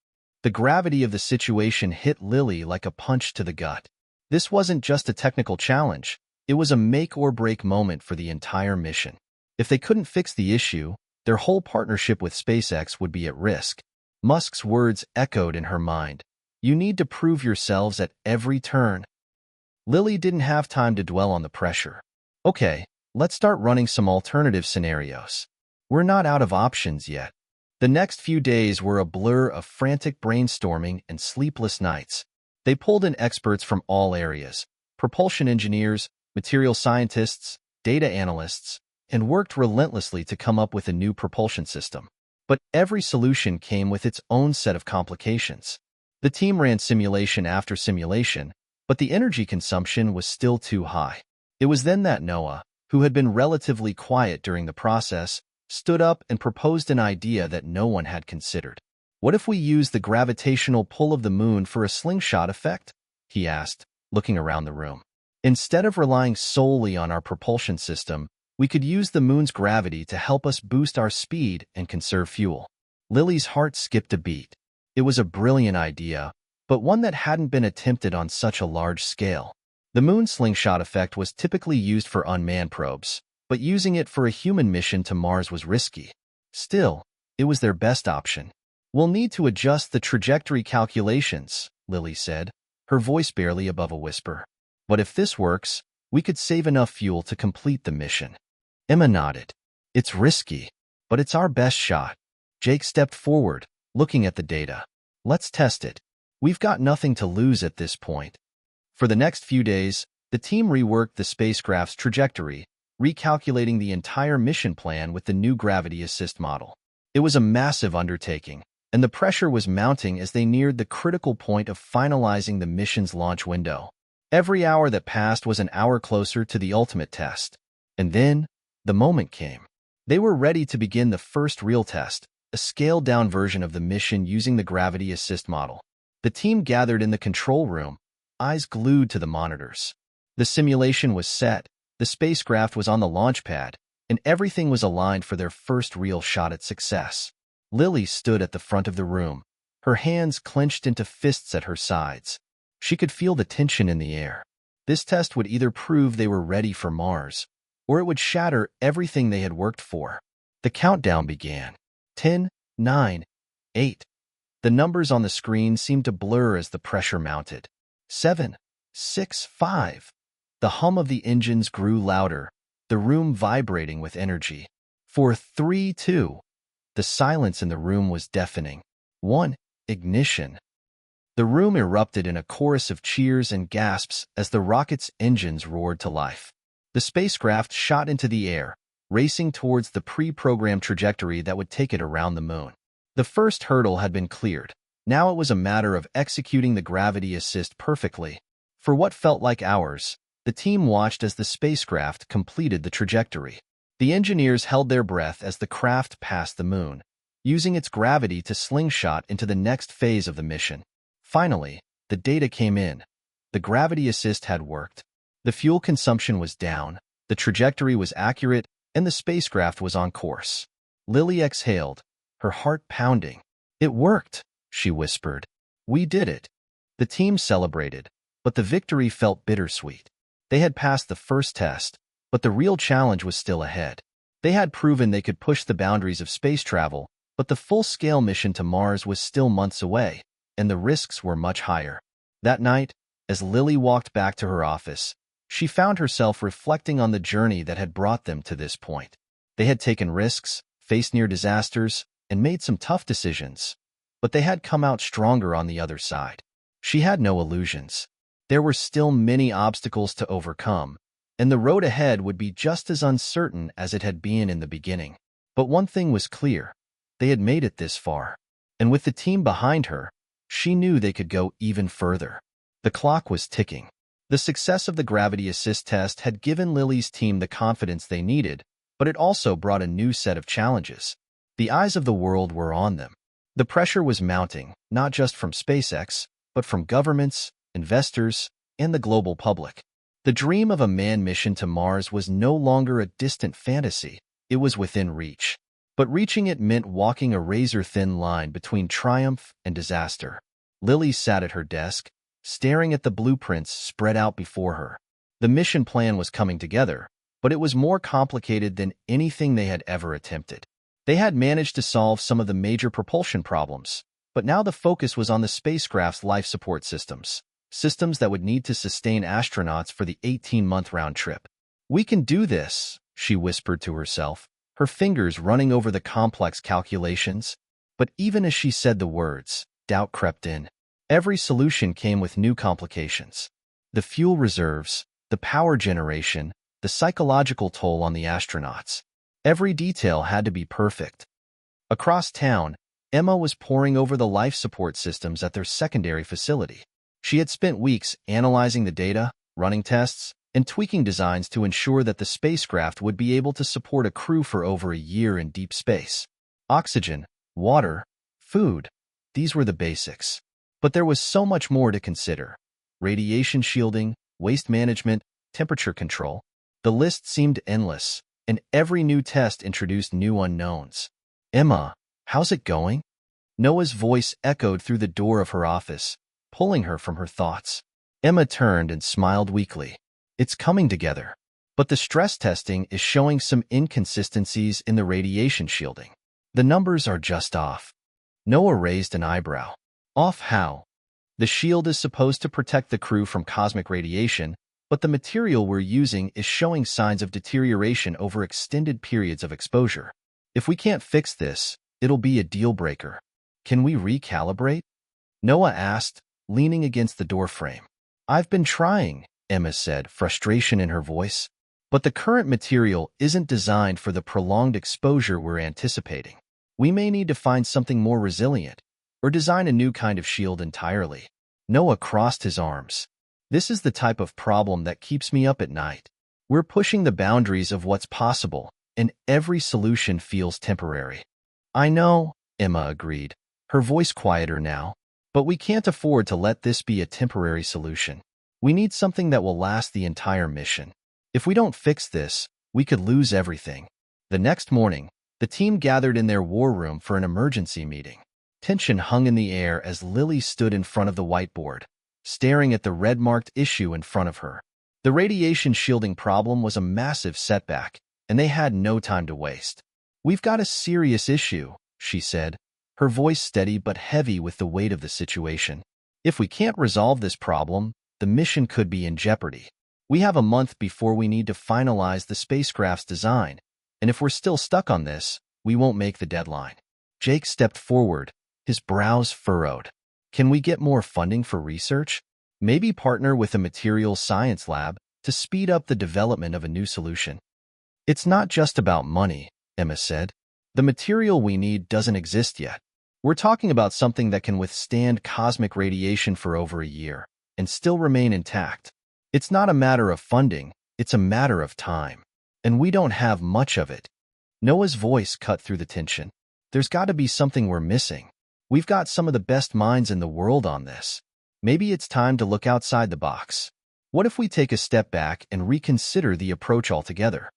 [SPEAKER 1] The gravity of the situation hit Lily like a punch to the gut. This wasn't just a technical challenge. It was a make-or-break moment for the entire mission. If they couldn't fix the issue, their whole partnership with SpaceX would be at risk. Musk's words echoed in her mind. You need to prove yourselves at every turn. Lily didn't have time to dwell on the pressure. Okay, let's start running some alternative scenarios. We're not out of options yet. The next few days were a blur of frantic brainstorming and sleepless nights. They pulled in experts from all areas, propulsion engineers, material scientists, data analysts, and worked relentlessly to come up with a new propulsion system. But every solution came with its own set of complications. The team ran simulation after simulation, but the energy consumption was still too high. It was then that Noah, who had been relatively quiet during the process, stood up and proposed an idea that no one had considered. What if we use the gravitational pull of the moon for a slingshot effect? He asked, looking around the room. Instead of relying solely on our propulsion system, we could use the moon's gravity to help us boost our speed and conserve fuel. Lily's heart skipped a beat. It was a brilliant idea, but one that hadn't been attempted on such a large scale. The moon slingshot effect was typically used for unmanned probes, but using it for a human mission to Mars was risky. Still, it was their best option. We'll need to adjust the trajectory calculations, Lily said, her voice barely above a whisper. But if this works, we could save enough fuel to complete the mission. Emma nodded. It's risky, but it's our best shot. Jake stepped forward, looking at the data. Let's test it. We've got nothing to lose at this point. For the next few days, the team reworked the spacecraft's trajectory, recalculating the entire mission plan with the new gravity assist model. It was a massive undertaking, and the pressure was mounting as they neared the critical point of finalizing the mission's launch window. Every hour that passed was an hour closer to the ultimate test. And then, the moment came. They were ready to begin the first real test, a scaled-down version of the mission using the gravity assist model. The team gathered in the control room, eyes glued to the monitors. The simulation was set, the spacecraft was on the launch pad, and everything was aligned for their first real shot at success. Lily stood at the front of the room, her hands clenched into fists at her sides. She could feel the tension in the air. This test would either prove they were ready for Mars, or it would shatter everything they had worked for. The countdown began. 10, 9, 8. The numbers on the screen seemed to blur as the pressure mounted. 7, 6, 5. The hum of the engines grew louder, the room vibrating with energy. 4, 3, 2. The silence in the room was deafening. 1. Ignition. The room erupted in a chorus of cheers and gasps as the rocket's engines roared to life. The spacecraft shot into the air, racing towards the pre-programmed trajectory that would take it around the moon. The first hurdle had been cleared. Now it was a matter of executing the gravity assist perfectly. For what felt like hours, the team watched as the spacecraft completed the trajectory. The engineers held their breath as the craft passed the moon, using its gravity to slingshot into the next phase of the mission. Finally, the data came in. The gravity assist had worked. The fuel consumption was down, the trajectory was accurate, and the spacecraft was on course. Lily exhaled, her heart pounding. It worked, she whispered. We did it. The team celebrated, but the victory felt bittersweet. They had passed the first test, but the real challenge was still ahead. They had proven they could push the boundaries of space travel, but the full-scale mission to Mars was still months away, and the risks were much higher. That night, as Lily walked back to her office, she found herself reflecting on the journey that had brought them to this point. They had taken risks, faced near disasters, and made some tough decisions, but they had come out stronger on the other side. She had no illusions. There were still many obstacles to overcome, and the road ahead would be just as uncertain as it had been in the beginning. But one thing was clear. They had made it this far, and with the team behind her, she knew they could go even further. The clock was ticking. The success of the gravity assist test had given Lily's team the confidence they needed, but it also brought a new set of challenges. The eyes of the world were on them. The pressure was mounting, not just from SpaceX, but from governments, investors, and the global public. The dream of a manned mission to Mars was no longer a distant fantasy, it was within reach. But reaching it meant walking a razor-thin line between triumph and disaster. Lily sat at her desk, staring at the blueprints spread out before her. The mission plan was coming together, but it was more complicated than anything they had ever attempted. They had managed to solve some of the major propulsion problems, but now the focus was on the spacecraft's life support systems that would need to sustain astronauts for the 18-month round trip. "We can do this," she whispered to herself, her fingers running over the complex calculations. But even as she said the words, doubt crept in. Every solution came with new complications. The fuel reserves, the power generation, the psychological toll on the astronauts. Every detail had to be perfect. Across town, Emma was poring over the life support systems at their secondary facility. She had spent weeks analyzing the data, running tests, and tweaking designs to ensure that the spacecraft would be able to support a crew for over a year in deep space. Oxygen, water, food, these were the basics. But there was so much more to consider. Radiation shielding, waste management, temperature control. The list seemed endless, and every new test introduced new unknowns. "Emma, how's it going?" Noah's voice echoed through the door of her office, pulling her from her thoughts. Emma turned and smiled weakly. "It's coming together. But the stress testing is showing some inconsistencies in the radiation shielding. The numbers are just off." Noah raised an eyebrow. "Off how?" "The shield is supposed to protect the crew from cosmic radiation, but the material we're using is showing signs of deterioration over extended periods of exposure. If we can't fix this, it'll be a deal breaker." "Can we recalibrate?" Noah asked, leaning against the doorframe. "I've been trying," Emma said, frustration in her voice. "But the current material isn't designed for the prolonged exposure we're anticipating. We may need to find something more resilient, or design a new kind of shield entirely." Noah crossed his arms. "This is the type of problem that keeps me up at night. We're pushing the boundaries of what's possible, and every solution feels temporary." "I know," Emma agreed, her voice quieter now. "But we can't afford to let this be a temporary solution. We need something that will last the entire mission. If we don't fix this, we could lose everything." The next morning, the team gathered in their war room for an emergency meeting. Tension hung in the air as Lily stood in front of the whiteboard, staring at the red-marked issue in front of her. The radiation shielding problem was a massive setback, and they had no time to waste. "We've got a serious issue," she said, her voice steady but heavy with the weight of the situation. "If we can't resolve this problem, the mission could be in jeopardy. We have a month before we need to finalize the spacecraft's design, and if we're still stuck on this, we won't make the deadline." Jake stepped forward, his brows furrowed. "Can we get more funding for research? Maybe partner with a materials science lab to speed up the development of a new solution?" "It's not just about money," Emma said. "The material we need doesn't exist yet. We're talking about something that can withstand cosmic radiation for over a year and still remain intact. It's not a matter of funding, it's a matter of time. And we don't have much of it." Noah's voice cut through the tension. "There's got to be something we're missing. We've got some of the best minds in the world on this. Maybe it's time to look outside the box. What if we take a step back and reconsider the approach altogether?"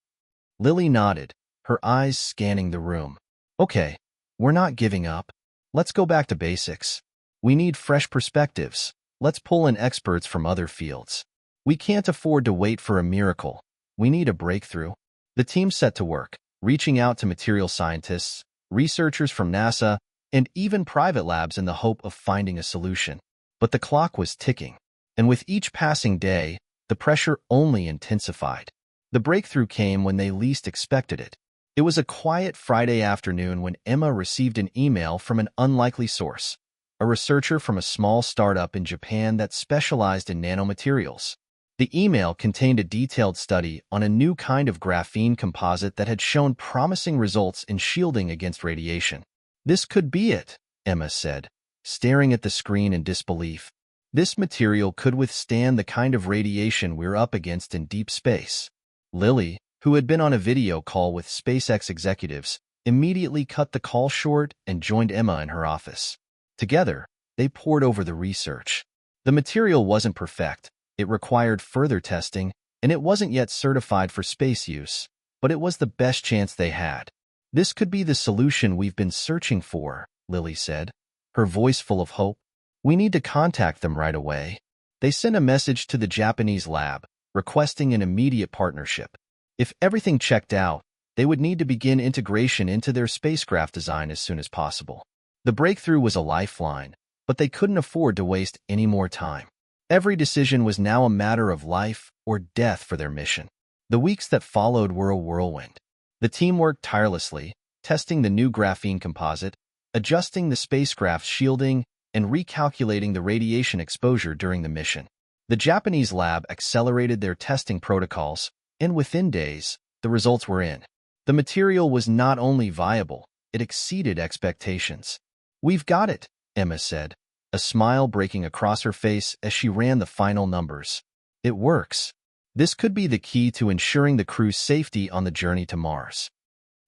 [SPEAKER 1] Lily nodded, her eyes scanning the room. "Okay, we're not giving up. Let's go back to basics. We need fresh perspectives. Let's pull in experts from other fields. We can't afford to wait for a miracle. We need a breakthrough." The team set to work, reaching out to material scientists, researchers from NASA, and even private labs in the hope of finding a solution. But the clock was ticking, and with each passing day, the pressure only intensified. The breakthrough came when they least expected it. It was a quiet Friday afternoon when Emma received an email from an unlikely source, a researcher from a small startup in Japan that specialized in nanomaterials. The email contained a detailed study on a new kind of graphene composite that had shown promising results in shielding against radiation. "This could be it," Emma said, staring at the screen in disbelief. "This material could withstand the kind of radiation we're up against in deep space." Lily, who had been on a video call with SpaceX executives, immediately cut the call short and joined Emma in her office. Together, They pored over the research. The material wasn't perfect. It required further testing, and it wasn't yet certified for space use, but it was the best chance they had. This could be the solution we've been searching for, Lily said, her voice full of hope. We need to contact them right away. They sent a message to the Japanese lab, requesting an immediate partnership. If everything checked out, they would need to begin integration into their spacecraft design as soon as possible. The breakthrough was a lifeline, but they couldn't afford to waste any more time. Every decision was now a matter of life or death for their mission. The weeks that followed were a whirlwind. The team worked tirelessly, testing the new graphene composite, adjusting the spacecraft's shielding, and recalculating the radiation exposure during the mission. The Japanese lab accelerated their testing protocols, and within days, the results were in. The material was not only viable, it exceeded expectations. We've got it, Emma said, a smile breaking across her face as she ran the final numbers. It works. This could be the key to ensuring the crew's safety on the journey to Mars.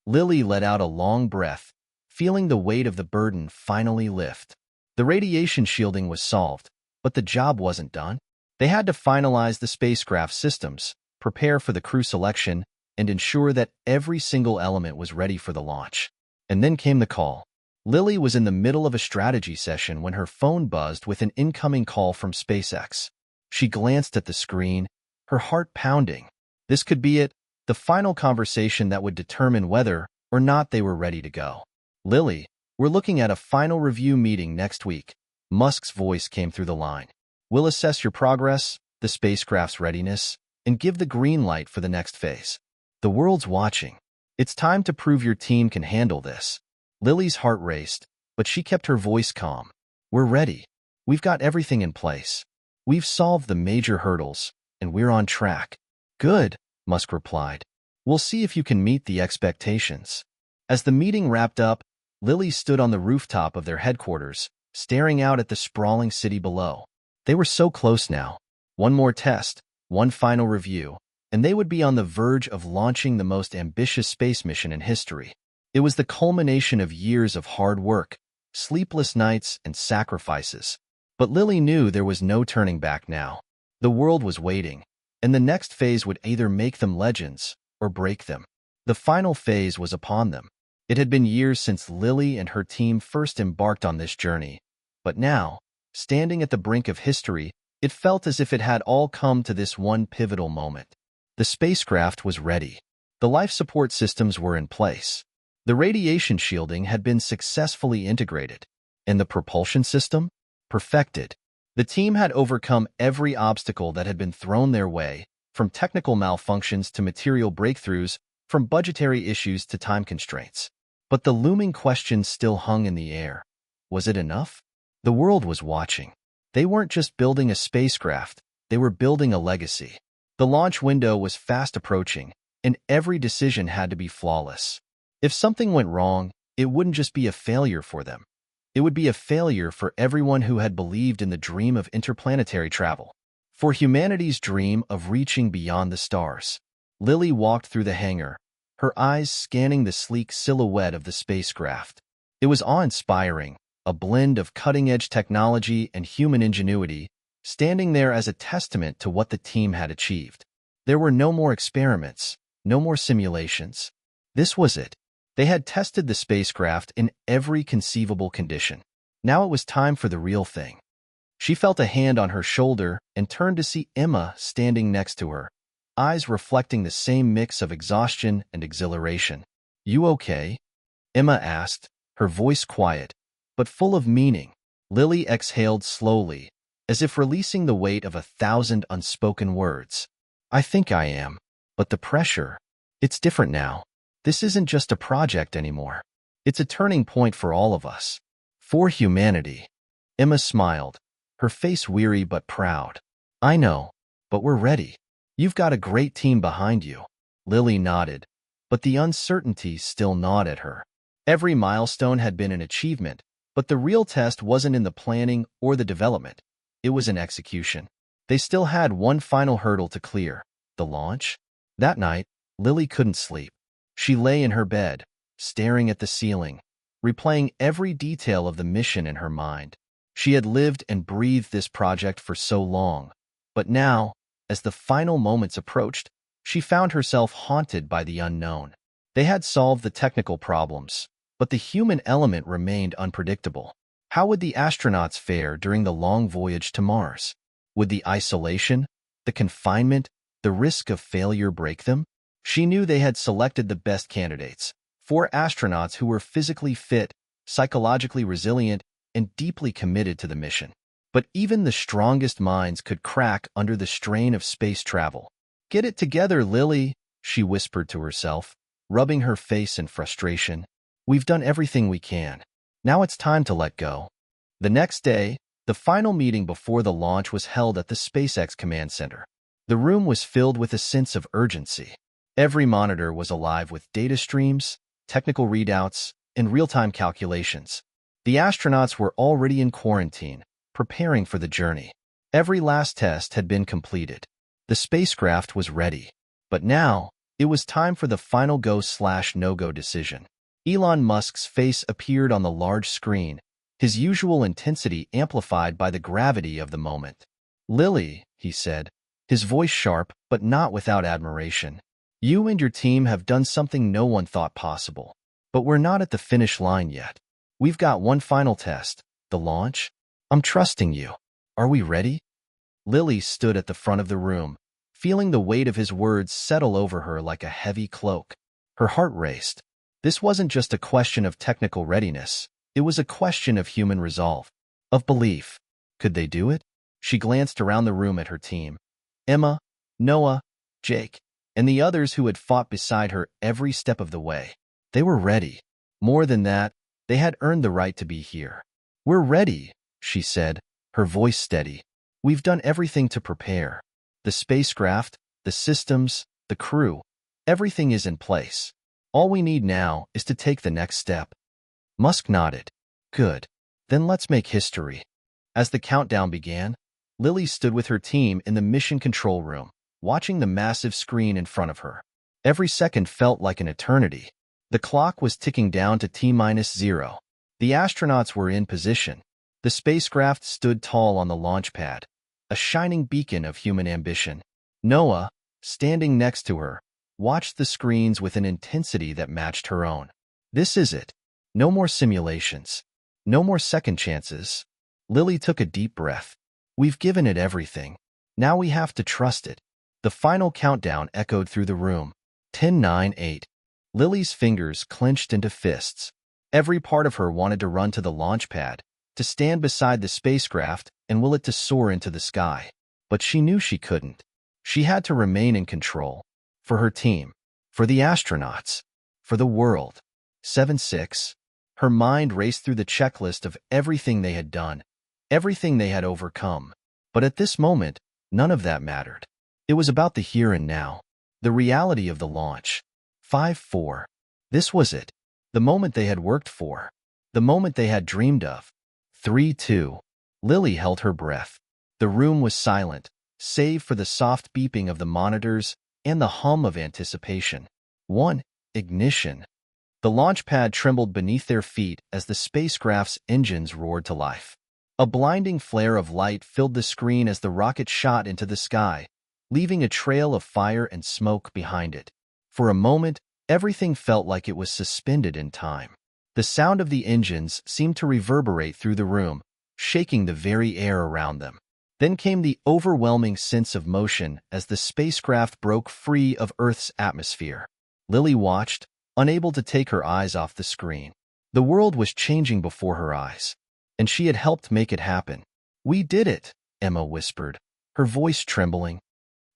[SPEAKER 1] Lily let out a long breath, feeling the weight of the burden finally lift. The radiation shielding was solved, but the job wasn't done. They had to finalize the spacecraft systems, prepare for the crew selection, and ensure that every single element was ready for the launch. And then came the call. Lily was in the middle of a strategy session when her phone buzzed with an incoming call from SpaceX. She glanced at the screen, her heart pounding. This could be it, the final conversation that would determine whether or not they were ready to go. Lily, we're looking at a final review meeting next week. Musk's voice came through the line. We'll assess your progress, the spacecraft's readiness, and give the green light for the next phase. The world's watching. It's time to prove your team can handle this. Lily's heart raced, but she kept her voice calm. We're ready. We've got everything in place. We've solved the major hurdles, and we're on track. Good, Musk replied. We'll see if you can meet the expectations. As the meeting wrapped up, Lily stood on the rooftop of their headquarters, staring out at the sprawling city below. They were so close now. One more test, one final review, and they would be on the verge of launching the most ambitious space mission in history. It was the culmination of years of hard work, sleepless nights, and sacrifices. But Lily knew there was no turning back now. The world was waiting, and the next phase would either make them legends or break them. The final phase was upon them. It had been years since Lily and her team first embarked on this journey, but now, standing at the brink of history, it felt as if it had all come to this one pivotal moment. The spacecraft was ready. The life support systems were in place. The radiation shielding had been successfully integrated, and the propulsion system? Perfected. The team had overcome every obstacle that had been thrown their way, from technical malfunctions to material breakthroughs, from budgetary issues to time constraints. But the looming question still hung in the air. Was it enough? The world was watching. They weren't just building a spacecraft, they were building a legacy. The launch window was fast approaching, and every decision had to be flawless. If something went wrong, it wouldn't just be a failure for them. It would be a failure for everyone who had believed in the dream of interplanetary travel, for humanity's dream of reaching beyond the stars. Lily walked through the hangar, her eyes scanning the sleek silhouette of the spacecraft. It was awe-inspiring, a blend of cutting-edge technology and human ingenuity, standing there as a testament to what the team had achieved. There were no more experiments, no more simulations. This was it. They had tested the spacecraft in every conceivable condition. Now it was time for the real thing. She felt a hand on her shoulder and turned to see Emma standing next to her, eyes reflecting the same mix of exhaustion and exhilaration. You okay? Emma asked, her voice quiet, but full of meaning. Lily exhaled slowly, as if releasing the weight of 1,000 unspoken words. I think I am, but the pressure, it's different now. This isn't just a project anymore. It's a turning point for all of us. For humanity. Emma smiled, her face weary but proud. I know, but we're ready. You've got a great team behind you. Lily nodded, but the uncertainty still gnawed at her. Every milestone had been an achievement, but the real test wasn't in the planning or the development. It was in execution. They still had one final hurdle to clear, the launch. That night, Lily couldn't sleep. She lay in her bed, staring at the ceiling, replaying every detail of the mission in her mind. She had lived and breathed this project for so long, but now, as the final moments approached, she found herself haunted by the unknown. They had solved the technical problems, but the human element remained unpredictable. How would the astronauts fare during the long voyage to Mars? Would the isolation, the confinement, the risk of failure break them? She knew they had selected the best candidates, 4 astronauts who were physically fit, psychologically resilient, and deeply committed to the mission. But even the strongest minds could crack under the strain of space travel. "Get it together, Lily," she whispered to herself, rubbing her face in frustration. "We've done everything we can. Now it's time to let go." The next day, the final meeting before the launch was held at the SpaceX Command Center. The room was filled with a sense of urgency. Every monitor was alive with data streams, technical readouts, and real-time calculations. The astronauts were already in quarantine, preparing for the journey. Every last test had been completed. The spacecraft was ready. But now, it was time for the final go/no-go decision. Elon Musk's face appeared on the large screen, his usual intensity amplified by the gravity of the moment. "Lily," he said, his voice sharp but not without admiration, "you and your team have done something no one thought possible. But we're not at the finish line yet. We've got one final test, the launch. I'm trusting you. Are we ready?" Lily stood at the front of the room, feeling the weight of his words settle over her like a heavy cloak. Her heart raced. This wasn't just a question of technical readiness. It was a question of human resolve, of belief. Could they do it? She glanced around the room at her team. Emma, Noah, Jake, and the others who had fought beside her every step of the way. They were ready. More than that, they had earned the right to be here. "We're ready," she said, her voice steady. "We've done everything to prepare. The spacecraft, the systems, the crew, everything is in place. All we need now is to take the next step." Musk nodded. "Good. Then let's make history." As the countdown began, Lily stood with her team in the mission control room, watching the massive screen in front of her. Every second felt like an eternity. The clock was ticking down to T-0. The astronauts were in position. The spacecraft stood tall on the launch pad, a shining beacon of human ambition. Noah, standing next to her, watched the screens with an intensity that matched her own. "This is it. No more simulations. No more second chances." Lily took a deep breath. "We've given it everything. Now we have to trust it." The final countdown echoed through the room. 10, 9, 8. Lily's fingers clenched into fists. Every part of her wanted to run to the launch pad, to stand beside the spacecraft and will it to soar into the sky. But she knew she couldn't. She had to remain in control. For her team. For the astronauts. For the world. 7-6. Her mind raced through the checklist of everything they had done, everything they had overcome. But at this moment, none of that mattered. It was about the here and now, the reality of the launch. 5-4. This was it. The moment they had worked for. The moment they had dreamed of. 3-2. Lily held her breath. The room was silent, save for the soft beeping of the monitors and the hum of anticipation. 1. Ignition. The launch pad trembled beneath their feet as the spacecraft's engines roared to life. A blinding flare of light filled the screen as the rocket shot into the sky, leaving a trail of fire and smoke behind it. For a moment, everything felt like it was suspended in time. The sound of the engines seemed to reverberate through the room, shaking the very air around them. Then came the overwhelming sense of motion as the spacecraft broke free of Earth's atmosphere. Lily watched, unable to take her eyes off the screen. The world was changing before her eyes, and she had helped make it happen. "We did it," Emma whispered, her voice trembling.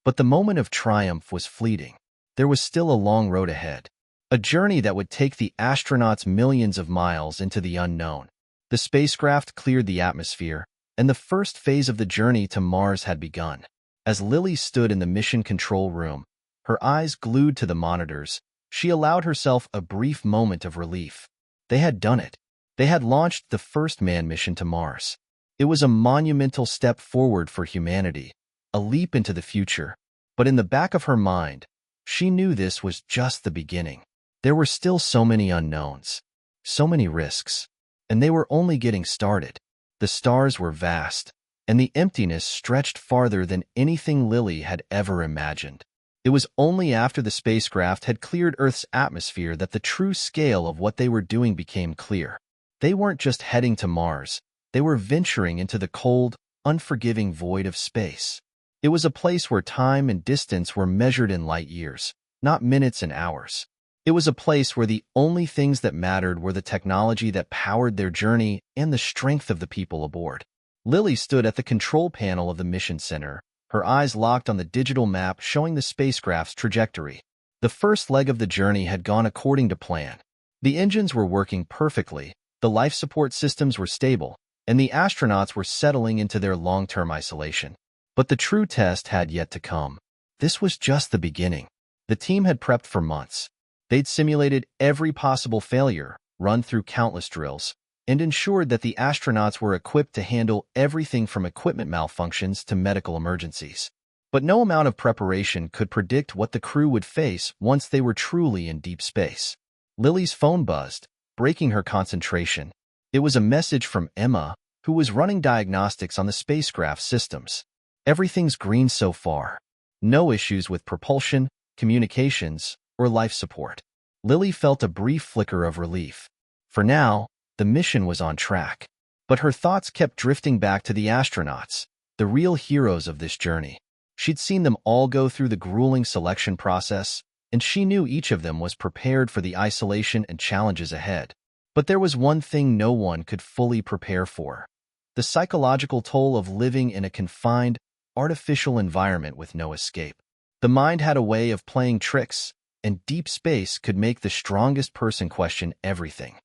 [SPEAKER 1] But the moment of triumph was fleeting. There was still a long road ahead, a journey that would take the astronauts millions of miles into the unknown. The spacecraft cleared the atmosphere, and the first phase of the journey to Mars had begun. As Lily stood in the mission control room, her eyes glued to the monitors, she allowed herself a brief moment of relief. They had done it. They had launched the first manned mission to Mars. It was a monumental step forward for humanity, a leap into the future. But in the back of her mind, she knew this was just the beginning. There were still so many unknowns, so many risks, and they were only getting started. The stars were vast, and the emptiness stretched farther than anything Lily had ever imagined. It was only after the spacecraft had cleared Earth's atmosphere that the true scale of what they were doing became clear. They weren't just heading to Mars, they were venturing into the cold, unforgiving void of space. It was a place where time and distance were measured in light years, not minutes and hours. It was a place where the only things that mattered were the technology that powered their journey and the strength of the people aboard. Lily stood at the control panel of the mission center, her eyes locked on the digital map showing the spacecraft's trajectory. The first leg of the journey had gone according to plan. The engines were working perfectly, the life support systems were stable, and the astronauts were settling into their long-term isolation. But the true test had yet to come. This was just the beginning. The team had prepped for months. They'd simulated every possible failure, run through countless drills, and ensured that the astronauts were equipped to handle everything from equipment malfunctions to medical emergencies. But no amount of preparation could predict what the crew would face once they were truly in deep space. Lily's phone buzzed, breaking her concentration. It was a message from Emma, who was running diagnostics on the spacecraft systems. Everything's green so far. No issues with propulsion, communications, or life support. Lily felt a brief flicker of relief. For now, the mission was on track. But her thoughts kept drifting back to the astronauts, the real heroes of this journey. She'd seen them all go through the grueling selection process, and she knew each of them was prepared for the isolation and challenges ahead. But there was one thing no one could fully prepare for: the psychological toll of living in a confined, artificial environment with no escape. The mind had a way of playing tricks, and deep space could make the strongest person question everything.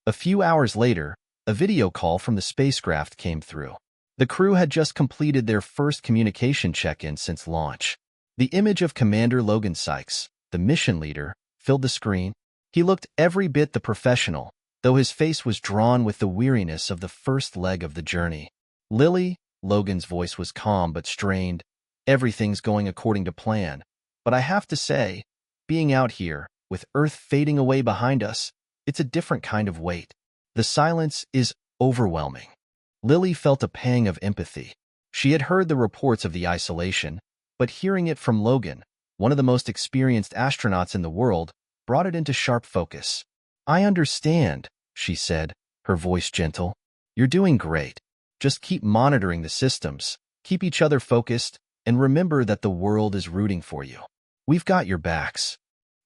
[SPEAKER 1] A few hours later, a video call from the spacecraft came through. The crew had just completed their first communication check-in since launch. The image of Commander Logan Sykes, the mission leader, filled the screen. He looked every bit the professional, though his face was drawn with the weariness of the first leg of the journey. "Lily," Logan's voice was calm but strained. "Everything's going according to plan. But I have to say, being out here, with Earth fading away behind us, it's a different kind of weight. The silence is overwhelming." Lily felt a pang of empathy. She had heard the reports of the isolation, but hearing it from Logan, one of the most experienced astronauts in the world, brought it into sharp focus. "I understand," she said, her voice gentle. "You're doing great. Just keep monitoring the systems, keep each other focused, and remember that the world is rooting for you. We've got your backs."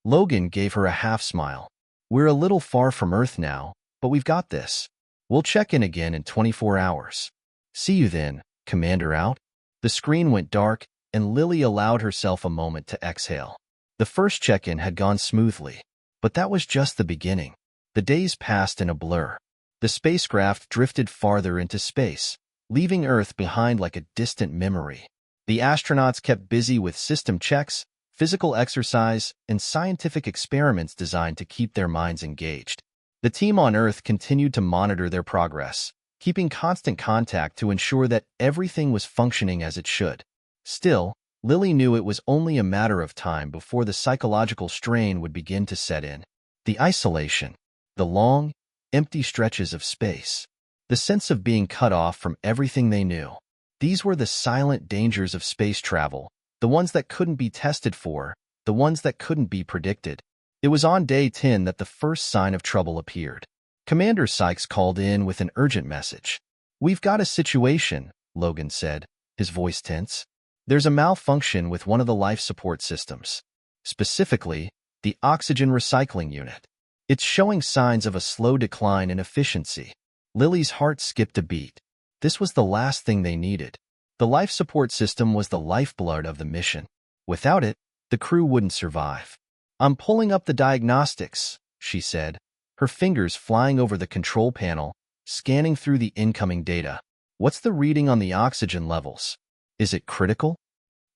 [SPEAKER 1] Logan gave her a half-smile. "We're a little far from Earth now, but we've got this. We'll check in again in 24 hours. See you then, Commander out." The screen went dark, and Lily allowed herself a moment to exhale. The first check-in had gone smoothly, but that was just the beginning. The days passed in a blur. The spacecraft drifted farther into space, leaving Earth behind like a distant memory. The astronauts kept busy with system checks, physical exercise, and scientific experiments designed to keep their minds engaged. The team on Earth continued to monitor their progress, keeping constant contact to ensure that everything was functioning as it should. Still, Lily knew it was only a matter of time before the psychological strain would begin to set in. The isolation, the long, empty stretches of space, the sense of being cut off from everything they knew. These were the silent dangers of space travel, the ones that couldn't be tested for, the ones that couldn't be predicted. It was on day 10 that the first sign of trouble appeared. Commander Sykes called in with an urgent message. "We've got a situation," Logan said, his voice tense. "There's a malfunction with one of the life support systems, specifically the oxygen recycling unit. It's showing signs of a slow decline in efficiency." Lily's heart skipped a beat. This was the last thing they needed. The life support system was the lifeblood of the mission. Without it, the crew wouldn't survive. "I'm pulling up the diagnostics," she said, her fingers flying over the control panel, scanning through the incoming data. "What's the reading on the oxygen levels? Is it critical?"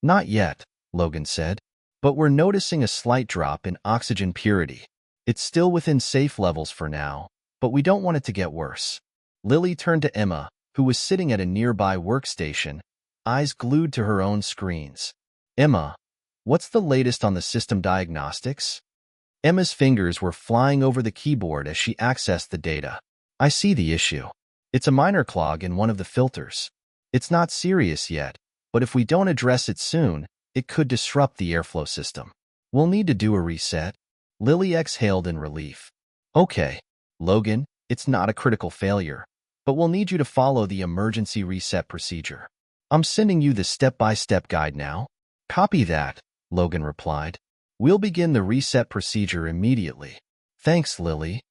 [SPEAKER 1] "Not yet," Logan said, "but we're noticing a slight drop in oxygen purity. It's still within safe levels for now, but we don't want it to get worse." Lily turned to Emma, who was sitting at a nearby workstation, eyes glued to her own screens. "Emma, what's the latest on the system diagnostics?" Emma's fingers were flying over the keyboard as she accessed the data. "I see the issue. It's a minor clog in one of the filters. It's not serious yet, but if we don't address it soon, it could disrupt the airflow system. We'll need to do a reset. Lily exhaled in relief. Okay, Logan, it's not a critical failure, but we'll need you to follow the emergency reset procedure. I'm sending you the step-by-step guide now. Copy that, Logan replied. We'll begin the reset procedure immediately. Thanks, Lily.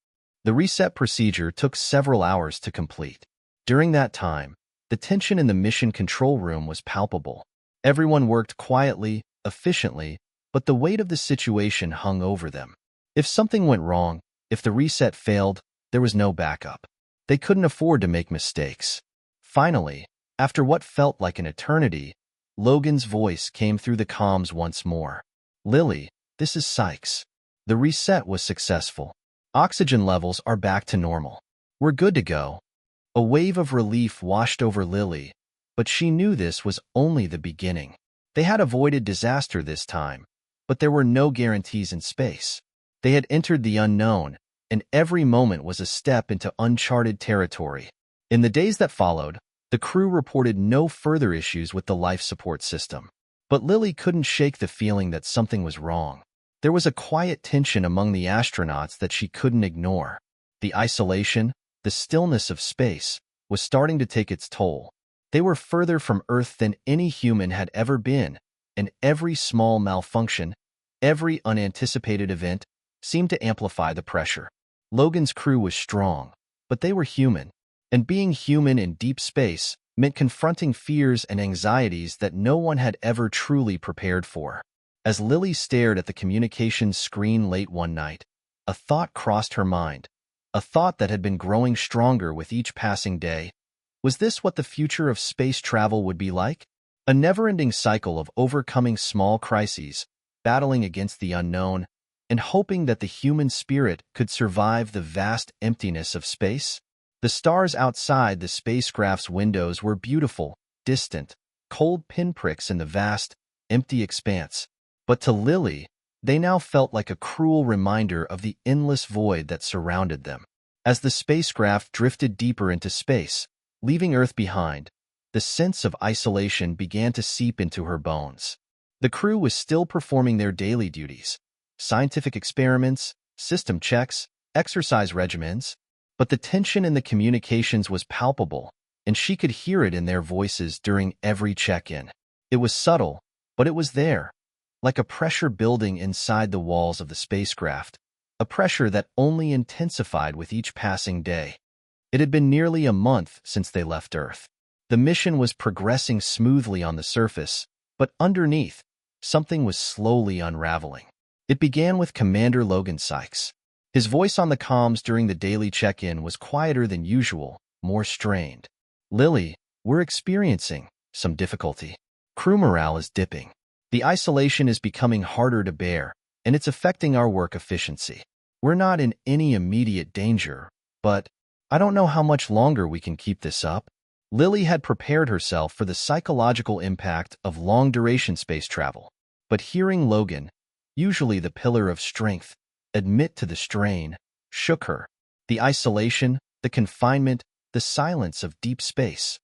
[SPEAKER 1] The reset procedure took several hours to complete. During that time, the tension in the mission control room was palpable. Everyone worked quietly, efficiently, but the weight of the situation hung over them. If something went wrong, if the reset failed, there was no backup. They couldn't afford to make mistakes. Finally, after what felt like an eternity, Logan's voice came through the comms once more. Lily, this is Sykes. The reset was successful. Oxygen levels are back to normal. We're good to go. A wave of relief washed over Lily, but she knew this was only the beginning. They had avoided disaster this time, but there were no guarantees in space. They had entered the unknown, and every moment was a step into uncharted territory. In the days that followed, the crew reported no further issues with the life support system. But Lily couldn't shake the feeling that something was wrong. There was a quiet tension among the astronauts that she couldn't ignore. The isolation, the stillness of space, was starting to take its toll. They were further from Earth than any human had ever been, and every small malfunction, every unanticipated event, seemed to amplify the pressure. Logan's crew was strong, but they were human. And being human in deep space meant confronting fears and anxieties that no one had ever truly prepared for. As Lily stared at the communications screen late one night, a thought crossed her mind, a thought that had been growing stronger with each passing day. Was this what the future of space travel would be like? A never-ending cycle of overcoming small crises, battling against the unknown, and hoping that the human spirit could survive the vast emptiness of space? The stars outside the spacecraft's windows were beautiful, distant, cold pinpricks in the vast, empty expanse. But to Lily, they now felt like a cruel reminder of the endless void that surrounded them. As the spacecraft drifted deeper into space, leaving Earth behind, the sense of isolation began to seep into her bones. The crew was still performing their daily duties, scientific experiments, system checks, exercise regimens, but the tension in the communications was palpable, and she could hear it in their voices during every check-in. It was subtle, but it was there, like a pressure building inside the walls of the spacecraft, a pressure that only intensified with each passing day. It had been nearly a month since they left Earth. The mission was progressing smoothly on the surface, but underneath, something was slowly unraveling. It began with Commander Logan Sykes. His voice on the comms during the daily check-in was quieter than usual, more strained. Lily, we're experiencing some difficulty. Crew morale is dipping. The isolation is becoming harder to bear, and it's affecting our work efficiency. We're not in any immediate danger, but I don't know how much longer we can keep this up. Lily had prepared herself for the psychological impact of long-duration space travel, but hearing Logan, usually the pillar of strength, admit to the strain, shook her. The isolation, the confinement, the silence of deep space.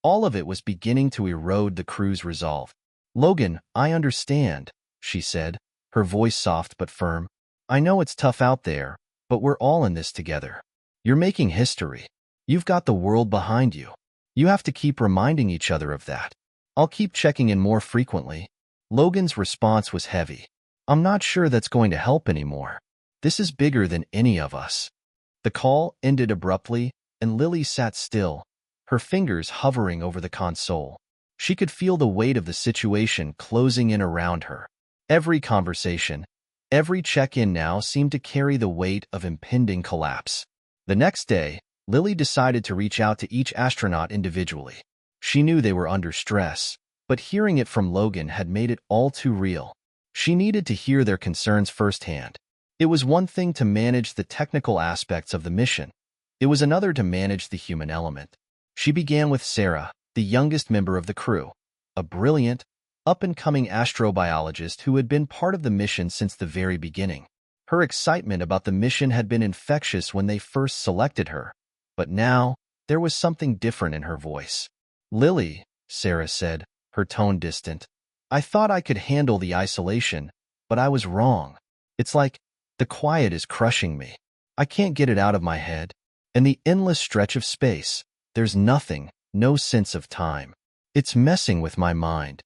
[SPEAKER 1] All of it was beginning to erode the crew's resolve. Logan, I understand, she said, her voice soft but firm. I know it's tough out there, but we're all in this together. You're making history. You've got the world behind you. You have to keep reminding each other of that. I'll keep checking in more frequently. Logan's response was heavy. I'm not sure that's going to help anymore. This is bigger than any of us. The call ended abruptly, and Lily sat still, her fingers hovering over the console. She could feel the weight of the situation closing in around her. Every conversation, every check-in now seemed to carry the weight of impending collapse. The next day, Lily decided to reach out to each astronaut individually. She knew they were under stress, but hearing it from Logan had made it all too real. She needed to hear their concerns firsthand. It was one thing to manage the technical aspects of the mission. It was another to manage the human element. She began with Sarah, the youngest member of the crew, a brilliant, up-and-coming astrobiologist who had been part of the mission since the very beginning. Her excitement about the mission had been infectious when they first selected her, but now, There was something different in her voice. "Lily," Sarah said, her tone distant. "I thought I could handle the isolation, but I was wrong. It's like the quiet is crushing me. I can't get it out of my head. And the endless stretch of space, there's nothing, no sense of time. It's messing with my mind."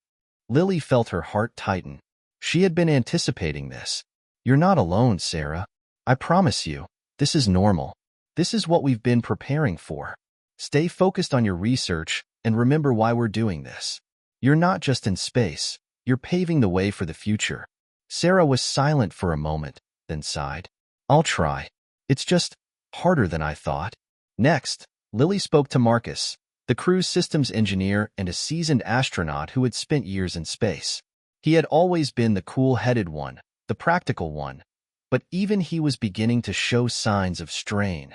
[SPEAKER 1] Lily felt her heart tighten. She had been anticipating this. "You're not alone, Sarah. I promise you, this is normal. This is what we've been preparing for. Stay focused on your research and remember why we're doing this. You're not just in space, you're paving the way for the future." Sarah was silent for a moment, then sighed. "I'll try. It's just harder than I thought." Next, Lily spoke to Marcus, the crew's systems engineer and a seasoned astronaut who had spent years in space. He had always been the cool-headed one, the practical one, but even he was beginning to show signs of strain.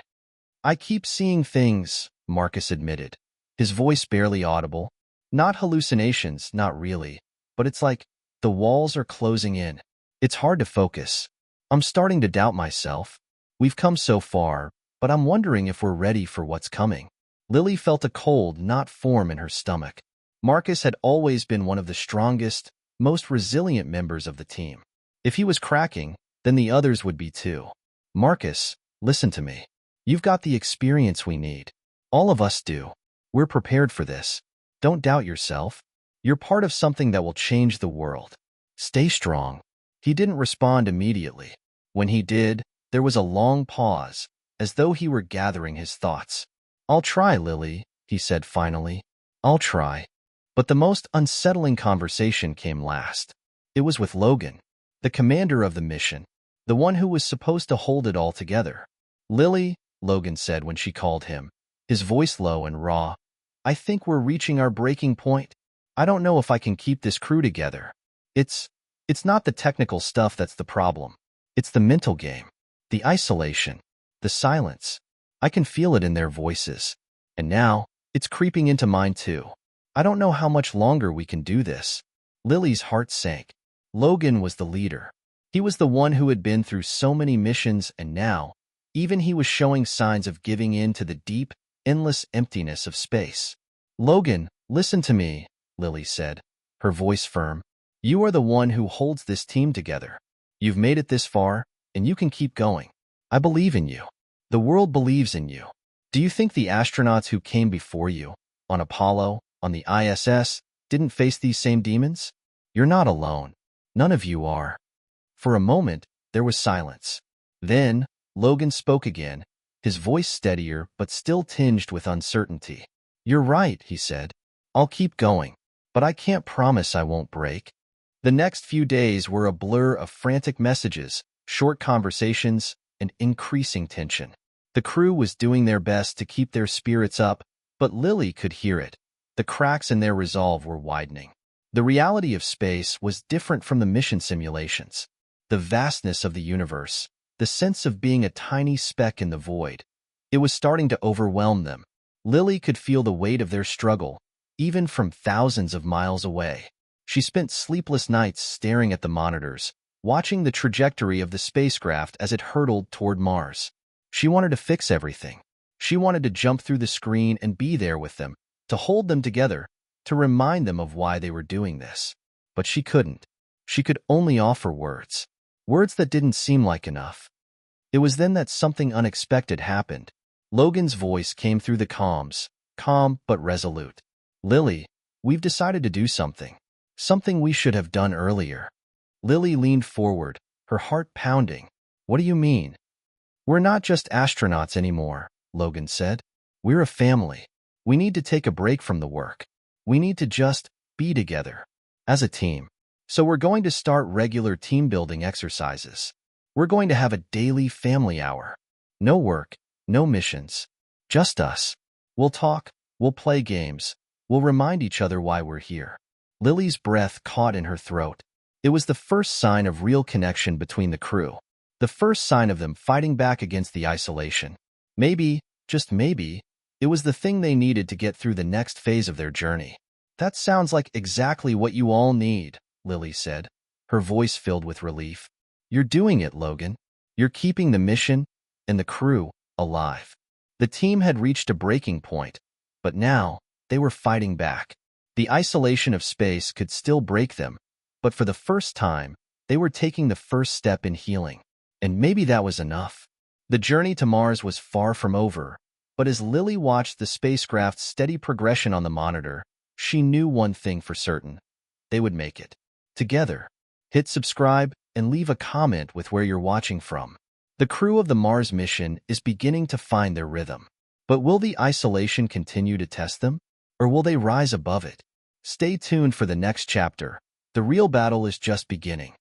[SPEAKER 1] "I keep seeing things," Marcus admitted, his voice barely audible. "Not hallucinations, not really, but it's like the walls are closing in. It's hard to focus. I'm starting to doubt myself. We've come so far, but I'm wondering if we're ready for what's coming." Lily felt a cold knot form in her stomach. Marcus had always been one of the strongest, most resilient members of the team. If he was cracking, then the others would be too. "Marcus, listen to me. You've got the experience we need. All of us do. We're prepared for this. Don't doubt yourself. You're part of something that will change the world. Stay strong." He didn't respond immediately. When he did, there was a long pause, as though he were gathering his thoughts. "I'll try, Lily," he said finally. "I'll try." But the most unsettling conversation came last. It was with Logan, the commander of the mission, the one who was supposed to hold it all together. "Lily," Logan said when she called him, his voice low and raw, "I think we're reaching our breaking point. I don't know if I can keep this crew together. It's not the technical stuff that's the problem. It's the mental game, the isolation, the silence. I can feel it in their voices. And now, it's creeping into mine too. I don't know how much longer we can do this." Lily's heart sank. Logan was the leader. He was the one who had been through so many missions, and now, even he was showing signs of giving in to the deep, endless emptiness of space. "Logan, listen to me," Lily said, her voice firm. "You are the one who holds this team together. You've made it this far, and you can keep going. I believe in you. The world believes in you. Do you think the astronauts who came before you, on Apollo, on the ISS, didn't face these same demons? You're not alone. None of you are." For a moment, there was silence. Then, Logan spoke again, his voice steadier but still tinged with uncertainty. "You're right," he said. "I'll keep going, but I can't promise I won't break." The next few days were a blur of frantic messages, short conversations, and increasing tension. The crew was doing their best to keep their spirits up, but Lily could hear it. The cracks in their resolve were widening. The reality of space was different from the mission simulations. The vastness of the universe, the sense of being a tiny speck in the void, it was starting to overwhelm them. Lily could feel the weight of their struggle, even from thousands of miles away. She spent sleepless nights staring at the monitors, watching the trajectory of the spacecraft as it hurtled toward Mars. She wanted to fix everything. She wanted to jump through the screen and be there with them, to hold them together, to remind them of why they were doing this. But she couldn't. She could only offer words. Words that didn't seem like enough. It was then that something unexpected happened. Logan's voice came through the comms, calm but resolute. "Lily, we've decided to do something. Something we should have done earlier." Lily leaned forward, her heart pounding. "What do you mean?" "We're not just astronauts anymore," Logan said. "We're a family. We need to take a break from the work. We need to just be together, as a team. So we're going to start regular team-building exercises. We're going to have a daily family hour. No work, no missions. Just us. We'll talk, we'll play games, we'll remind each other why we're here." Lily's breath caught in her throat. It was the first sign of real connection between the crew. The first sign of them fighting back against the isolation. Maybe, just maybe, it was the thing they needed to get through the next phase of their journey. "That sounds like exactly what you all need," Lily said, her voice filled with relief. "You're doing it, Logan. You're keeping the mission and the crew alive." The team had reached a breaking point, but now they were fighting back. The isolation of space could still break them, but for the first time, they were taking the first step in healing. And maybe that was enough. The journey to Mars was far from over, but as Lily watched the spacecraft's steady progression on the monitor, she knew one thing for certain. They would make it. Together. Hit subscribe and leave a comment with where you're watching from. The crew of the Mars mission is beginning to find their rhythm. But will the isolation continue to test them? Or will they rise above it? Stay tuned for the next chapter. The real battle is just beginning.